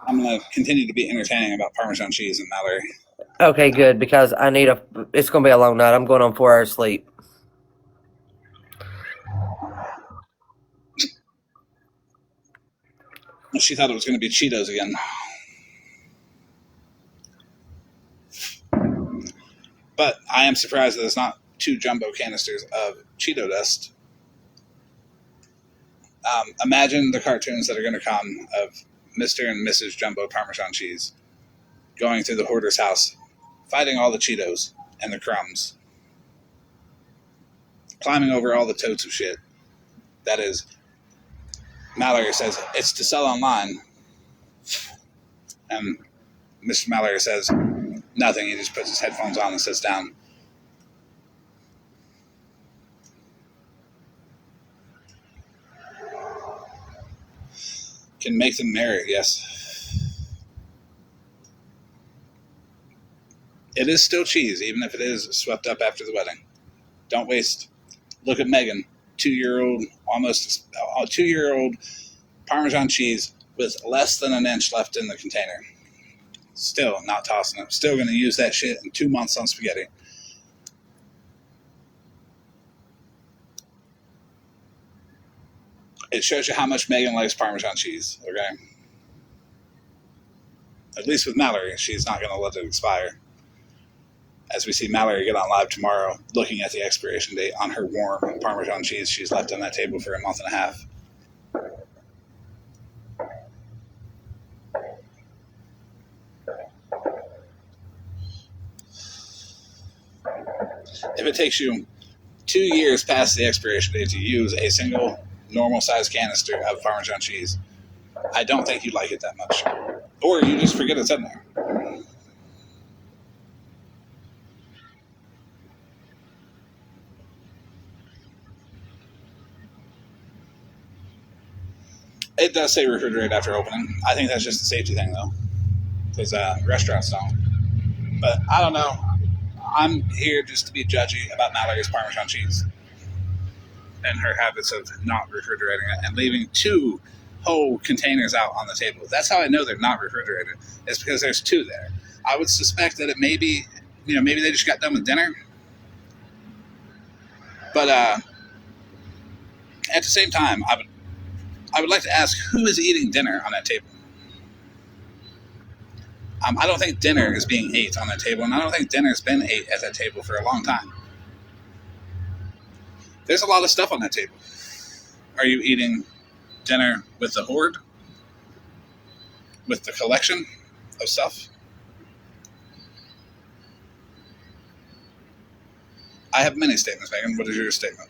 [SPEAKER 1] I'm going to continue to be entertaining about Parmesan cheese and Mallory.
[SPEAKER 5] Okay, good, because it's going to be a long night. I'm going on 4 hours sleep.
[SPEAKER 1] She thought it was going to be Cheetos again. But I am surprised that there's not 2 jumbo canisters of Cheeto dust. Imagine the cartoons that are going to come of Mr. and Mrs. Jumbo Parmesan cheese going through the hoarder's house, fighting all the Cheetos and the crumbs, climbing over all the totes of shit. That is, Mallory says it's to sell online, and Mr. Mallory says nothing. He just puts his headphones on and sits down. Can make them marry, yes. It is still cheese, even if it is swept up after the wedding. Don't waste. Look at Megan, 2-year-old, almost 2-year-old Parmesan cheese with less than an inch left in the container. Still not tossing it. Still going to use that shit in 2 months on spaghetti. It shows you how much Megan likes Parmesan cheese, okay? At least with Mallory, she's not going to let it expire. As we see Mallory get on live tomorrow, looking at the expiration date on her warm Parmesan cheese she's left on that table for a month and a half. If it takes you 2 years past the expiration date to use a single normal size canister of Parmesan cheese, I don't think you like it that much. Or you just forget it's in there. It does say refrigerate after opening. I think that's just a safety thing, though, because restaurants don't. But I don't know. I'm here just to be judgy about Mallory's Parmesan cheese and her habits of not refrigerating it and leaving 2 whole containers out on the table. That's how I know they're not refrigerated. It's because there's 2 there. I would suspect that it may be, maybe they just got done with dinner. But at the same time, I would like to ask who is eating dinner on that table. I don't think dinner is being ate on that table, and I don't think dinner's been ate at that table for a long time. There's a lot of stuff on that table. Are you eating dinner with the hoard? With the collection of stuff? I have many statements, Megan. What is your statement?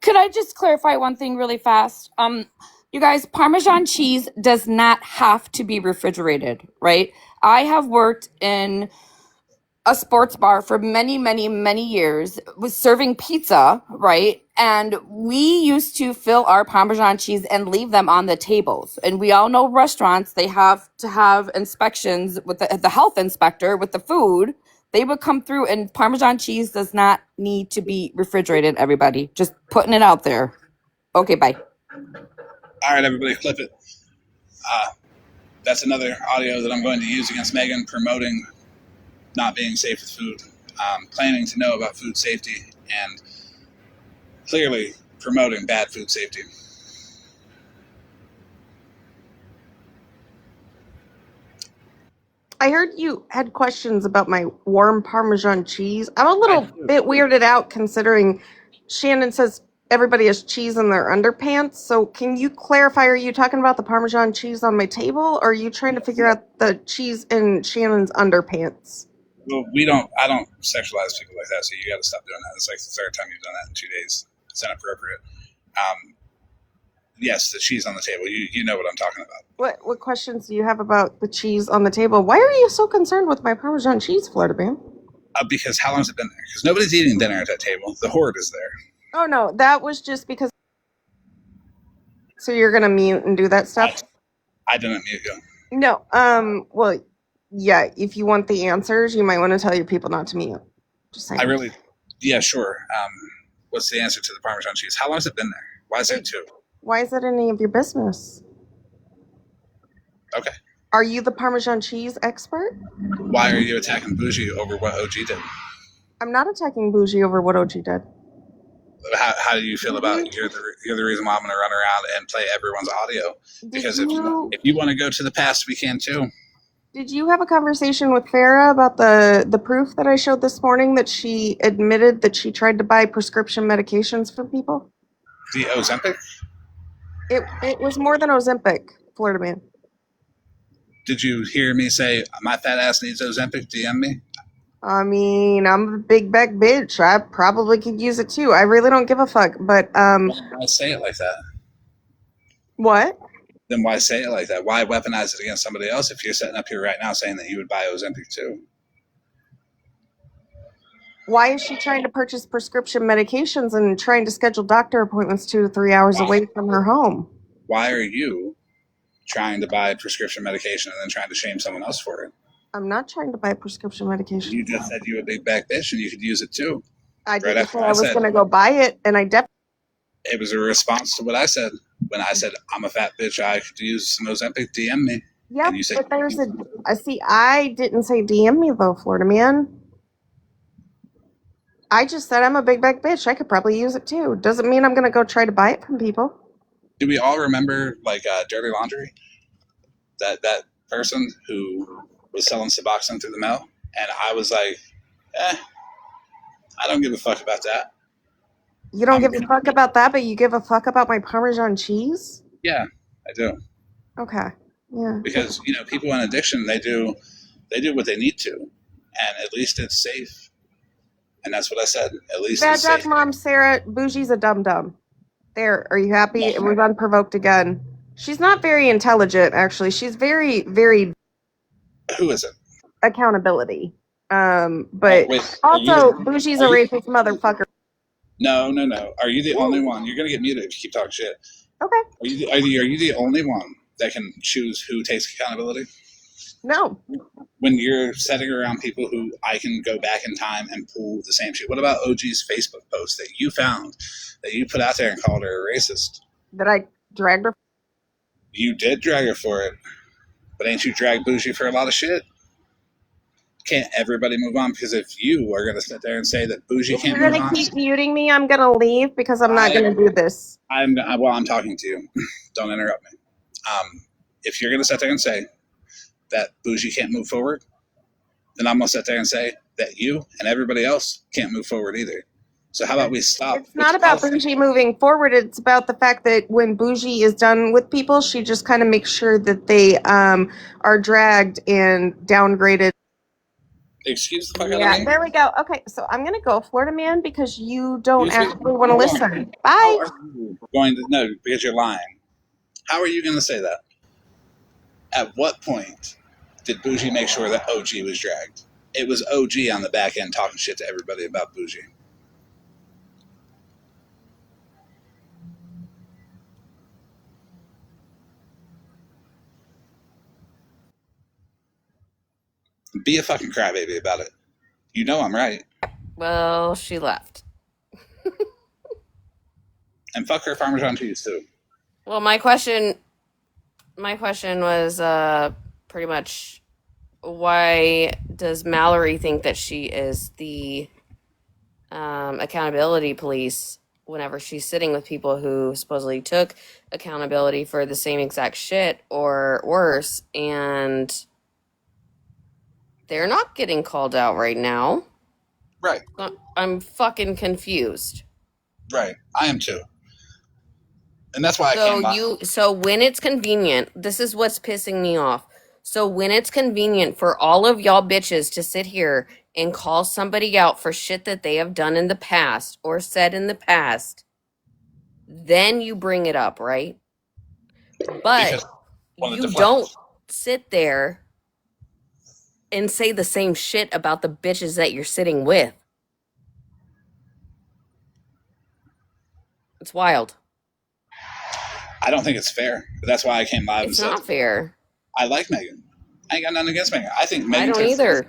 [SPEAKER 3] Could I just clarify one thing really fast? You guys, Parmesan cheese does not have to be refrigerated, right? I have worked in a sports bar for many, many, many years, was serving pizza, right? And we used to fill our Parmesan cheese and leave them on the tables. And we all know restaurants, they have to have inspections with the health inspector with the food. They would come through, and Parmesan cheese does not need to be refrigerated, everybody. Just putting it out there. Okay, bye.
[SPEAKER 1] All right, everybody, clip it. That's another audio that I'm going to use against Megan promoting not being safe with food, claiming to know about food safety, and clearly promoting bad food safety.
[SPEAKER 7] I heard you had questions about my warm Parmesan cheese. I'm a little bit weirded out considering Shannon says everybody has cheese in their underpants. So can you clarify, are you talking about the Parmesan cheese on my table, or are you trying to figure out the cheese in Shannon's underpants?
[SPEAKER 1] Well, I don't sexualize people like that, so you got to stop doing that. It's like the 3rd time you've done that in 2 days. It's inappropriate. Yes, the cheese on the table. You know what I'm talking about.
[SPEAKER 7] What questions do you have about the cheese on the table? Why are you so concerned with my Parmesan cheese, Florida Man?
[SPEAKER 1] Because how long has it been there? Because nobody's eating dinner at that table. The hoard is there.
[SPEAKER 7] Oh no, that was just because. So you're gonna mute and do that stuff?
[SPEAKER 1] I didn't mute you.
[SPEAKER 7] No. Well, yeah. If you want the answers, you might want to tell your people not to mute. Just saying.
[SPEAKER 1] Yeah, sure. What's the answer to the Parmesan cheese? How long has it been there? Why is it 2?
[SPEAKER 7] Why is that any of your business?
[SPEAKER 1] Okay.
[SPEAKER 7] Are you the Parmesan cheese expert?
[SPEAKER 1] Why are you attacking Bougie over what OG did?
[SPEAKER 7] I'm not attacking Bougie over what OG did.
[SPEAKER 1] How do you feel about it? You're the reason why I'm going to run around and play everyone's audio. Because if you want to go to the past, we can too.
[SPEAKER 7] Did you have a conversation with Farah about the proof that I showed this morning that she admitted that she tried to buy prescription medications for people?
[SPEAKER 1] The Ozempic?
[SPEAKER 7] It was more than Ozempic, Florida Man.
[SPEAKER 1] Did you hear me say, my fat ass needs Ozempic? DM me?
[SPEAKER 7] I mean, I'm a big back bitch. I probably could use it too. I really don't give a fuck, but
[SPEAKER 1] I say it like that.
[SPEAKER 7] What?
[SPEAKER 1] Then why say it like that? Why weaponize it against somebody else if you're sitting up here right now saying that you would buy Ozempic too?
[SPEAKER 7] Why is she trying to purchase prescription medications and trying to schedule doctor appointments 2 to 3 hours away from her home?
[SPEAKER 1] Why are you trying to buy prescription medication and then trying to shame someone else for it?
[SPEAKER 7] I'm not trying to buy prescription medication.
[SPEAKER 1] You just said you a big back bitch and you could use it too.
[SPEAKER 7] I didn't say I was going to go buy it, and I definitely.
[SPEAKER 1] It was a response to what I said. When I said I'm a fat bitch, I could use some Ozempic. DM me.
[SPEAKER 7] Yeah,
[SPEAKER 1] And you said,
[SPEAKER 7] but there's a. I see. I didn't say DM me though, Florida man. I just said I'm a big back bitch. I could probably use it too. Doesn't mean I'm going to go try to buy it from people.
[SPEAKER 1] do we all remember like Dirty Laundry? That person who was selling Suboxone through the mail, and I was like, I don't give a fuck about that.
[SPEAKER 7] You don't give a fuck about that, but you give a fuck about my Parmesan cheese?
[SPEAKER 1] Yeah, I do.
[SPEAKER 7] Okay. Yeah.
[SPEAKER 1] Because people in addiction, they do what they need to, and at least it's safe. And that's what I said. At least
[SPEAKER 7] Bad
[SPEAKER 1] it's
[SPEAKER 7] Duck
[SPEAKER 1] safe.
[SPEAKER 7] Mom, Sarah, Bougie's a dum dum. There, are you happy? It was unprovoked again. She's not very intelligent, actually. She's very, very
[SPEAKER 1] Who is it?
[SPEAKER 7] accountability. But
[SPEAKER 1] wait,
[SPEAKER 7] also, Bougie's a racist motherfucker.
[SPEAKER 1] No. Are you the only one? You're gonna get muted if you keep talking shit.
[SPEAKER 7] Okay.
[SPEAKER 1] Are you the only one that can choose who takes accountability?
[SPEAKER 7] No.
[SPEAKER 1] When you're sitting around people who I can go back in time and pull the same shit. What about OG's Facebook post that you found, that you put out there and called her a racist?
[SPEAKER 7] That I dragged her?
[SPEAKER 1] You did drag her for it, but ain't you dragged Bougie for a lot of shit? Can't everybody move on? Because if you are going to sit there and say that Bougie can't move on...
[SPEAKER 7] If you're going to keep muting me, I'm going to leave because I'm not going to do this.
[SPEAKER 1] I'm talking to you. Don't interrupt me. If you're going to sit there and say that Bougie can't move forward, then I'm going to sit there and say that you and everybody else can't move forward either. So how about we stop?
[SPEAKER 7] It's not about Bougie moving forward. It's about the fact that when Bougie is done with people, she just kind of makes sure that they are dragged and downgraded.
[SPEAKER 1] Excuse the fuck out of me?
[SPEAKER 7] Yeah, there we go. Okay, so I'm going to go, Florida man, because you don't actually want to listen. Bye.
[SPEAKER 1] No, because you're lying. How are you going to say that? At what point did Bougie make sure that OG was dragged? It was OG on the back end talking shit to everybody about Bougie. Be a fucking crybaby about it. You know I'm right.
[SPEAKER 3] Well, she left.
[SPEAKER 1] And fuck her Parmesan cheese too.
[SPEAKER 3] Well, my question was pretty much, why does Mallory think that she is the accountability police whenever she's sitting with people who supposedly took accountability for the same exact shit or worse, and they're not getting called out right now?
[SPEAKER 1] Right.
[SPEAKER 3] I'm fucking confused.
[SPEAKER 1] Right. I am too. And that's why I can't.
[SPEAKER 3] So when it's convenient, this is what's pissing me off. So when it's convenient for all of y'all bitches to sit here and call somebody out for shit that they have done in the past or said in the past, then you bring it up, right? But you don't sit there and say the same shit about the bitches that you're sitting with. It's wild.
[SPEAKER 1] I don't think it's fair. But that's why I came live and said
[SPEAKER 3] it's not fair.
[SPEAKER 1] I like Megan. I ain't got nothing against Megan. I think Megan.
[SPEAKER 3] I don't either.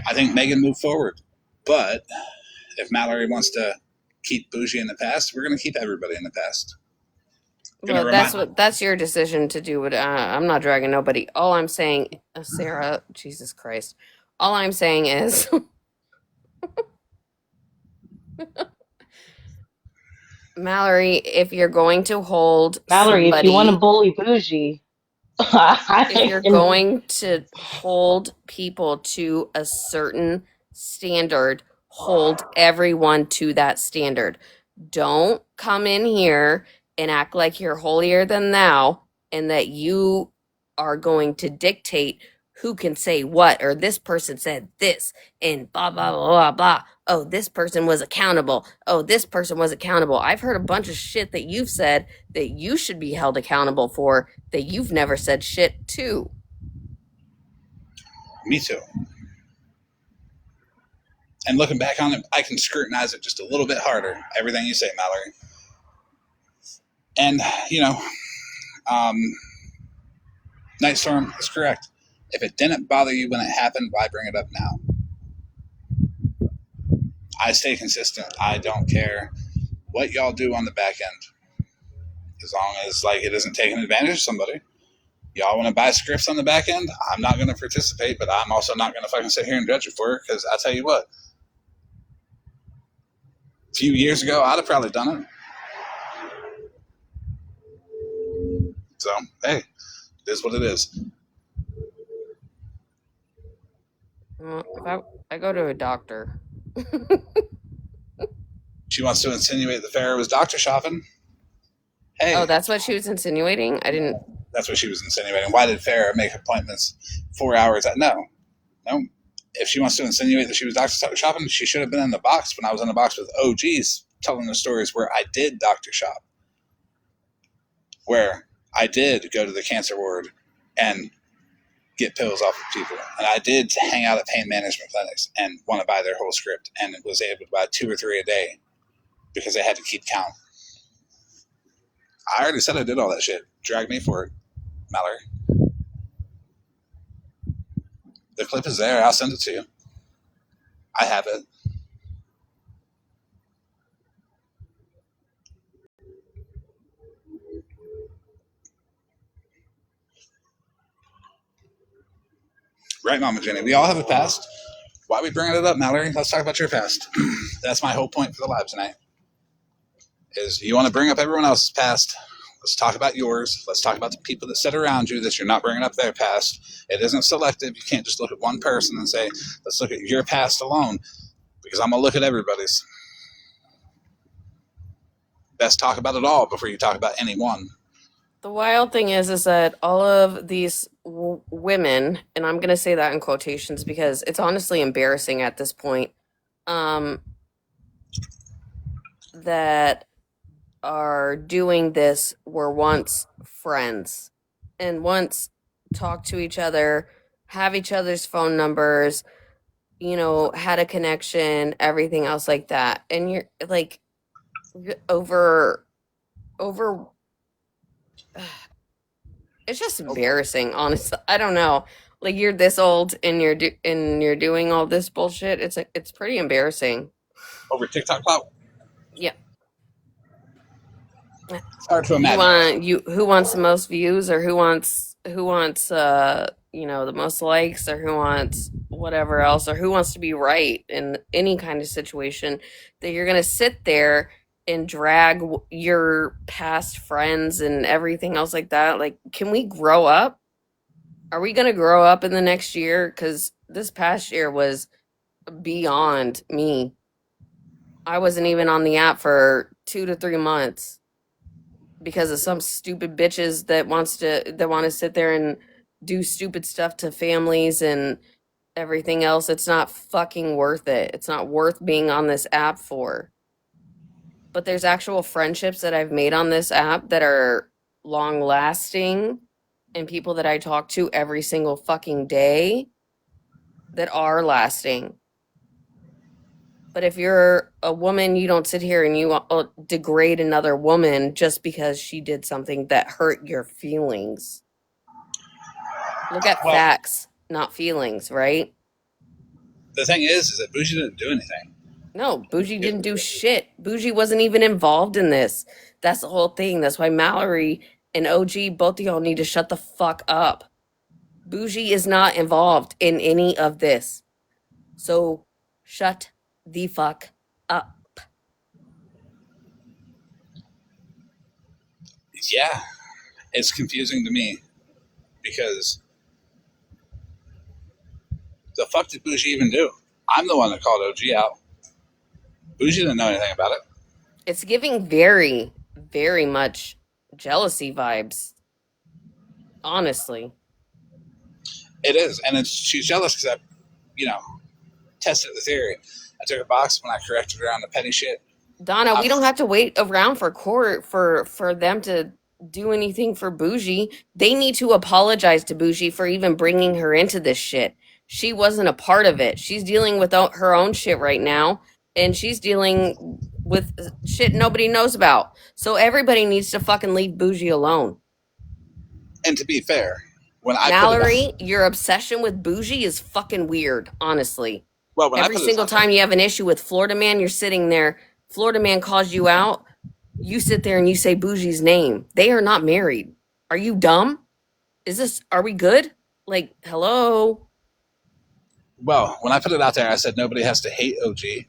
[SPEAKER 1] I think Megan moved forward. But if Mallory wants to keep Bougie in the past, we're going to keep everybody in the past.
[SPEAKER 3] Well, that's your decision to do. I'm not dragging nobody. All I'm saying, Sarah, Jesus Christ. All I'm saying is, Mallory, if you're going to hold
[SPEAKER 4] Mallory, if you want to bully Bougie,
[SPEAKER 3] if you're going to hold people to a certain standard, hold everyone to that standard. Don't come in here and act like you're holier than thou and that you are going to dictate who can say what, or this person said this and blah, blah, blah, blah, blah.
[SPEAKER 8] oh, this person was accountable. Oh, this person was accountable. I've heard a bunch of shit that you've said that you should be held accountable for that you've never said shit to.
[SPEAKER 1] Me too. And looking back on it, I can scrutinize it just a little bit harder. Everything you say, Mallory. And, Night Storm is correct. If it didn't bother you when it happened, why bring it up now? I stay consistent. I don't care what y'all do on the back end. As long as it isn't taking advantage of somebody. Y'all want to buy scripts on the back end? I'm not going to participate, but I'm also not going to fucking sit here and judge you for it, because I'll tell you what. A few years ago, I'd have probably done it. So, hey, it is what it is.
[SPEAKER 8] Well, if I go to a doctor.
[SPEAKER 1] She wants to insinuate that Farrah was doctor shopping. Hey.
[SPEAKER 8] Oh, that's what she was insinuating? I didn't.
[SPEAKER 1] That's what she was insinuating. Why did Farrah make appointments 4 hours? No. If she wants to insinuate that she was doctor shopping, she should have been in the box when I was in the box with OGs telling the stories where I did doctor shop. Where I did go to the cancer ward and get pills off of people. And I did hang out at pain management clinics and want to buy their whole script, and was able to buy 2 or 3 a day because they had to keep count. I already said I did all that shit. Drag me for it, Mallory. The clip is there. I'll send it to you. I have it. Right, Mama Jenny. We all have a past. Why are we bringing it up, Mallory? Let's talk about your past. That's my whole point for the live tonight. Is you want to bring up everyone else's past. Let's talk about yours. Let's talk about the people that sit around you that you're not bringing up their past. It isn't selective. You can't just look at one person and say, let's look at your past alone, because I'm going to look at everybody's. Best talk about it all before you talk about any one.
[SPEAKER 8] The wild thing is that all of these women, and I'm going to say that in quotations because it's honestly embarrassing at this point, that are doing this were once friends and once talked to each other, have each other's phone numbers, had a connection, everything else like that. And you're like over it's just embarrassing, honestly. I don't know. Like, you're this old and you're doing all this bullshit. It's pretty embarrassing.
[SPEAKER 1] Over TikTok clout?
[SPEAKER 8] Yeah.
[SPEAKER 1] It's hard to imagine.
[SPEAKER 8] Who wants the most views, or who wants the most likes, or who wants whatever else, or who wants to be right in any kind of situation, that you're gonna sit there and drag your past friends and everything else like that. Like, can we grow up? Are we gonna grow up in the next year? Because this past year was beyond me. I wasn't even on the app for 2 to 3 months because of some stupid bitches that want to sit there and do stupid stuff to families and everything else. It's not fucking worth it. It's not worth being on this app for. But there's actual friendships that I've made on this app that are long lasting, and people that I talk to every single fucking day that are lasting. But if you're a woman, you don't sit here and you degrade another woman just because she did something that hurt your feelings. Look at facts, not feelings, right?
[SPEAKER 1] The thing is that Bougie didn't do anything.
[SPEAKER 8] No, Bougie didn't do shit. Bougie wasn't even involved in this. That's the whole thing. That's why Mallory and OG, both of y'all need to shut the fuck up. Bougie is not involved in any of this. So shut the fuck up.
[SPEAKER 1] Yeah, it's confusing to me because the fuck did Bougie even do? I'm the one that called OG out. Bougie didn't know anything about it.
[SPEAKER 8] It's giving very, very much jealousy vibes. Honestly.
[SPEAKER 1] It is, and she's jealous because I, tested the theory. I took a box when I corrected her on the petty shit.
[SPEAKER 8] Donna, we don't have to wait around for court for them to do anything for Bougie. They need to apologize to Bougie for even bringing her into this shit. She wasn't a part of it. She's dealing with her own shit right now, and she's dealing with shit nobody knows about. So everybody needs to fucking leave Bougie alone.
[SPEAKER 1] And to be fair, when I
[SPEAKER 8] Mallory, your obsession with Bougie is fucking weird, honestly.
[SPEAKER 1] Well, when
[SPEAKER 8] every single time you have an issue with Florida Man, you're sitting there, Florida Man calls you out, you sit there and you say Bougie's name. They are not married. Are you dumb? Are we good? Like, hello?
[SPEAKER 1] Well, when I put it out there, I said nobody has to hate OG.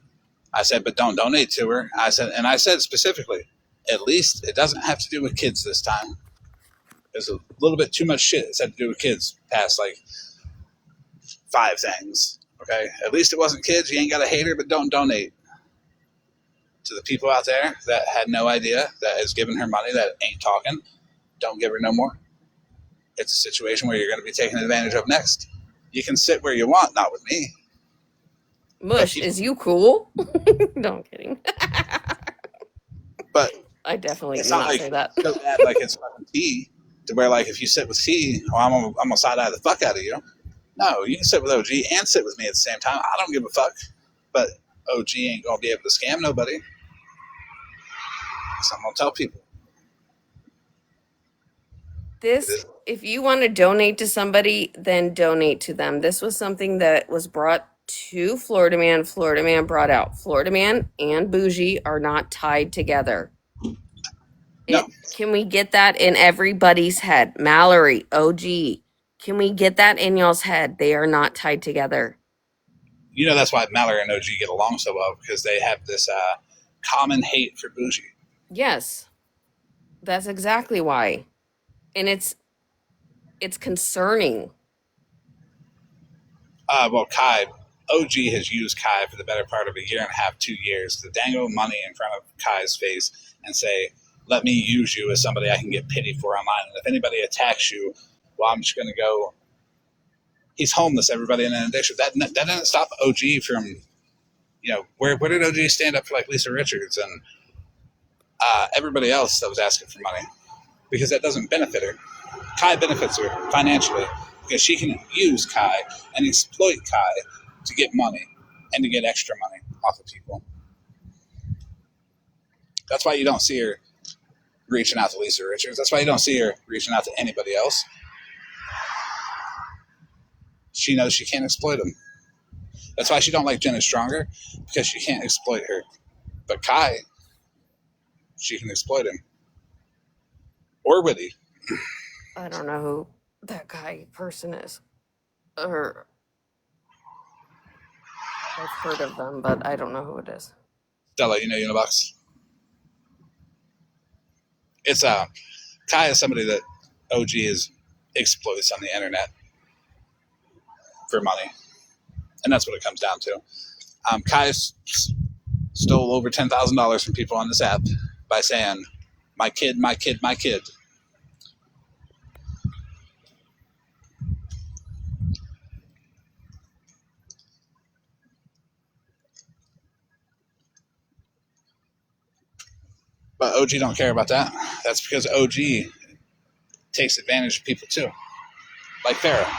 [SPEAKER 1] I said, but don't donate to her. I said specifically, at least it doesn't have to do with kids this time. There's a little bit too much shit that's had to do with kids past like 5 things. Okay? At least it wasn't kids. You ain't got to hate her, but don't donate. To the people out there that had no idea, that is giving her money, that ain't talking, don't give her no more. It's a situation where you're going to be taken advantage of next. You can sit where you want, not with me.
[SPEAKER 8] Mush, is you cool? No, I'm kidding.
[SPEAKER 1] But
[SPEAKER 8] I definitely
[SPEAKER 1] it's
[SPEAKER 8] did not
[SPEAKER 1] like,
[SPEAKER 8] say that.
[SPEAKER 1] So bad, like it's fucking T, to where like if you sit with T, I'm gonna side eye the fuck out of you. No, you can sit with OG and sit with me at the same time. I don't give a fuck. But OG ain't gonna be able to scam nobody. So I'm gonna tell people.
[SPEAKER 8] If you want to donate to somebody, then donate to them. This was something that was brought to Florida Man. Florida Man brought out. Florida Man and Bougie are not tied together.
[SPEAKER 1] No.
[SPEAKER 8] Can we get that in everybody's head? Mallory, OG, can we get that in y'all's head? They are not tied together.
[SPEAKER 1] You know that's why Mallory and OG get along so well, because they have this common hate for Bougie.
[SPEAKER 8] Yes. That's exactly why. And it's concerning.
[SPEAKER 1] Well, Kai, OG has used Kai for the better part of 1.5 years, 2 years to dangle money in front of Kai's face and say, let me use you as somebody I can get pity for online. And if anybody attacks you, well, I'm just going to go. He's homeless, everybody in an addiction. That didn't stop OG from, where did OG stand up for like Lisa Richards and everybody else that was asking for money? Because that doesn't benefit her. Kai benefits her financially because she can use Kai and exploit Kai to get money and to get extra money off of people. That's why you don't see her reaching out to Lisa Richards. That's why you don't see her reaching out to anybody else. She knows she can't exploit them. That's why she don't like Jenna Stronger, because she can't exploit her. But Kai, she can exploit him. Or Witty.
[SPEAKER 8] I don't know who that guy person is. Or I've heard of them, but I don't know who it is.
[SPEAKER 1] Stella, you know Unibox? It's Kai is somebody that OG exploits on the internet for money. And that's what it comes down to. Kai stole over $10,000 from people on this app by saying, my kid, my kid, my kid. But OG don't care about that. That's because OG takes advantage of people too. Like Farrah.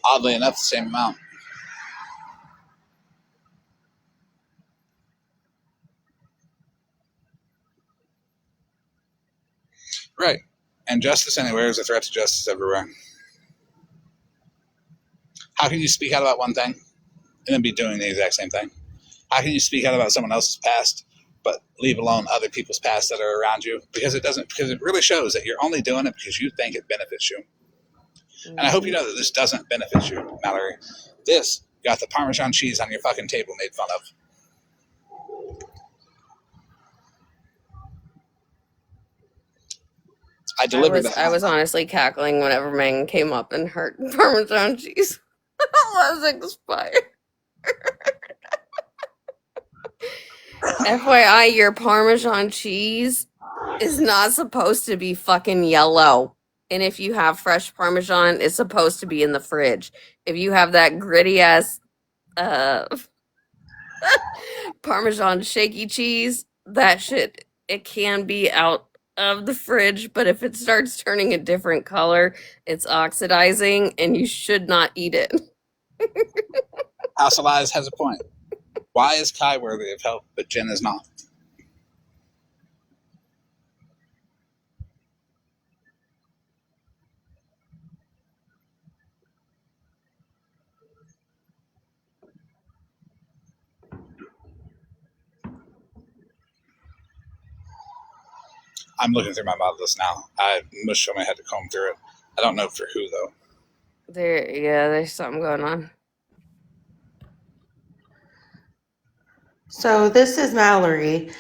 [SPEAKER 1] Oddly enough, the same amount. Right. And justice anywhere is a threat to justice everywhere. How can you speak out about one thing and then be doing the exact same thing? How can you speak out about someone else's past but leave alone other people's past that are around you? Because it really shows that you're only doing it because you think it benefits you. And I hope you know that this doesn't benefit you, Mallory. This got the Parmesan cheese on your fucking table made fun of.
[SPEAKER 8] I was honestly cackling whenever Megan came up and heard Parmesan cheese was expired. FYI, your Parmesan cheese is not supposed to be fucking yellow. And if you have fresh Parmesan, it's supposed to be in the fridge. If you have that gritty ass Parmesan shaky cheese, that shit, it can be out of the fridge, but if it starts turning a different color, it's oxidizing and you should not eat it.
[SPEAKER 1] House of Lies has a point. Why is Kai worthy of help, but Jen is not? I'm looking through my mod list now. I must show my head to comb through it. I don't know for who, though.
[SPEAKER 8] There's something going on.
[SPEAKER 9] So this is Mallory.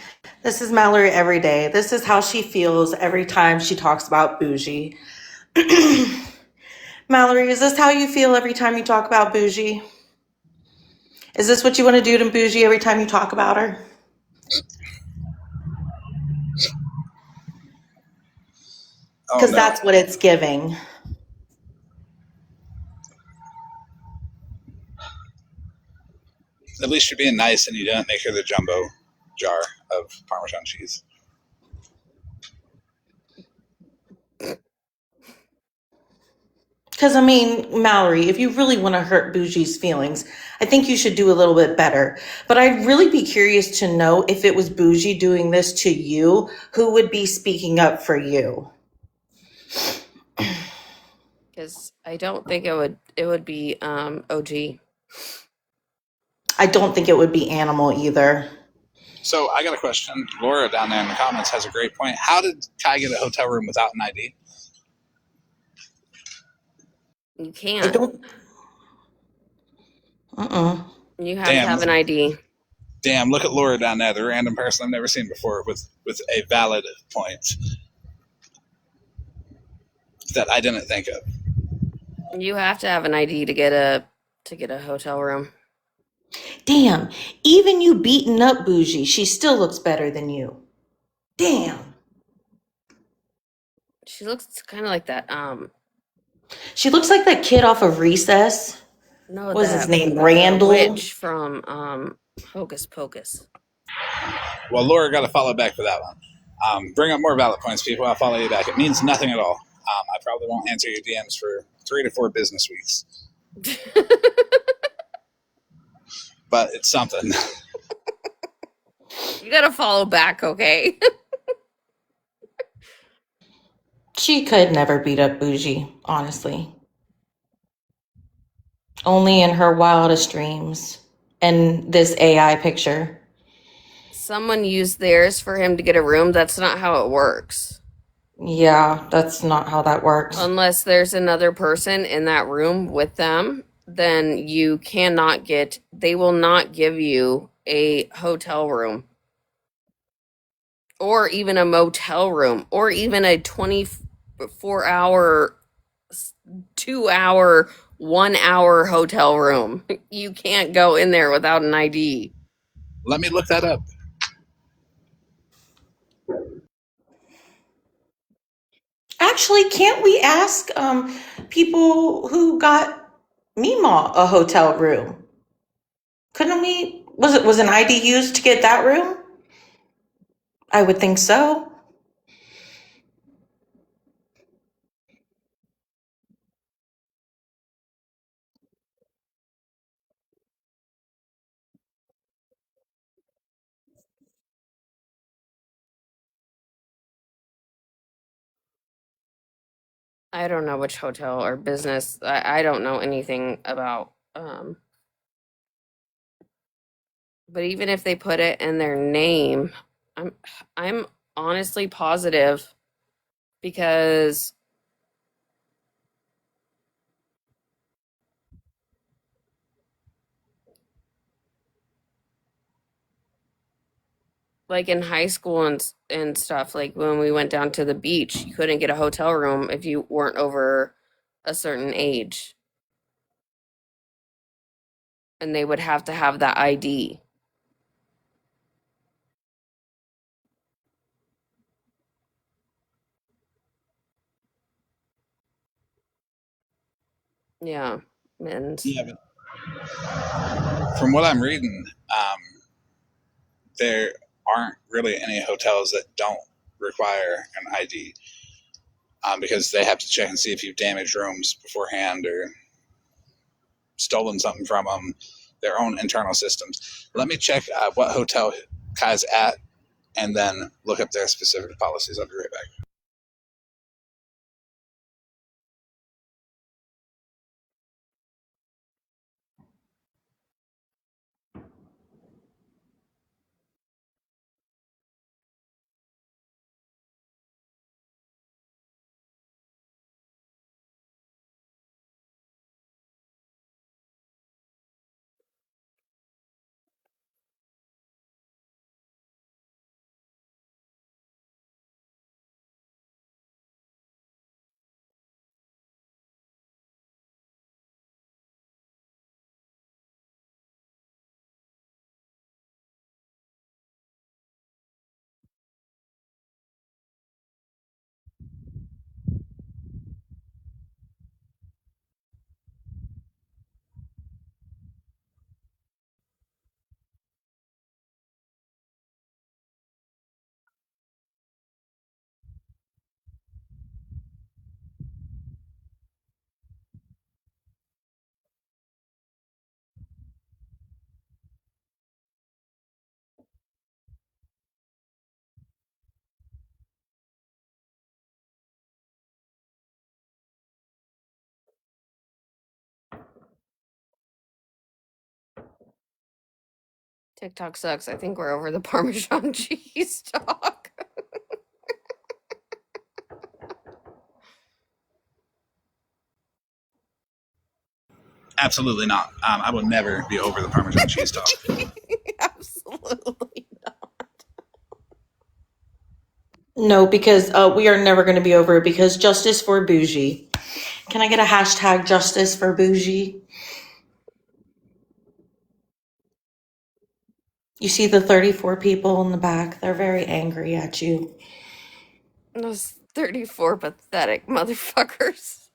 [SPEAKER 9] This is Mallory every day. This is how she feels every time she talks about Bougie. Mallory, is this how you feel every time you talk about Bougie? Is this what you want to do to Bougie every time you talk about her?
[SPEAKER 1] Oh,
[SPEAKER 9] Because
[SPEAKER 1] no.
[SPEAKER 9] that's what it's giving.
[SPEAKER 1] At least you're being nice and you didn't make her the jumbo jar of Parmesan cheese.
[SPEAKER 9] Because, I mean, Mallory, if you really want to hurt Bougie's feelings, I think you should do a little bit better. But I'd really be curious to know if it was Bougie doing this to you, who would be speaking up for you?
[SPEAKER 8] Because I don't think it would be OG.
[SPEAKER 9] I don't think it would be Animal either.
[SPEAKER 1] So I got a question. Laura down there in the comments has a great point. How did Kai get a hotel room without an ID?
[SPEAKER 8] You
[SPEAKER 9] I
[SPEAKER 8] can't.
[SPEAKER 9] don't.
[SPEAKER 8] You have to have an ID.
[SPEAKER 1] Damn, look at Laura down there, the random person I've never seen before with a valid point that I didn't think of.
[SPEAKER 8] You have to have an ID to get a hotel room.
[SPEAKER 9] Damn, even you beating up Bougie, she still looks better than you. Damn.
[SPEAKER 8] She looks kind of like that.
[SPEAKER 9] She looks like that kid off of Recess.
[SPEAKER 8] No,
[SPEAKER 9] What was his
[SPEAKER 8] that
[SPEAKER 9] name? Randall?
[SPEAKER 8] witch from Hocus Pocus.
[SPEAKER 1] Well, Laura got to follow back for that one. Bring up more valid points, people. I'll follow you back. It means nothing at all. I probably won't answer your DMs for 3 to 4 business weeks. But it's something.
[SPEAKER 8] You gotta follow back, okay?
[SPEAKER 9] She could never beat up Bougie, honestly. Only in her wildest dreams. And this AI picture.
[SPEAKER 8] Someone used theirs for him to get a room. That's not how it works.
[SPEAKER 9] Yeah, that's not how that works.
[SPEAKER 8] Unless there's another person in that room with them, then you cannot get, they will not give you a hotel room. Or even a motel room. Or even a 24-hour, 2-hour, 1-hour hotel room. You can't go in there without an ID.
[SPEAKER 1] Let me look that up.
[SPEAKER 9] Actually, can't we ask people who got Mima a hotel room? Couldn't we? Was an ID used to get that room? I would think so.
[SPEAKER 8] I don't know which hotel or business. I don't know anything about. But even if they put it in their name, I'm honestly positive because like in high school and stuff, like when we went down to the beach, you couldn't get a hotel room if you weren't over a certain age. And they would have to have that ID. Yeah. And
[SPEAKER 1] Yeah, but from what I'm reading, there aren't really any hotels that don't require an ID, because they have to check and see if you've damaged rooms beforehand or stolen something from them, their own internal systems. Let me check what hotel Kai's at and then look up their specific policies. I'll be right back.
[SPEAKER 8] TikTok sucks. I think we're over the Parmesan cheese talk.
[SPEAKER 1] Absolutely not. I will never be over the Parmesan cheese talk.
[SPEAKER 8] Absolutely.
[SPEAKER 9] No, because we are never going to be over it because justice for bougie. Can I get a hashtag justice for bougie? You see the 34 people in the back? They're very angry at you.
[SPEAKER 8] Those 34 pathetic motherfuckers.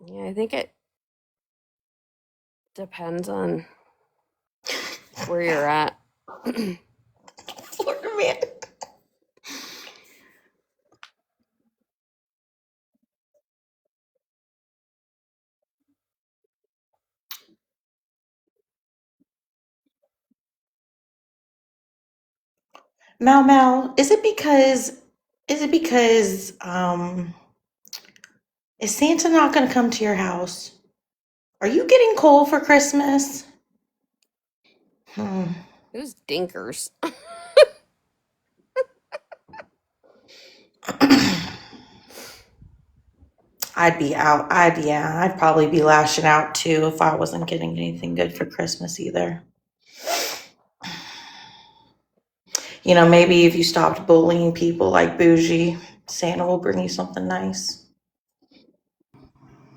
[SPEAKER 8] Yeah, I think it depends on where you're at.
[SPEAKER 9] Florida man. Mal Mal, is Santa not gonna come to your house? Are you getting coal for Christmas?
[SPEAKER 8] Who's dinkers?
[SPEAKER 9] I'd be out. I'd probably be lashing out too if I wasn't getting anything good for Christmas either. You know, maybe if you stopped bullying people like Bougie, Santa will bring you something nice.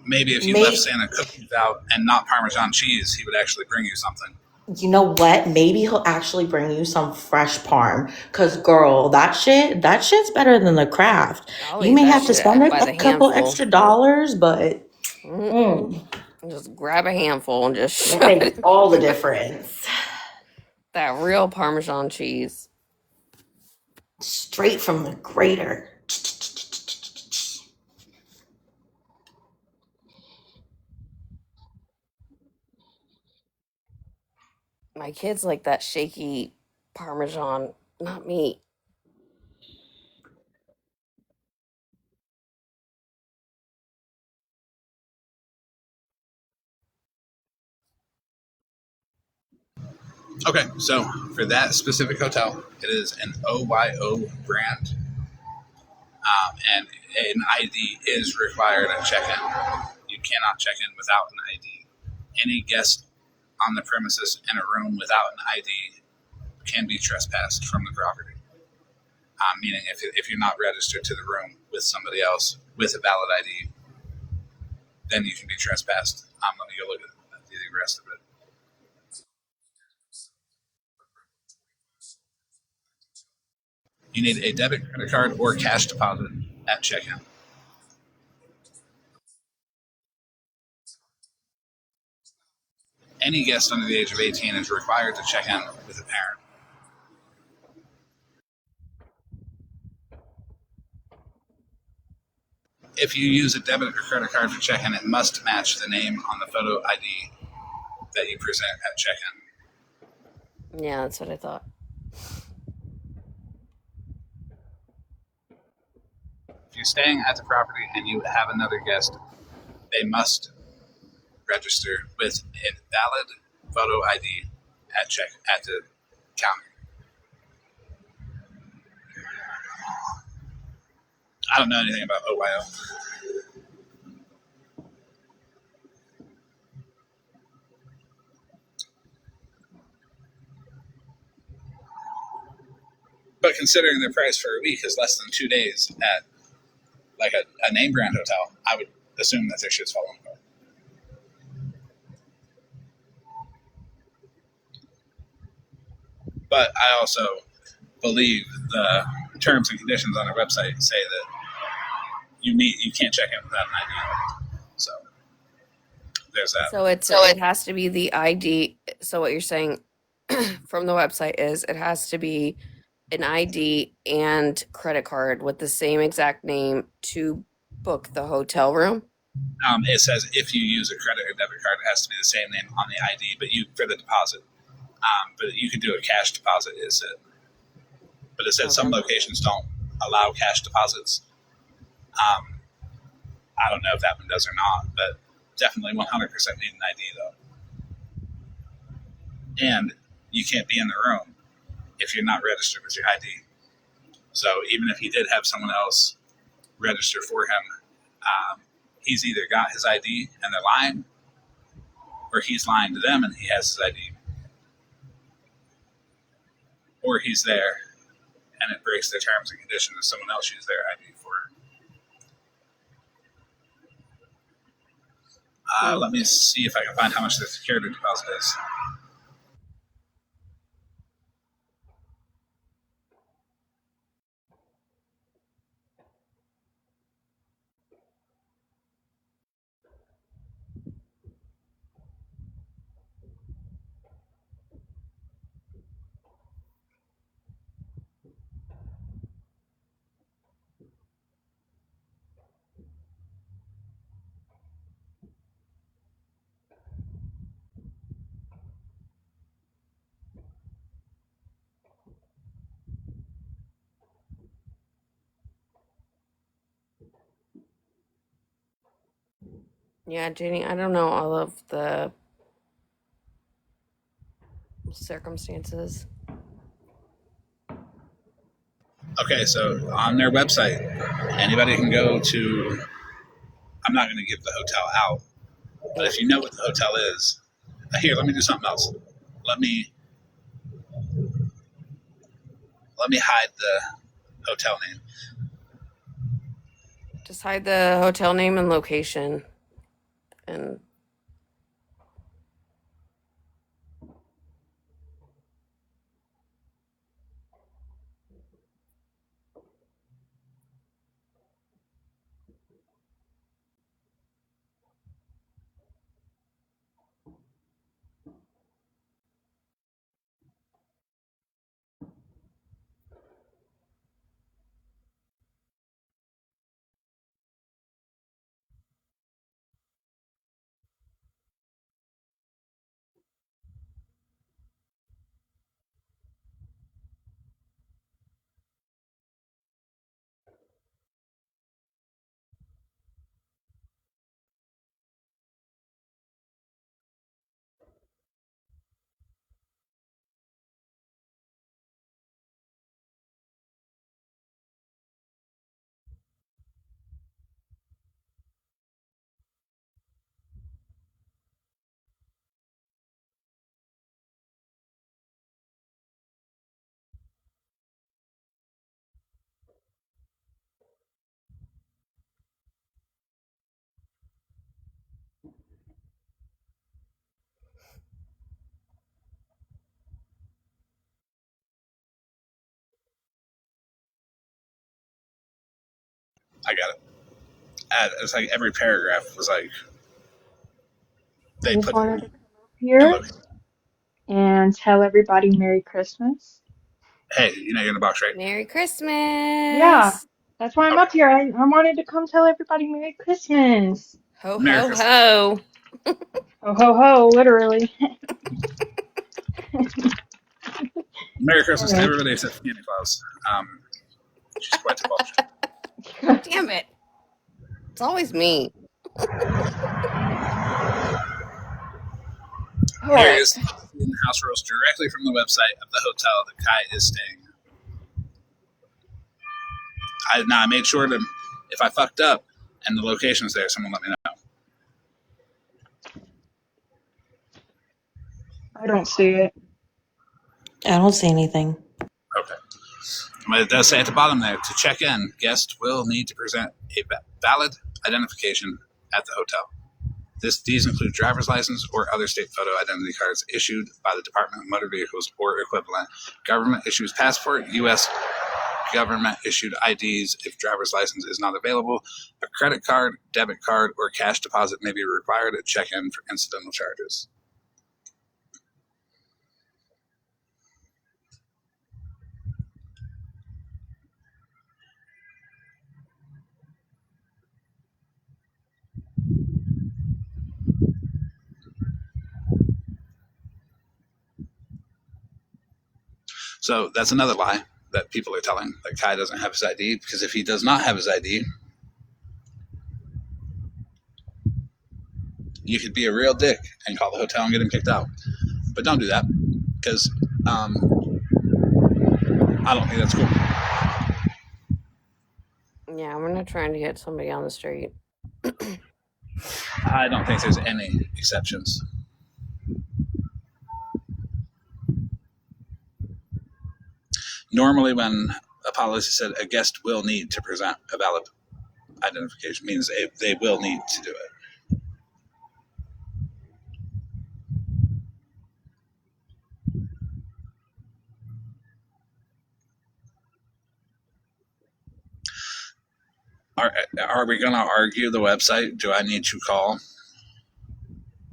[SPEAKER 1] Maybe if you left
[SPEAKER 9] Maybe,
[SPEAKER 1] Santa cookies out and not Parmesan cheese, he would actually bring you something.
[SPEAKER 9] you know what? Maybe he'll actually bring you some fresh parm. Cause girl, that shit's better than the craft.
[SPEAKER 8] I'll
[SPEAKER 9] You
[SPEAKER 8] eat
[SPEAKER 9] may
[SPEAKER 8] that
[SPEAKER 9] have to
[SPEAKER 8] shit
[SPEAKER 9] spend
[SPEAKER 8] by the
[SPEAKER 9] a couple
[SPEAKER 8] handful.
[SPEAKER 9] extra dollars, but
[SPEAKER 8] Just grab a handful and just
[SPEAKER 9] it
[SPEAKER 8] shove
[SPEAKER 9] makes
[SPEAKER 8] it.
[SPEAKER 9] all the difference.
[SPEAKER 8] That real Parmesan cheese.
[SPEAKER 9] Straight from the grater.
[SPEAKER 8] My kids like that shaky Parmesan, not me.
[SPEAKER 1] Okay, so for that specific hotel, it is an OYO brand, and an ID is required at check-in. You cannot check in without an ID. Any guest on the premises in a room without an ID can be trespassed from the property. Meaning, if you're not registered to the room with somebody else with a valid ID, then you can be trespassed. Let me go look at the rest of it. You need a debit, credit card, or cash deposit at checkout. Any guest under the age of 18 is required to check in with a parent. If you use a debit or credit card for check-in, it must match the name on the photo ID that you present at check-in.
[SPEAKER 8] Yeah, that's what I thought.
[SPEAKER 1] If you're staying at the property and you have another guest, they must register with a valid photo ID at the counter. I don't know anything about OYO. But considering the price for a week is less than 2 days at like a name brand hotel, I would assume that their shit's falling apart. But I also believe the terms and conditions on their website say that you can't check in without an ID. So there's that.
[SPEAKER 8] So it has to be the ID. So what you're saying from the website is it has to be an ID and credit card with the same exact name to book the hotel room.
[SPEAKER 1] It says if you use a credit or debit card, it has to be the same name on the ID, but you for the deposit. But you can do a cash deposit. Is it? But it said
[SPEAKER 8] Okay.
[SPEAKER 1] some locations don't allow cash deposits. I don't know if that one does or not, but definitely 100% need an ID though. And you can't be in the room if you're not registered with your ID. So even if he did have someone else register for him, he's either got his ID and they're lying, or he's lying to them and he has his ID, or he's there and it breaks their terms and conditions if someone else used their ID for it. Let me see if I can find how much the security deposit is.
[SPEAKER 8] Yeah, Jenny, I don't know all of the circumstances.
[SPEAKER 1] Okay, so on their website, anybody can go to. I'm not going to give the hotel out, but if you know what the hotel is, here, let me do something else. Let me hide the hotel name.
[SPEAKER 8] Just hide the hotel name and location. And
[SPEAKER 1] I got it. It's like every paragraph was like
[SPEAKER 10] I
[SPEAKER 1] they
[SPEAKER 10] just
[SPEAKER 1] put it
[SPEAKER 10] wanted to come up
[SPEAKER 1] in
[SPEAKER 10] here
[SPEAKER 1] location.
[SPEAKER 10] and tell everybody Merry Christmas.
[SPEAKER 1] Hey, you're in the box, right?
[SPEAKER 8] Merry
[SPEAKER 10] Yeah,
[SPEAKER 8] Christmas.
[SPEAKER 10] that's why I'm up
[SPEAKER 1] Okay.
[SPEAKER 10] here. I wanted to come tell everybody Merry Christmas.
[SPEAKER 8] Ho,
[SPEAKER 1] Merry
[SPEAKER 8] ho,
[SPEAKER 1] Christmas.
[SPEAKER 8] ho.
[SPEAKER 10] Ho ho ho, literally.
[SPEAKER 1] Merry
[SPEAKER 10] All
[SPEAKER 1] Christmas to
[SPEAKER 10] right.
[SPEAKER 1] everybody except Santa Claus. She's quite the vulture.
[SPEAKER 8] Damn it. It's always me.
[SPEAKER 10] All
[SPEAKER 1] Here
[SPEAKER 10] right.
[SPEAKER 1] is the in-house roast directly from the website of the hotel that Kai is staying. I made sure to, if I fucked up and the location's there, someone let me know.
[SPEAKER 10] I don't see it.
[SPEAKER 9] I don't see anything.
[SPEAKER 1] Okay. But it does say at the bottom there, to check in, guests will need to present a valid identification at the hotel. These include driver's license or other state photo identity cards issued by the Department of Motor Vehicles or equivalent. Government issues passport, U.S. government issued IDs if driver's license is not available. A credit card, debit card, or cash deposit may be required at check-in for incidental charges. So that's another lie that people are telling, that Kai doesn't have his ID, because if he does not have his ID, you could be a real dick and call the hotel and get him kicked out. But don't do that, because I don't think that's cool.
[SPEAKER 8] Yeah, we're not trying to get somebody on the street.
[SPEAKER 1] I don't think there's any exceptions. Normally, when a policy said a guest will need to present a valid identification, means they will need to do it. Are we going to argue the website? Do I need to call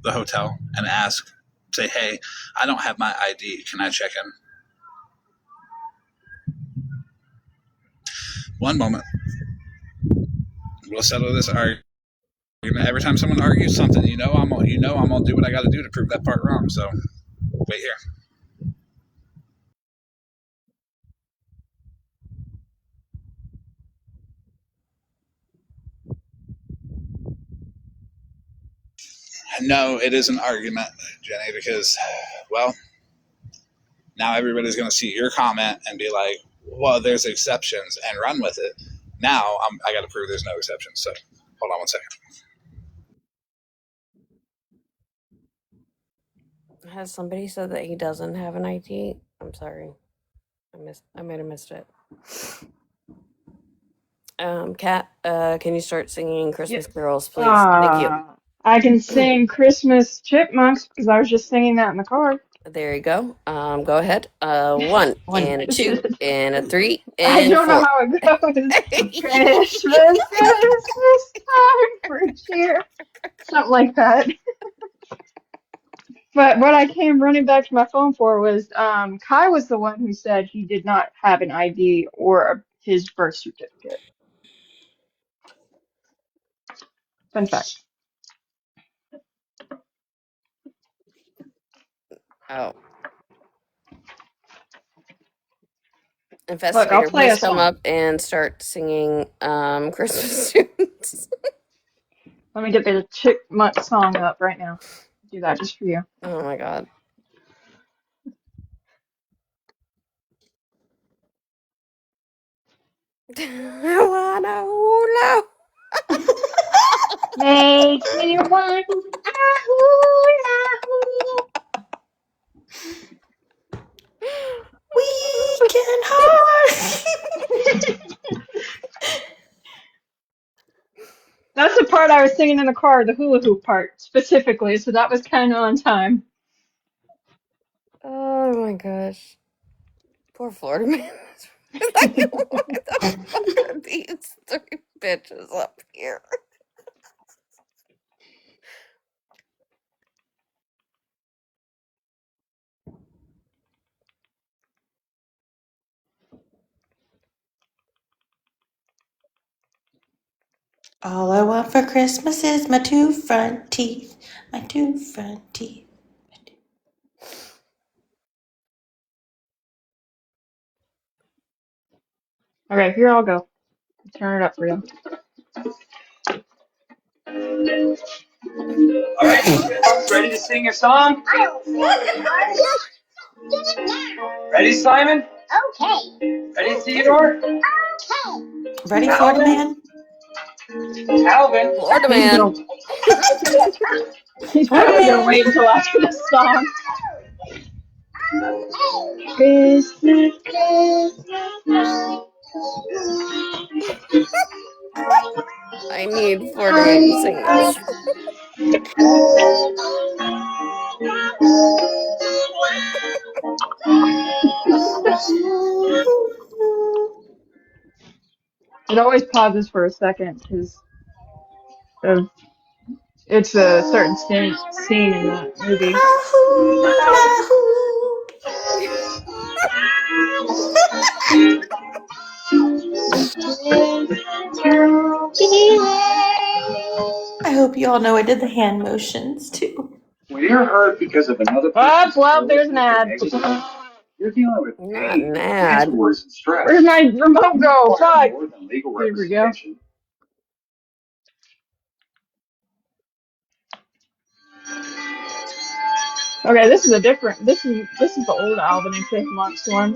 [SPEAKER 1] the hotel and ask, say, hey, I don't have my ID. Can I check in? One moment. We'll settle this argument. Every time someone argues something, I'm gonna do what I got to do to prove that part wrong. So wait here. No, it is an argument, Jenny, because, well, now everybody's going to see your comment and be like, well, there's exceptions, and run with it. Now I got to prove there's no exceptions. So hold on one second.
[SPEAKER 8] Has somebody said that he doesn't have an ID? I'm sorry. I might have missed it. Kat, can you start singing Christmas carols, please? Thank you.
[SPEAKER 10] I can sing Christmas Chipmunks because I was just singing that in the car.
[SPEAKER 8] There you go. Go ahead. 1 and a 2 and a 3
[SPEAKER 10] I
[SPEAKER 8] and a
[SPEAKER 10] don't know
[SPEAKER 8] 4.
[SPEAKER 10] how it goes. Christmas, Christmas time for cheer. Something like that. But what I came running back to my phone for was Kai was the one who said he did not have an ID or his birth certificate. Fun fact.
[SPEAKER 8] Oh.
[SPEAKER 10] Look, I'll
[SPEAKER 8] Investigator,
[SPEAKER 10] play a
[SPEAKER 8] please come
[SPEAKER 10] song.
[SPEAKER 8] up and start singing Christmas tunes.
[SPEAKER 10] Let me get the Chipmunk song up right now. Do that just for you.
[SPEAKER 8] Oh my god. I wanna hula.
[SPEAKER 10] Makes me want a hula hoop.
[SPEAKER 9] Weekend heart.
[SPEAKER 10] That's the part I was singing in the car, the hula hoop part specifically, so that was kind of on time.
[SPEAKER 8] Oh my gosh. Poor Florida man. Like, why the fuck are these three bitches up here?
[SPEAKER 9] All I want for Christmas is my two front teeth. My two front teeth.
[SPEAKER 10] Okay, here I'll go. Turn it up for you. All right, ready to sing your song? Ready, Simon? Okay. Ready, Theodore? Okay.
[SPEAKER 9] Ready, Florida man?
[SPEAKER 10] Alvin?
[SPEAKER 8] Florida
[SPEAKER 10] He's
[SPEAKER 8] man.
[SPEAKER 10] gonna he's
[SPEAKER 9] Florida
[SPEAKER 10] probably gonna
[SPEAKER 9] man.
[SPEAKER 10] wait until after this song. Christmas, Christmas.
[SPEAKER 8] I need Florida man to sing this.
[SPEAKER 10] It always pauses for a second because it's a certain scene in that movie.
[SPEAKER 9] I hope you all know I did the hand motions too.
[SPEAKER 10] When you're hurt because of another person's well, there's an ad. You're dealing with
[SPEAKER 8] Not
[SPEAKER 10] pain,
[SPEAKER 8] an ad.
[SPEAKER 10] consequences, and stress. Where's my remote go? Fuck. More than legal Here we go. Okay, this is a different. This is the old Alvin and Chipmunks one.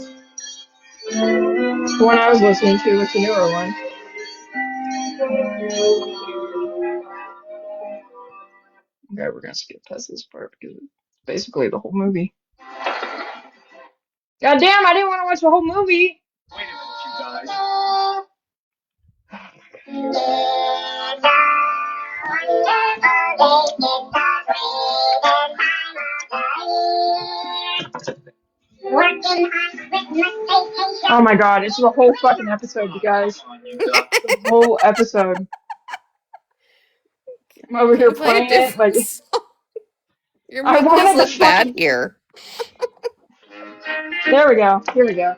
[SPEAKER 10] The one I was listening to was the newer one. Okay, we're gonna skip past this part because it's basically the whole movie. God damn, I didn't want to watch the whole movie. Wait a minute, you guys. Oh my god, it's the whole fucking episode, you guys. The whole episode. I'm over
[SPEAKER 8] Can
[SPEAKER 10] here
[SPEAKER 8] you play a
[SPEAKER 10] playing it,
[SPEAKER 8] different
[SPEAKER 10] like
[SPEAKER 8] song? You're
[SPEAKER 10] I
[SPEAKER 8] making us
[SPEAKER 10] wanted to
[SPEAKER 8] look bad
[SPEAKER 10] fucking.
[SPEAKER 8] here.
[SPEAKER 10] There we go. Here we go.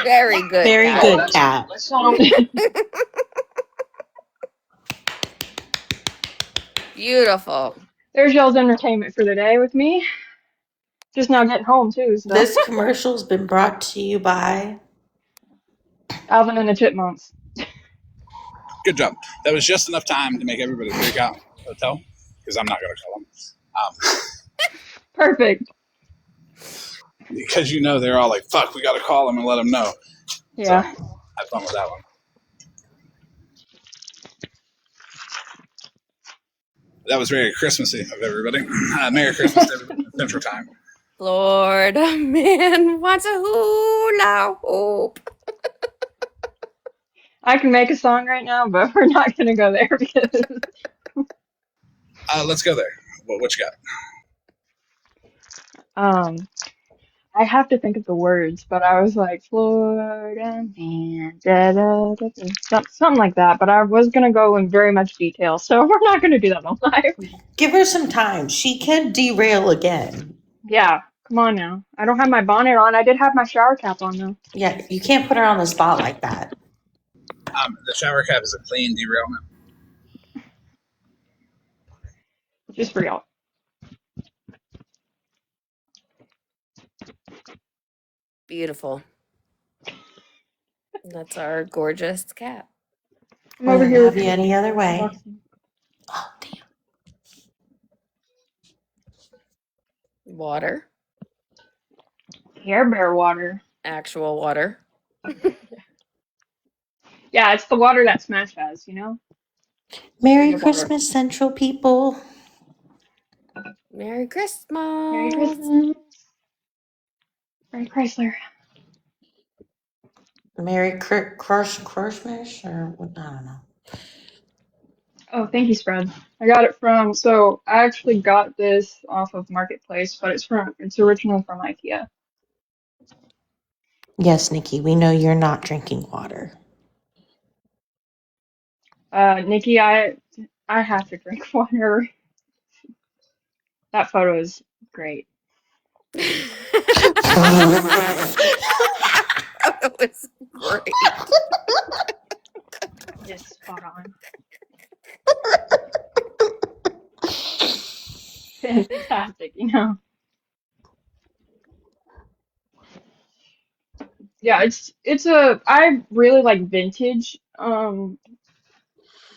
[SPEAKER 8] Very good,
[SPEAKER 9] Very
[SPEAKER 8] Cat.
[SPEAKER 9] good, cat.
[SPEAKER 8] Beautiful.
[SPEAKER 10] There's y'all's entertainment for the day with me. just now getting home too. So
[SPEAKER 9] This commercial's been brought to you by.
[SPEAKER 10] Alvin and the Chipmunks.
[SPEAKER 1] Good job. That was just enough time to make everybody freak out. Hotel, because I'm not going to call them.
[SPEAKER 10] Perfect.
[SPEAKER 1] Because they're all like, "Fuck, we got to call them and let them know."
[SPEAKER 10] Yeah.
[SPEAKER 1] So have fun with that one. That was very Christmassy of everybody. Merry Christmas to everybody in Central Time.
[SPEAKER 8] Florida man wants a hula hoop.
[SPEAKER 10] I can make a song right now, but we're not gonna go there because
[SPEAKER 1] Let's go there. What you got?
[SPEAKER 10] I have to think of the words, but I was like Florida man, da, da, da, da, something like that. But I was gonna go in very much detail, so we're not gonna do that on live.
[SPEAKER 9] Give her some time. She can derail again.
[SPEAKER 10] Yeah, come on now. I don't have my bonnet on. I did have my shower cap on though.
[SPEAKER 9] Yeah, you can't put her on the spot like that.
[SPEAKER 1] The shower cap is a clean derailment.
[SPEAKER 10] Just for y'all.
[SPEAKER 8] Beautiful. That's our gorgeous cat.
[SPEAKER 10] I'm over
[SPEAKER 9] Wouldn't
[SPEAKER 10] here
[SPEAKER 9] have you any other way.
[SPEAKER 10] unboxing.
[SPEAKER 9] Oh, damn.
[SPEAKER 8] Water.
[SPEAKER 10] Care Bear water.
[SPEAKER 8] Actual water.
[SPEAKER 10] Yeah, it's the water that Smash has,
[SPEAKER 9] Merry
[SPEAKER 10] Good water.
[SPEAKER 9] Christmas, Central people.
[SPEAKER 8] Merry Christmas.
[SPEAKER 10] Merry Christmas. Merry Chrysler.
[SPEAKER 9] Merry Christmas, or what? I don't know.
[SPEAKER 10] Oh, thank you, Spread. I got it so I actually got this off of Marketplace, but it's originally from IKEA.
[SPEAKER 9] Yes, Nikki, we know you're not drinking water.
[SPEAKER 10] Nikki, I have to drink water. That photo is great.
[SPEAKER 8] That was great.
[SPEAKER 10] Just spot on. Fantastic, Yeah, I really like vintage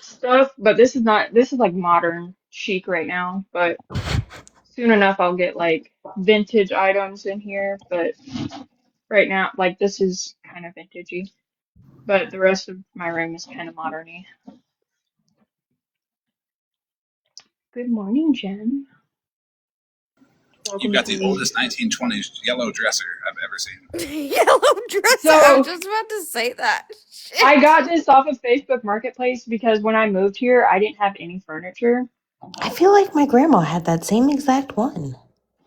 [SPEAKER 10] stuff, but this is like modern chic right now, but soon enough I'll get like vintage items in here, but right now like this is kind of vintagey. But the rest of my room is kind of moderny. Good morning, Jen.
[SPEAKER 1] You've
[SPEAKER 10] Welcome
[SPEAKER 1] got the
[SPEAKER 10] to
[SPEAKER 1] oldest 1920s yellow dresser I've ever seen.
[SPEAKER 8] Yellow dresser. I was just about to say that. Shit.
[SPEAKER 10] I got this off of Facebook Marketplace because when I moved here, I didn't have any furniture.
[SPEAKER 9] I feel like my grandma had that same exact one.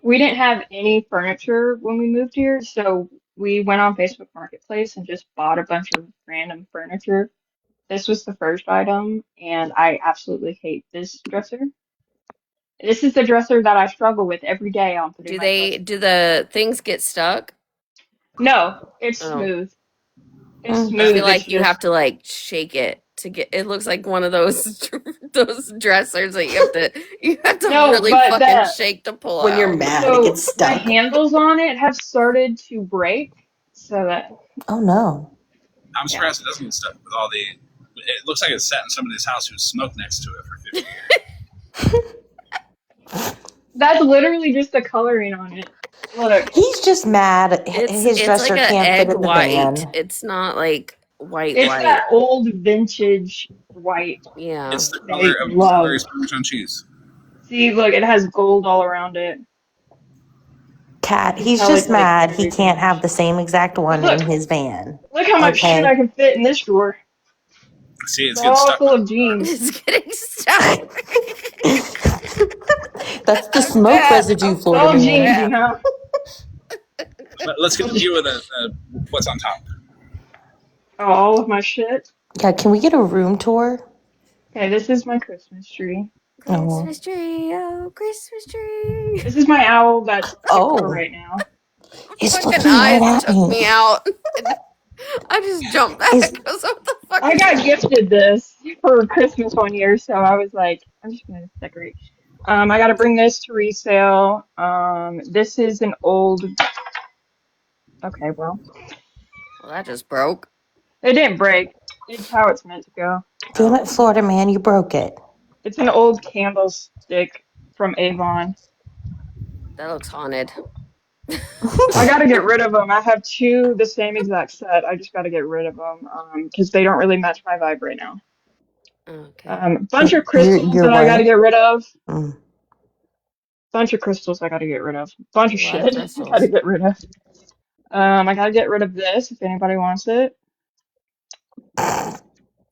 [SPEAKER 10] We didn't have any furniture when we moved here, so we went on Facebook Marketplace and just bought a bunch of random furniture. This was the first item, and I absolutely hate this dresser. This is the dresser that I struggle with every day on putting my clothes.
[SPEAKER 8] Do the things get stuck?
[SPEAKER 10] No, it's
[SPEAKER 8] Oh.
[SPEAKER 10] smooth. It's
[SPEAKER 9] Mm.
[SPEAKER 10] smooth.
[SPEAKER 8] I feel like
[SPEAKER 10] It's
[SPEAKER 8] you
[SPEAKER 10] just
[SPEAKER 8] have to like shake it to get. It looks like one of those those dressers that you have to
[SPEAKER 10] No,
[SPEAKER 8] really
[SPEAKER 10] but
[SPEAKER 8] fucking shake to pull
[SPEAKER 9] When
[SPEAKER 8] out.
[SPEAKER 9] you're mad, it
[SPEAKER 10] so
[SPEAKER 9] gets
[SPEAKER 10] the
[SPEAKER 9] stuck.
[SPEAKER 10] handles on it have started to break, so that
[SPEAKER 9] Oh no.
[SPEAKER 1] I'm surprised it doesn't get stuck with all the. It looks like it's sat in somebody's house who smoked next to it for 50 years.
[SPEAKER 10] that's literally just the coloring on it. Look,
[SPEAKER 9] He's just mad. His
[SPEAKER 8] It's
[SPEAKER 9] dresser
[SPEAKER 8] like an
[SPEAKER 9] can't
[SPEAKER 8] egg
[SPEAKER 9] fit in the
[SPEAKER 8] white.
[SPEAKER 9] van.
[SPEAKER 8] It's not like white.
[SPEAKER 10] it's that old vintage white
[SPEAKER 8] Yeah.
[SPEAKER 1] It's the
[SPEAKER 10] they
[SPEAKER 1] color of
[SPEAKER 10] love.
[SPEAKER 1] Larry's Parmesan cheese.
[SPEAKER 10] See, look, it has gold all around it.
[SPEAKER 9] Cat, he's
[SPEAKER 10] Tell
[SPEAKER 9] just
[SPEAKER 10] it's like
[SPEAKER 9] mad he
[SPEAKER 10] very
[SPEAKER 9] can't have
[SPEAKER 10] vintage.
[SPEAKER 9] the same exact one
[SPEAKER 10] Look.
[SPEAKER 9] in his van.
[SPEAKER 10] Look how much shit
[SPEAKER 9] Okay.
[SPEAKER 10] I can fit in this drawer.
[SPEAKER 1] See,
[SPEAKER 10] It's
[SPEAKER 1] it's getting
[SPEAKER 10] all
[SPEAKER 1] stuck.
[SPEAKER 10] full of jeans.
[SPEAKER 8] It's getting stuck.
[SPEAKER 9] That's the smoke
[SPEAKER 8] Crap.
[SPEAKER 9] residue,
[SPEAKER 10] It's
[SPEAKER 9] Florida
[SPEAKER 10] all jeans,
[SPEAKER 9] man.
[SPEAKER 1] Let's get a view of what's on top.
[SPEAKER 10] All of my shit.
[SPEAKER 9] Yeah, can we get a room tour?
[SPEAKER 10] Okay, this is my Christmas tree.
[SPEAKER 8] Christmas tree, oh Christmas tree.
[SPEAKER 10] This is my owl that's sick for
[SPEAKER 9] Oh,
[SPEAKER 10] right now.
[SPEAKER 9] it's
[SPEAKER 8] Fucking
[SPEAKER 9] looking right
[SPEAKER 8] eyes
[SPEAKER 9] at
[SPEAKER 8] took
[SPEAKER 9] me.
[SPEAKER 8] me out. I just jumped back.
[SPEAKER 9] Is-
[SPEAKER 8] Because what the fuck?
[SPEAKER 10] I got gifted this for Christmas one year, so I was like, I'm just gonna decorate. I got to bring this to resale. This is an old. Okay, well,
[SPEAKER 8] Well, that just broke.
[SPEAKER 10] it didn't break. It's how it's meant to go.
[SPEAKER 9] Damn
[SPEAKER 8] Oh,
[SPEAKER 9] it, Florida man, you broke it.
[SPEAKER 10] It's an old candlestick from Avon.
[SPEAKER 8] that looks haunted.
[SPEAKER 10] I got to get rid of them. I have two the same exact set. I just got to get rid of them because they don't really match my vibe right now.
[SPEAKER 8] Okay.
[SPEAKER 10] Bunch of
[SPEAKER 9] You're
[SPEAKER 10] crystals that I got to
[SPEAKER 9] what?
[SPEAKER 10] get rid of.
[SPEAKER 9] Mm.
[SPEAKER 10] Bunch of crystals I got to get rid of. Bunch
[SPEAKER 8] A
[SPEAKER 10] of
[SPEAKER 8] lot of
[SPEAKER 10] shit I got to
[SPEAKER 8] crystals.
[SPEAKER 10] get rid of. I got to get rid of this if anybody wants it.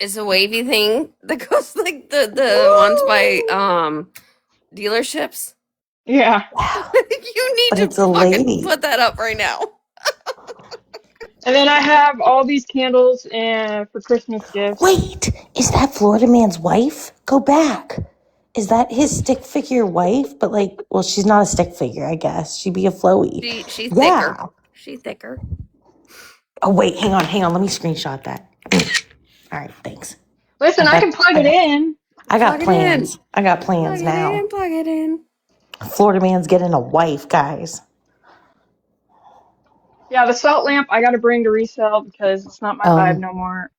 [SPEAKER 8] It's a wavy thing that goes like the ones by dealerships.
[SPEAKER 10] Yeah.
[SPEAKER 9] Wow.
[SPEAKER 8] You need
[SPEAKER 9] But
[SPEAKER 8] to
[SPEAKER 9] it's a
[SPEAKER 8] fucking
[SPEAKER 9] lady.
[SPEAKER 8] put that up right now.
[SPEAKER 10] And then I have all these candles for Christmas gifts.
[SPEAKER 9] Wait, is that Florida man's wife? Go back. Is that his stick figure wife? But like, well, she's not a stick figure, I guess. She'd be a flowy.
[SPEAKER 8] She thicker.
[SPEAKER 9] Yeah.
[SPEAKER 8] She thicker.
[SPEAKER 9] Oh wait, hang on. Let me screenshot that. All right, thanks.
[SPEAKER 10] Listen, I can plug it in.
[SPEAKER 9] I got
[SPEAKER 8] Plug it in.
[SPEAKER 9] plans. I got
[SPEAKER 8] Plug
[SPEAKER 9] plans
[SPEAKER 8] it
[SPEAKER 9] now.
[SPEAKER 8] in. Plug it in.
[SPEAKER 9] Florida man's getting a wife, guys.
[SPEAKER 10] Yeah, the salt lamp I got to bring to resell because it's not my vibe no more.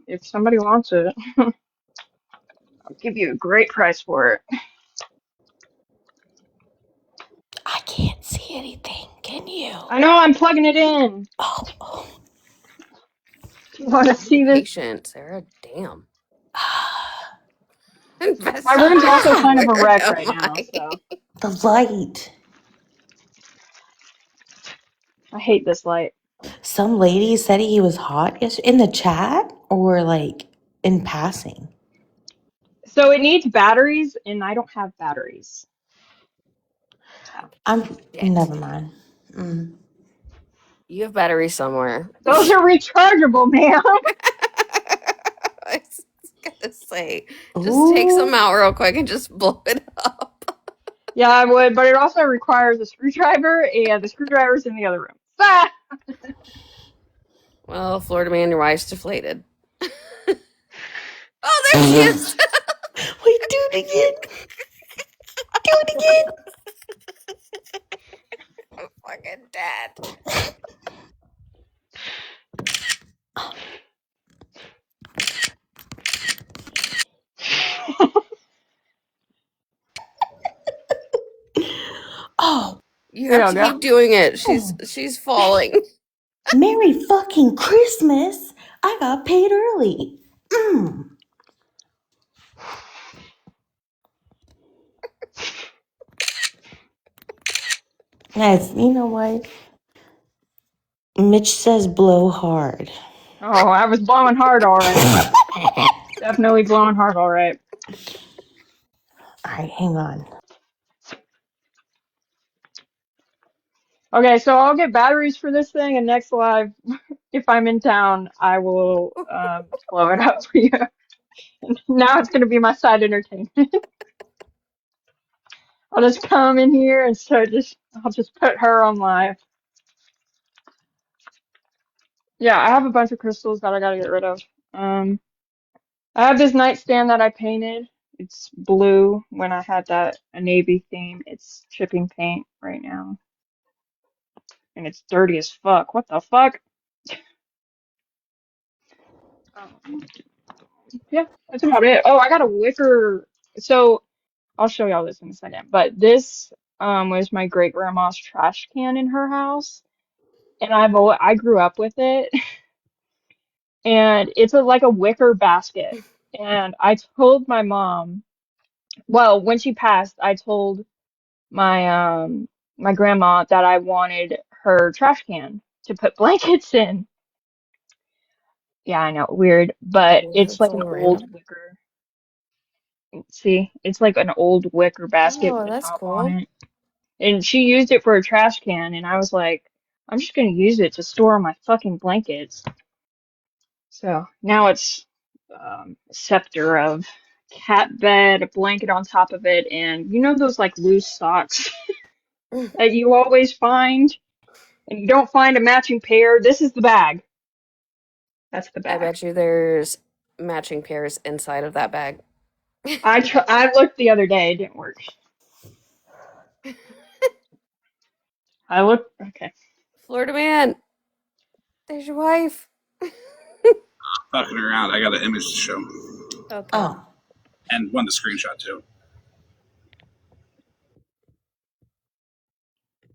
[SPEAKER 10] If somebody wants it, I'll give you a great price for it.
[SPEAKER 9] I can't see anything. Can you?
[SPEAKER 10] I know I'm plugging it in.
[SPEAKER 9] Oh.
[SPEAKER 10] You want to see this?
[SPEAKER 8] Patient, Sarah. Damn.
[SPEAKER 10] My
[SPEAKER 8] Invest some
[SPEAKER 10] room's
[SPEAKER 8] in
[SPEAKER 10] also
[SPEAKER 8] this
[SPEAKER 10] kind of a wreck
[SPEAKER 8] weirdo,
[SPEAKER 10] right now, so
[SPEAKER 8] Mike.
[SPEAKER 9] The light.
[SPEAKER 10] I hate this light.
[SPEAKER 9] Some lady said he was hot yesterday in the chat or like in passing.
[SPEAKER 10] So it needs batteries, and I don't have batteries.
[SPEAKER 9] I'm
[SPEAKER 8] Shit.
[SPEAKER 9] never mind.
[SPEAKER 8] You have batteries somewhere.
[SPEAKER 10] Those are rechargeable, ma'am.
[SPEAKER 8] I was gonna say, just take
[SPEAKER 9] Ooh.
[SPEAKER 8] some out real quick and just blow it up.
[SPEAKER 10] Yeah, I would, but it also requires a screwdriver, and the screwdriver's in the other room. Ah!
[SPEAKER 8] Well, Florida man, your wife's deflated. Oh, there she is.
[SPEAKER 9] Wait, do it again. Do it again.
[SPEAKER 8] I'm fucking dead.
[SPEAKER 9] Oh,
[SPEAKER 8] You
[SPEAKER 10] There
[SPEAKER 8] have
[SPEAKER 10] you
[SPEAKER 8] to
[SPEAKER 10] go.
[SPEAKER 8] keep doing it. She's falling.
[SPEAKER 9] Merry fucking Christmas. I got paid early. Guys, you know what? Mitch says blow hard.
[SPEAKER 10] Oh, I was blowing hard, all right. Definitely blowing hard, all right.
[SPEAKER 9] All right, hang on.
[SPEAKER 10] Okay, so I'll get batteries for this thing, and next live, if I'm in town, I will blow it up for you. Now it's gonna be my side entertainment. I'll just come in here and I'll just put her on live. Yeah, I have a bunch of crystals that I gotta get rid of. Um, I have this nightstand that I painted. It's blue when I had a navy theme. It's chipping paint right now, and it's dirty as fuck. What the fuck? Yeah, that's about it. Oh, I got a wicker. So I'll show y'all this in a second. But this was my great grandma's trash can in her house, and I grew up with it, and it's like a wicker basket. And I told my mom, well, when she passed, I told my grandma that I wanted her trash can to put blankets in. Yeah, I know, weird, but
[SPEAKER 8] Why is
[SPEAKER 10] it's
[SPEAKER 8] it
[SPEAKER 10] like
[SPEAKER 8] so
[SPEAKER 10] an old
[SPEAKER 8] random?
[SPEAKER 10] wicker. See, it's like an old wicker basket
[SPEAKER 8] Oh,
[SPEAKER 10] with a
[SPEAKER 8] that's
[SPEAKER 10] top on
[SPEAKER 8] cool.
[SPEAKER 10] it. And she used it for a trash can, and I was like, I'm just gonna use it to store my fucking blankets. So now it's a scepter of cat bed, a blanket on top of it, and you know those like loose socks that you always find, and you don't find a matching pair? This is the bag. That's the
[SPEAKER 8] I
[SPEAKER 10] bag.
[SPEAKER 8] bet you there's matching pairs inside of that bag.
[SPEAKER 10] I looked the other day. It didn't work. I looked. Okay.
[SPEAKER 8] Florida man, there's your wife.
[SPEAKER 1] Fucking around. I got an image to show.
[SPEAKER 8] Okay.
[SPEAKER 9] Oh,
[SPEAKER 1] And one to screenshot too.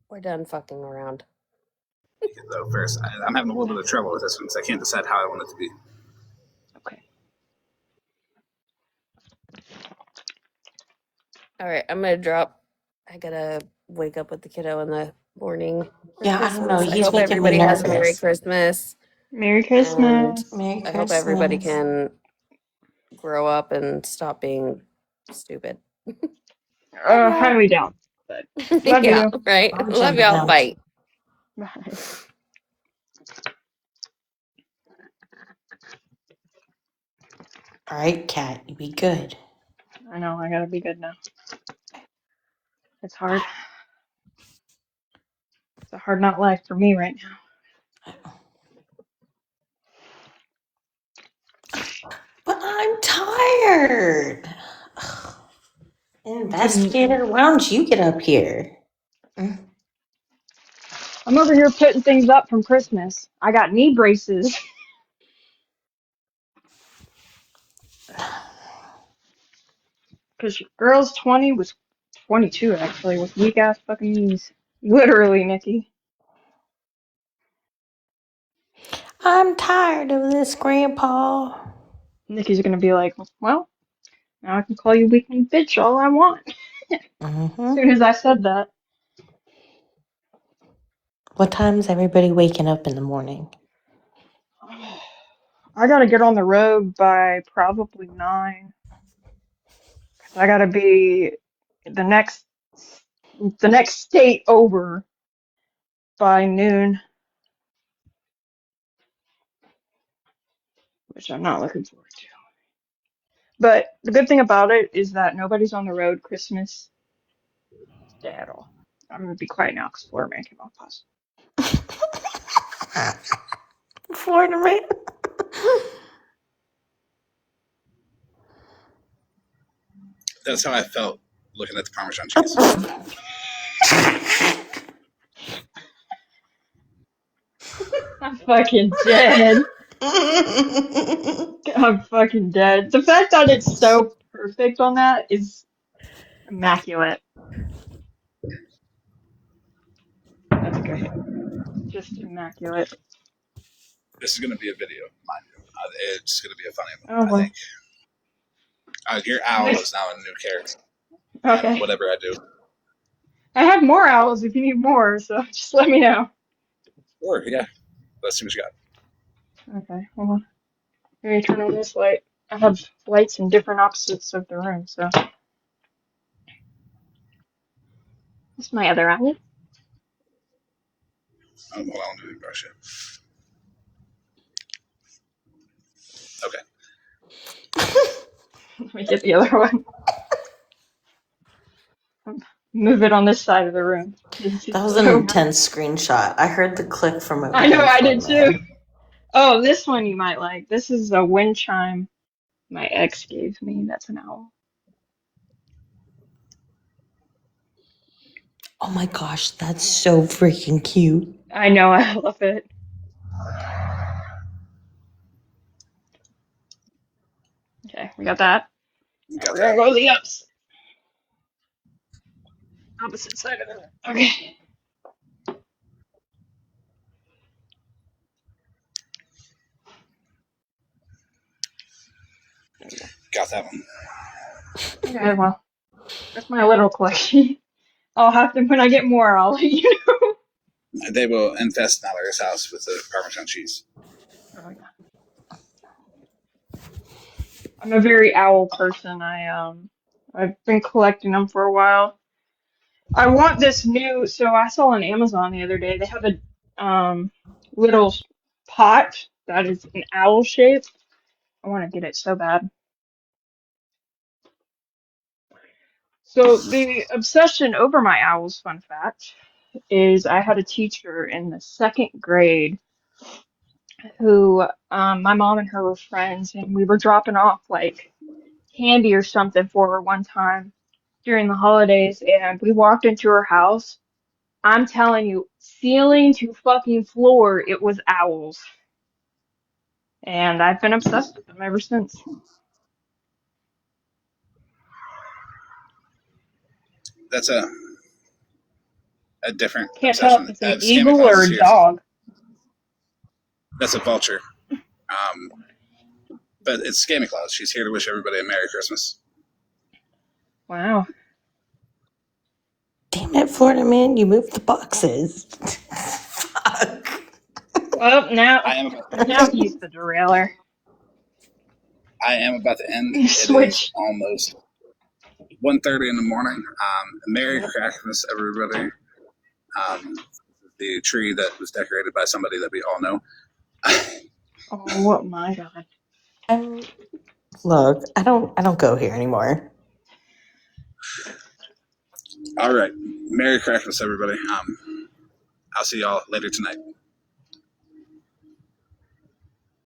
[SPEAKER 8] We're done fucking around.
[SPEAKER 1] Though first, I'm having a little bit of trouble with this one because I can't decide how I want it to be.
[SPEAKER 10] Okay.
[SPEAKER 8] All right, I'm gonna drop. I gotta wake up with the kiddo in the morning for
[SPEAKER 9] yeah, I don't know.
[SPEAKER 8] Christmas. I
[SPEAKER 9] He's
[SPEAKER 8] hope
[SPEAKER 9] making me
[SPEAKER 8] everybody has a Merry
[SPEAKER 9] nervous.
[SPEAKER 8] Christmas,
[SPEAKER 10] Merry
[SPEAKER 8] and
[SPEAKER 10] Christmas.
[SPEAKER 9] Merry
[SPEAKER 8] I hope everybody
[SPEAKER 9] Christmas.
[SPEAKER 8] can grow up and stop being stupid. Love y'all.
[SPEAKER 10] Highly doubt, but love
[SPEAKER 8] Yeah,
[SPEAKER 10] you.
[SPEAKER 8] right.
[SPEAKER 9] I'm
[SPEAKER 8] Love
[SPEAKER 9] jumping
[SPEAKER 8] y'all.
[SPEAKER 9] out.
[SPEAKER 8] Bye.
[SPEAKER 10] Bye.
[SPEAKER 9] All right, Cat, you be good.
[SPEAKER 10] I know. I gotta be good now. It's hard. It's a hard not life for me right now.
[SPEAKER 9] But I'm tired. Investigator, why don't you get up here? Mm.
[SPEAKER 10] I'm over here putting things up from Christmas. I got knee braces because girl's 20 was 22 actually with weak ass fucking knees. Literally, Nikki.
[SPEAKER 9] I'm tired of this, Grandpa.
[SPEAKER 10] Nikki's gonna be like, well, now I can call you weak knee bitch all I want. As
[SPEAKER 9] Mm-hmm.
[SPEAKER 10] soon as I said that.
[SPEAKER 9] What time's everybody waking up in the morning?
[SPEAKER 10] I gotta get on the road by probably 9. Cause I gotta be the next the next state over by noon, which I'm not looking forward to. But the good thing about it is that nobody's on the road Christmas Day at all. I'm gonna be quiet now because Florida Man came off pause.
[SPEAKER 9] Florida man.
[SPEAKER 1] That's how I felt looking at the Parmesan cheese.
[SPEAKER 10] I'm fucking dead. I'm fucking dead. The fact that it's so perfect on that is immaculate. That's great. Just immaculate.
[SPEAKER 1] This is going to be a video, mind you. It's going to be a funny one,
[SPEAKER 10] Oh
[SPEAKER 1] I
[SPEAKER 10] well.
[SPEAKER 1] think. Your owl is now a new character. And
[SPEAKER 10] Okay.
[SPEAKER 1] whatever I do.
[SPEAKER 10] I have more owls if you need more, so just let me know.
[SPEAKER 1] Sure, yeah. Let's see what you got.
[SPEAKER 10] Okay. Hold on. Let me turn on this light. I have lights in different opposites of the room, so. This is my other owl.
[SPEAKER 1] Hold on, let me brush it. Okay.
[SPEAKER 10] Let me get the other one. Move it on this side of the room.
[SPEAKER 9] That was an intense screenshot. I heard the click from over
[SPEAKER 10] I know,
[SPEAKER 9] here,
[SPEAKER 10] I
[SPEAKER 9] Florida
[SPEAKER 10] did too.
[SPEAKER 9] man.
[SPEAKER 10] Oh, this one you might like. This is a wind chime my ex gave me. That's an owl.
[SPEAKER 9] Oh my gosh, that's so freaking cute.
[SPEAKER 10] I know, I love it. Okay, we got that. Now
[SPEAKER 1] Got
[SPEAKER 10] we're gonna
[SPEAKER 1] that.
[SPEAKER 10] go to the opposite side of the room. Okay. There we go.
[SPEAKER 1] Got that one.
[SPEAKER 10] Okay, well, that's my little collection. I'll have to, when I get more, I'll let you know.
[SPEAKER 1] They will infest Mallory's house with the Parmesan cheese.
[SPEAKER 10] Oh, yeah. I'm a very owl person. I've been collecting them for a while. I want this new. So I saw on Amazon the other day. They have a little pot that is an owl shape. I want to get it so bad. So the obsession over my owls, fun fact, is I had a teacher in the second grade who my mom and her were friends, and we were dropping off like candy or something for her one time during the holidays, and we walked into her house. I'm telling you, ceiling to fucking floor, it was owls. And I've been obsessed with them ever since.
[SPEAKER 1] That's a different
[SPEAKER 10] Can't tell if
[SPEAKER 1] obsession.
[SPEAKER 10] it's an
[SPEAKER 1] Scammy
[SPEAKER 10] eagle
[SPEAKER 1] Claus
[SPEAKER 10] or
[SPEAKER 1] is
[SPEAKER 10] a
[SPEAKER 1] here.
[SPEAKER 10] dog.
[SPEAKER 1] That's a vulture. But it's Scammy Claus. She's here to wish everybody a Merry Christmas.
[SPEAKER 10] Wow.
[SPEAKER 9] Damn it, Florida man, you moved the boxes. Fuck.
[SPEAKER 10] Well, now
[SPEAKER 1] I am
[SPEAKER 10] he's the derailer.
[SPEAKER 1] about to end.
[SPEAKER 10] You
[SPEAKER 1] It is
[SPEAKER 10] switch.
[SPEAKER 1] almost 1:30 in the morning. Merry Christmas, everybody. The tree that was decorated by somebody that we all know.
[SPEAKER 10] Oh my god.
[SPEAKER 9] Look, I don't go here anymore.
[SPEAKER 1] All right. Merry Christmas, everybody. I'll see y'all later tonight.